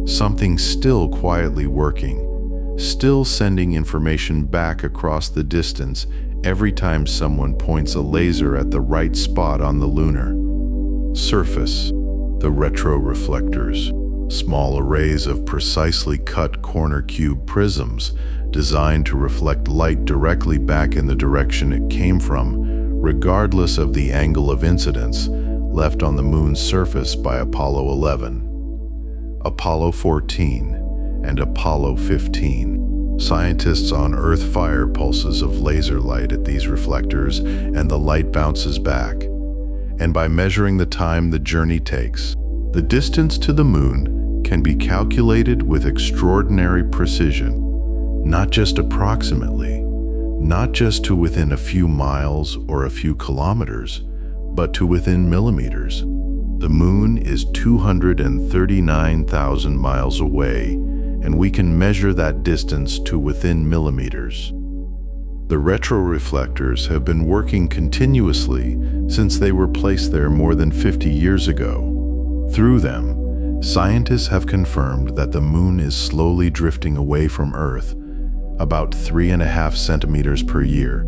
something still quietly working, still sending information back across the distance every time someone points a laser at the right spot on the lunar surface. The retroreflectors, small arrays of precisely cut corner cube prisms designed to reflect light directly back in the direction it came from, regardless of the angle of incidence left on the moon's surface by Apollo 11, Apollo 14, and Apollo 15. Scientists on Earth fire pulses of laser light at these reflectors, and the light bounces back. And by measuring the time the journey takes, the distance to the moon can be calculated with extraordinary precision, not just approximately, not just to within a few miles or a few kilometers, but to within millimeters. The moon is 239,000 miles away, and we can measure that distance to within millimeters. The retroreflectors have been working continuously since they were placed there more than 50 years ago. Through them, scientists have confirmed that the moon is slowly drifting away from Earth, about 3.5 centimeters per year,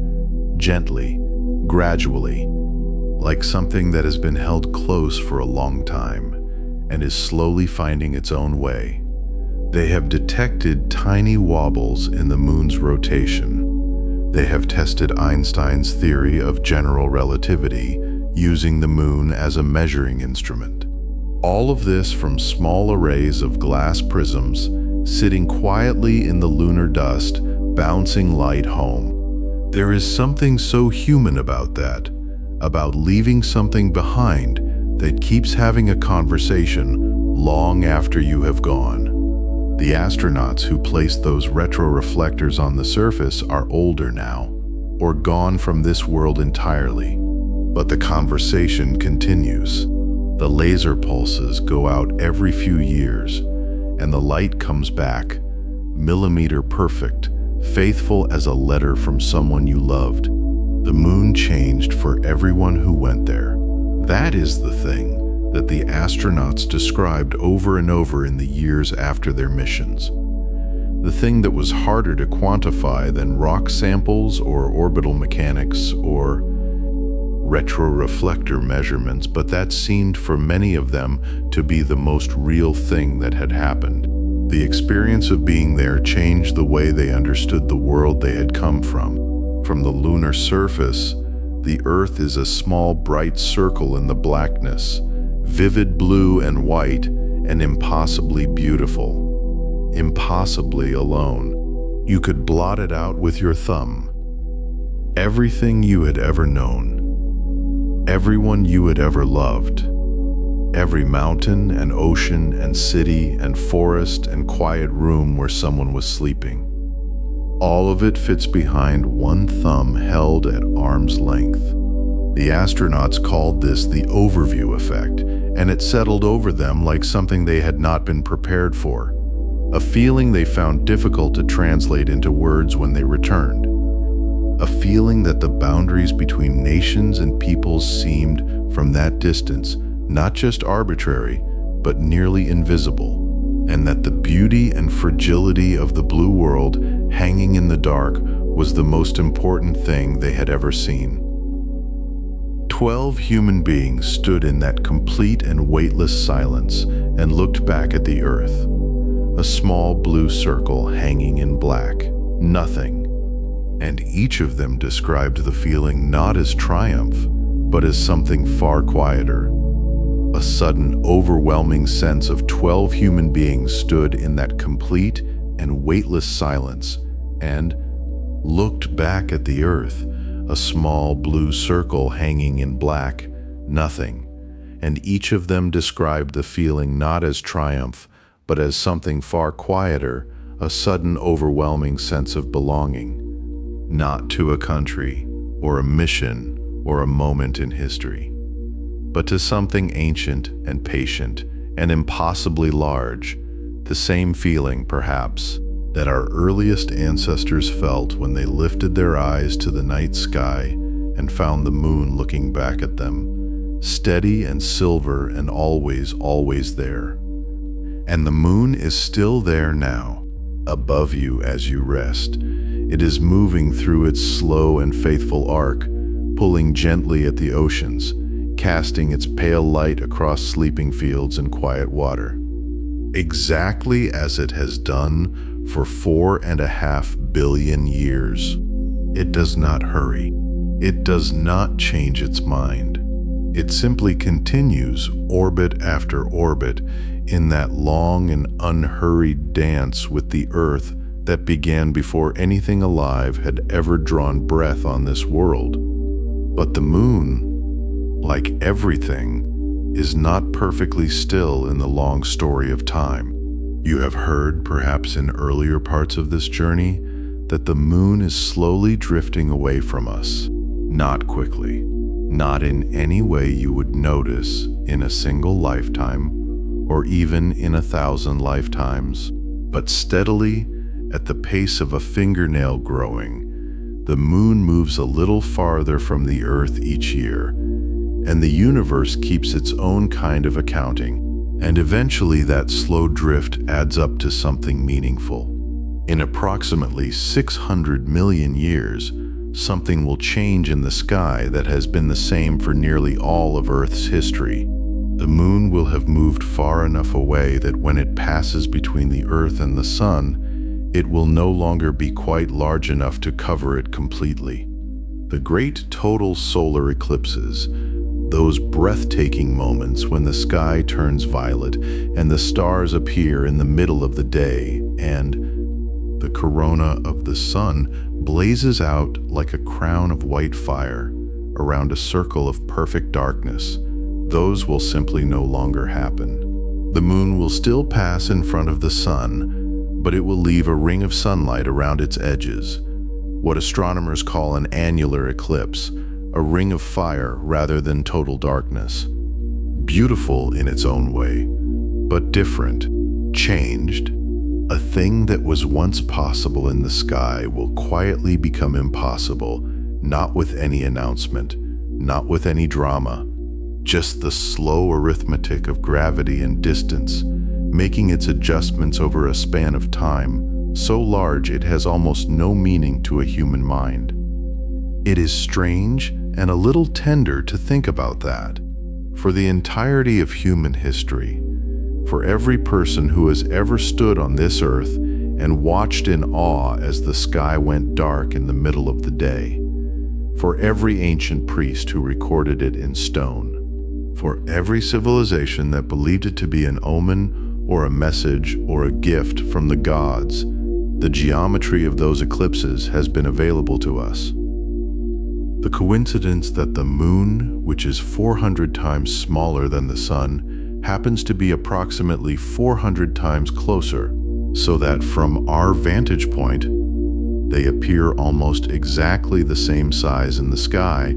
gently, gradually, like something that has been held close for a long time and is slowly finding its own way. They have detected tiny wobbles in the moon's rotation. They have tested Einstein's theory of general relativity, using the moon as a measuring instrument. All of this from small arrays of glass prisms sitting quietly in the lunar dust, bouncing light home. There is something so human about that, about leaving something behind that keeps having a conversation long after you have gone. The astronauts who placed those retroreflectors on the surface are older now, or gone from this world entirely. But the conversation continues. The laser pulses go out every few years, and the light comes back, millimeter perfect, faithful as a letter from someone you loved. The moon changed for everyone who went there. That is the thing that the astronauts described over and over in the years after their missions. The thing that was harder to quantify than rock samples or orbital mechanics or retroreflector measurements, but that seemed for many of them to be the most real thing that had happened. The experience of being there changed the way they understood the world they had come from. From the lunar surface, the Earth is a small bright circle in the blackness, vivid blue and white, and impossibly beautiful. Impossibly alone. You could blot it out with your thumb. Everything you had ever known. Everyone you had ever loved. Every mountain and ocean and city and forest and quiet room where someone was sleeping. All of it fits behind one thumb held at arm's length. The astronauts called this the overview effect, and it settled over them like something they had not been prepared for. A feeling they found difficult to translate into words when they returned. A feeling that the boundaries between nations and peoples seemed, from that distance, not just arbitrary, but nearly invisible, and that the beauty and fragility of the blue world hanging in the dark was the most important thing they had ever seen. 12 human beings stood in that complete and weightless silence and looked back at the earth. A small blue circle hanging in black. Nothing. And each of them described the feeling not as triumph, but as something far quieter. A sudden, overwhelming sense of 12 human beings stood in that complete and weightless silence and looked back at the earth. A small blue circle hanging in black, nothing, and each of them described the feeling not as triumph, but as something far quieter, a sudden overwhelming sense of belonging, not to a country, or a mission, or a moment in history, but to something ancient and patient and impossibly large, the same feeling, perhaps, that our earliest ancestors felt when they lifted their eyes to the night sky and found the moon looking back at them, steady and silver and always there. And the moon is still there now, above you as you rest. It is moving through its slow and faithful arc, pulling gently at the oceans, casting its pale light across sleeping fields and quiet water. Exactly as it has done for 4.5 billion years. It does not hurry. It does not change its mind. It simply continues orbit after orbit in that long and unhurried dance with the earth that began before anything alive had ever drawn breath on this world. But the moon, like everything, is not perfectly still in the long story of time. You have heard, perhaps in earlier parts of this journey, that the moon is slowly drifting away from us. Not quickly, not in any way you would notice in a single lifetime, or even in 1,000 lifetimes, but steadily, at the pace of a fingernail growing, the moon moves a little farther from the earth each year, and the universe keeps its own kind of accounting. And eventually that slow drift adds up to something meaningful. In approximately 600 million years, something will change in the sky that has been the same for nearly all of Earth's history. The moon will have moved far enough away that when it passes between the Earth and the sun, it will no longer be quite large enough to cover it completely. The great total solar eclipses, those breathtaking moments when the sky turns violet and the stars appear in the middle of the day and the corona of the sun blazes out like a crown of white fire around a circle of perfect darkness, those will simply no longer happen. The moon will still pass in front of the sun, but it will leave a ring of sunlight around its edges, what astronomers call an annular eclipse, a ring of fire rather than total darkness. Beautiful in its own way, but different, changed. A thing that was once possible in the sky will quietly become impossible, not with any announcement, not with any drama, just the slow arithmetic of gravity and distance, making its adjustments over a span of time so large it has almost no meaning to a human mind. It is strange and a little tender to think about that. For the entirety of human history, for every person who has ever stood on this earth and watched in awe as the sky went dark in the middle of the day, for every ancient priest who recorded it in stone, for every civilization that believed it to be an omen or a message or a gift from the gods, the geometry of those eclipses has been available to us. The coincidence that the moon, which is 400 times smaller than the sun, happens to be approximately 400 times closer, so that from our vantage point, they appear almost exactly the same size in the sky,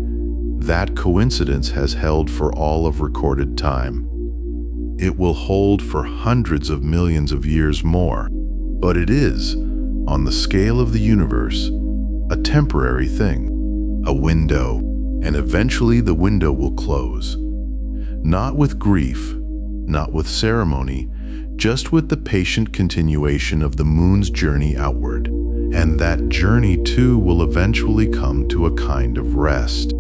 that coincidence has held for all of recorded time. It will hold for hundreds of millions of years more, but it is, on the scale of the universe, a temporary thing. A window, and eventually the window will close. Not with grief, not with ceremony, just with the patient continuation of the moon's journey outward. And that journey too will eventually come to a kind of rest.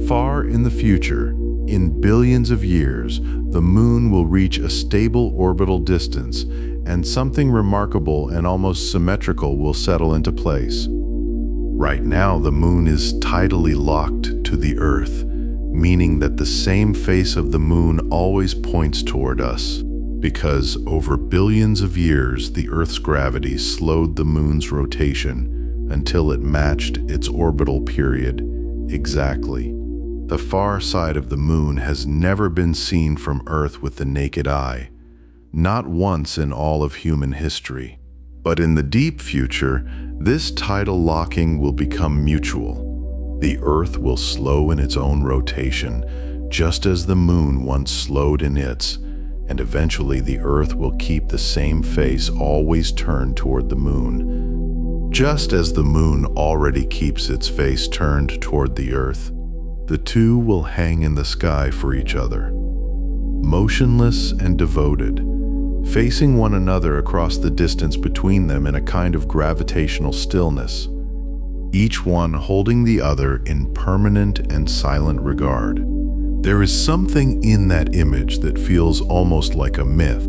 Far in the future, in billions of years, the moon will reach a stable orbital distance, and something remarkable and almost symmetrical will settle into place. Right now, the moon is tidally locked to the Earth, meaning that the same face of the moon always points toward us, because over billions of years, the Earth's gravity slowed the moon's rotation until it matched its orbital period exactly. The far side of the moon has never been seen from Earth with the naked eye, not once in all of human history. But in the deep future, this tidal locking will become mutual. The Earth will slow in its own rotation, just as the moon once slowed in its, and eventually the Earth will keep the same face always turned toward the moon. Just as the moon already keeps its face turned toward the Earth, the two will hang in the sky for each other, motionless and devoted, facing one another across the distance between them in a kind of gravitational stillness, each one holding the other in permanent and silent regard. There is something in that image that feels almost like a myth.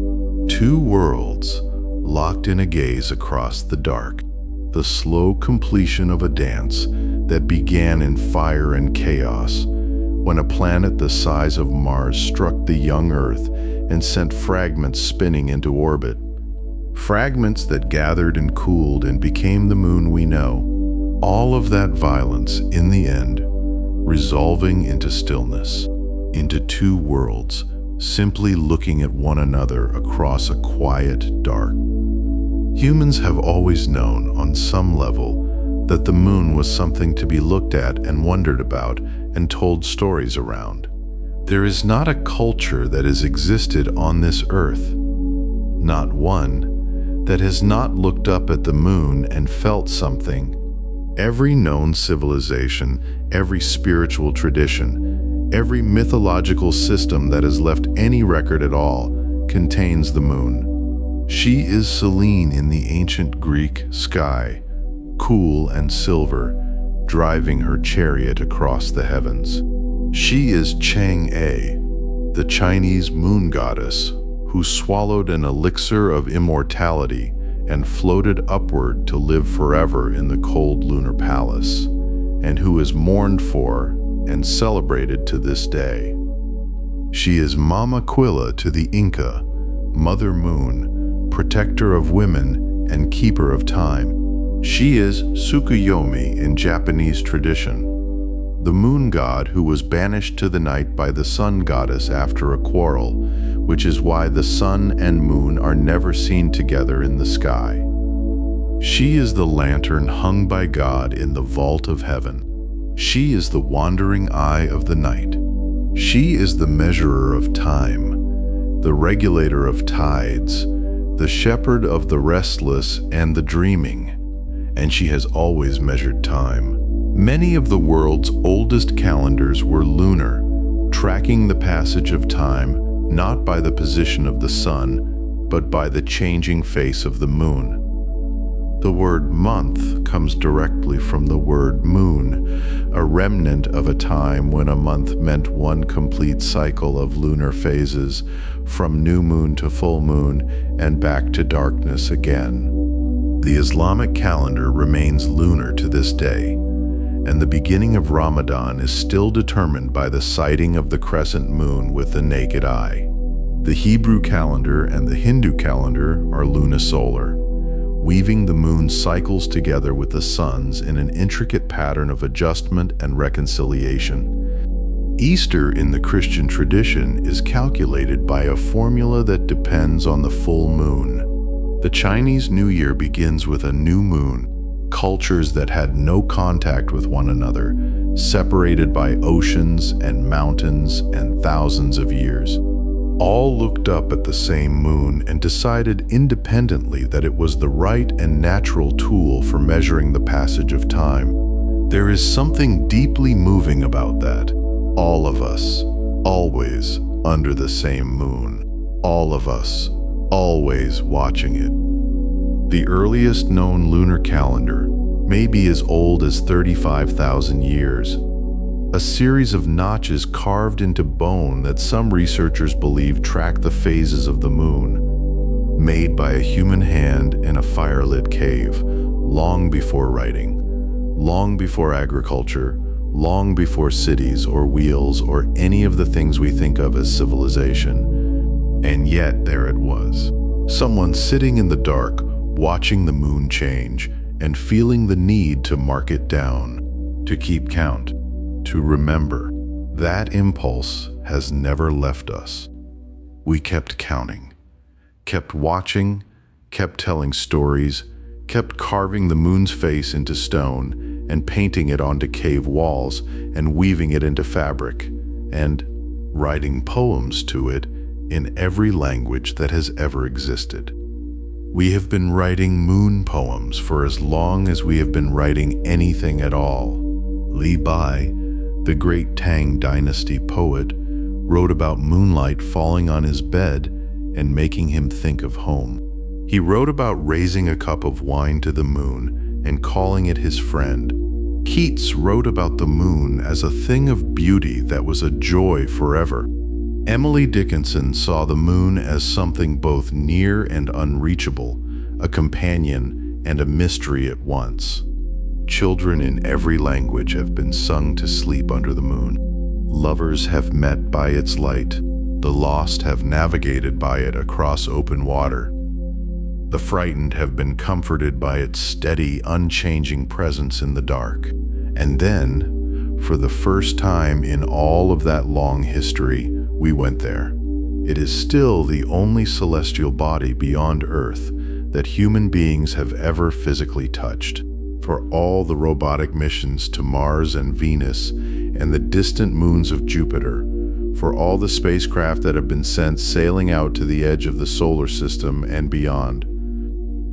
Two worlds locked in a gaze across the dark, the slow completion of a dance that began in fire and chaos when a planet the size of Mars struck the young Earth and sent fragments spinning into orbit. Fragments that gathered and cooled and became the moon we know. All of that violence, in the end, resolving into stillness, into two worlds, simply looking at one another across a quiet, dark. Humans have always known, on some level, that the moon was something to be looked at and wondered about and told stories around. There is not a culture that has existed on this earth, not one, that has not looked up at the moon and felt something. Every known civilization, every spiritual tradition, every mythological system that has left any record at all contains the moon. She is Selene in the ancient Greek sky, cool and silver, driving her chariot across the heavens. She is Chang'e, the Chinese moon goddess, who swallowed an elixir of immortality and floated upward to live forever in the cold lunar palace, and who is mourned for and celebrated to this day. She is Mama Quilla to the Inca, Mother Moon, protector of women and keeper of time. She is Tsukuyomi in Japanese tradition, the moon god who was banished to the night by the sun goddess after a quarrel, which is why the sun and moon are never seen together in the sky. She is the lantern hung by God in the vault of heaven. She is the wandering eye of the night. She is the measurer of time, the regulator of tides, the shepherd of the restless and the dreaming, and she has always measured time. Many of the world's oldest calendars were lunar, tracking the passage of time not by the position of the sun, but by the changing face of the moon. The word month comes directly from the word moon, a remnant of a time when a month meant one complete cycle of lunar phases, from new moon to full moon and back to darkness again. The Islamic calendar remains lunar to this day, and the beginning of Ramadan is still determined by the sighting of the crescent moon with the naked eye. The Hebrew calendar and the Hindu calendar are lunisolar, weaving the moon's cycles together with the sun's in an intricate pattern of adjustment and reconciliation. Easter in the Christian tradition is calculated by a formula that depends on the full moon. The Chinese New Year begins with a new moon. Cultures that had no contact with one another, separated by oceans and mountains and thousands of years, all looked up at the same moon and decided independently that it was the right and natural tool for measuring the passage of time. There is something deeply moving about that. All of us, always under the same moon. all of us, always watching it. The earliest known lunar calendar may be as old as 35,000 years, a series of notches carved into bone that some researchers believe track the phases of the moon, made by a human hand in a firelit cave, long before writing, long before agriculture, long before cities or wheels or any of the things we think of as civilization. And yet there it was. Someone sitting in the dark, watching the moon change, and feeling the need to mark it down, to keep count, to remember. That impulse has never left us. We kept counting, kept watching, kept telling stories, kept carving the moon's face into stone and painting it onto cave walls and weaving it into fabric and writing poems to it in every language that has ever existed. We have been writing moon poems for as long as we have been writing anything at all. Li Bai, the great Tang Dynasty poet, wrote about moonlight falling on his bed and making him think of home. He wrote about raising a cup of wine to the moon and calling it his friend. Keats wrote about the moon as a thing of beauty that was a joy forever. Emily Dickinson saw the moon as something both near and unreachable, a companion and a mystery at once. Children in every language have been sung to sleep under the moon. Lovers have met by its light. The lost have navigated by it across open water. The frightened have been comforted by its steady, unchanging presence in the dark. And then, for the first time in all of that long history, we went there. It is still the only celestial body beyond Earth that human beings have ever physically touched. For all the robotic missions to Mars and Venus and the distant moons of Jupiter, for all the spacecraft that have been sent sailing out to the edge of the solar system and beyond,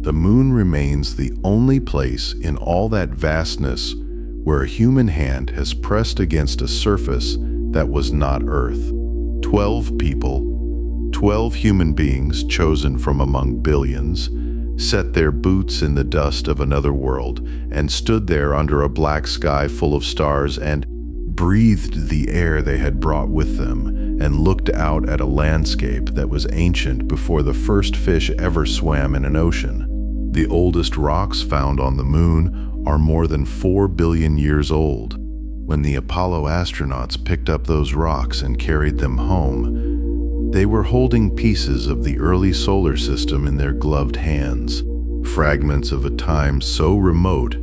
the moon remains the only place in all that vastness where a human hand has pressed against a surface that was not Earth. 12 people, 12 human beings chosen from among billions, set their boots in the dust of another world and stood there under a black sky full of stars and breathed the air they had brought with them and looked out at a landscape that was ancient before the first fish ever swam in an ocean. The oldest rocks found on the moon are more than 4 billion years old. When the Apollo astronauts picked up those rocks and carried them home, they were holding pieces of the early solar system in their gloved hands, fragments of a time so remote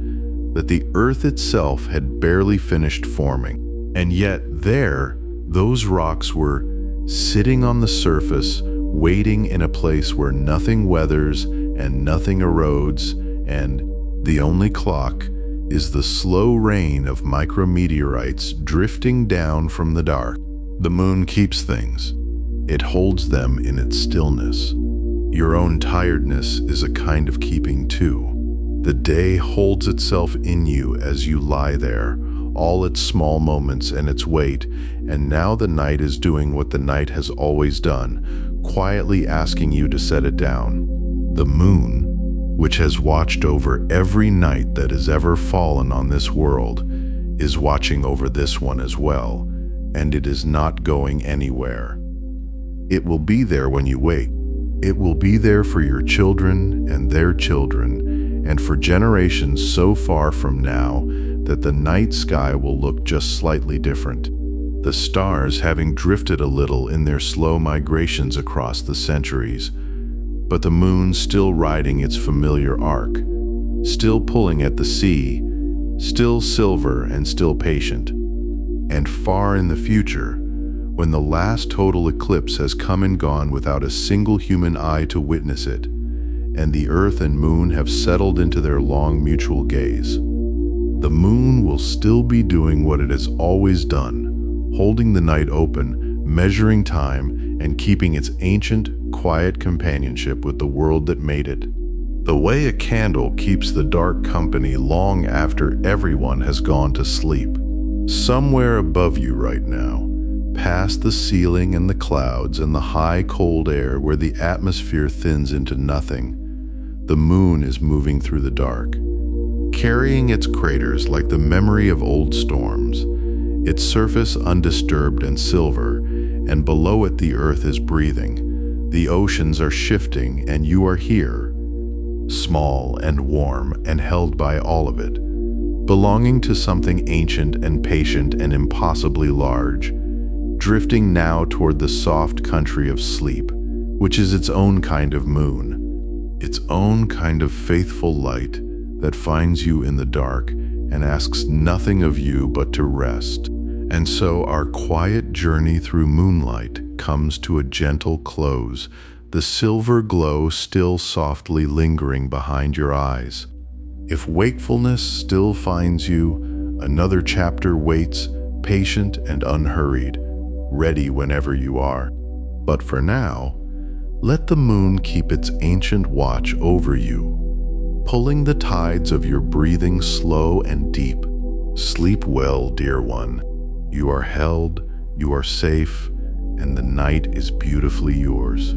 that the Earth itself had barely finished forming. And yet there, those rocks were sitting on the surface, waiting in a place where nothing weathers and nothing erodes, and the only clock is the slow rain of micrometeorites drifting down from the dark. The moon keeps things. It holds them in its stillness. Your own tiredness is a kind of keeping too. The day holds itself in you as you lie there, all its small moments and its weight, and now the night is doing what the night has always done, quietly asking you to set it down. The moon, which has watched over every night that has ever fallen on this world, is watching over this one as well, and it is not going anywhere. It will be there when you wake. It will be there for your children and their children, and for generations so far from now that the night sky will look just slightly different. The stars having drifted a little in their slow migrations across the centuries, but the moon still riding its familiar arc, still pulling at the sea, still silver and still patient. And far in the future, when the last total eclipse has come and gone without a single human eye to witness it, and the Earth and moon have settled into their long mutual gaze, the moon will still be doing what it has always done, holding the night open, measuring time, and keeping its ancient, quiet companionship with the world that made it. The way a candle keeps the dark company long after everyone has gone to sleep. Somewhere above you right now, past the ceiling and the clouds and the high cold air where the atmosphere thins into nothing, the moon is moving through the dark, carrying its craters like the memory of old storms, its surface undisturbed and silver, and below it the earth is breathing, the oceans are shifting, and you are here, small and warm and held by all of it, belonging to something ancient and patient and impossibly large, drifting now toward the soft country of sleep, which is its own kind of moon, its own kind of faithful light that finds you in the dark and asks nothing of you but to rest. And so our quiet journey through moonlight comes to a gentle close, the silver glow still softly lingering behind your eyes. If wakefulness still finds you, another chapter waits, patient and unhurried, ready whenever you are. But for now, let the moon keep its ancient watch over you, pulling the tides of your breathing slow and deep. Sleep well, dear one. You are held, you are safe, and the night is beautifully yours.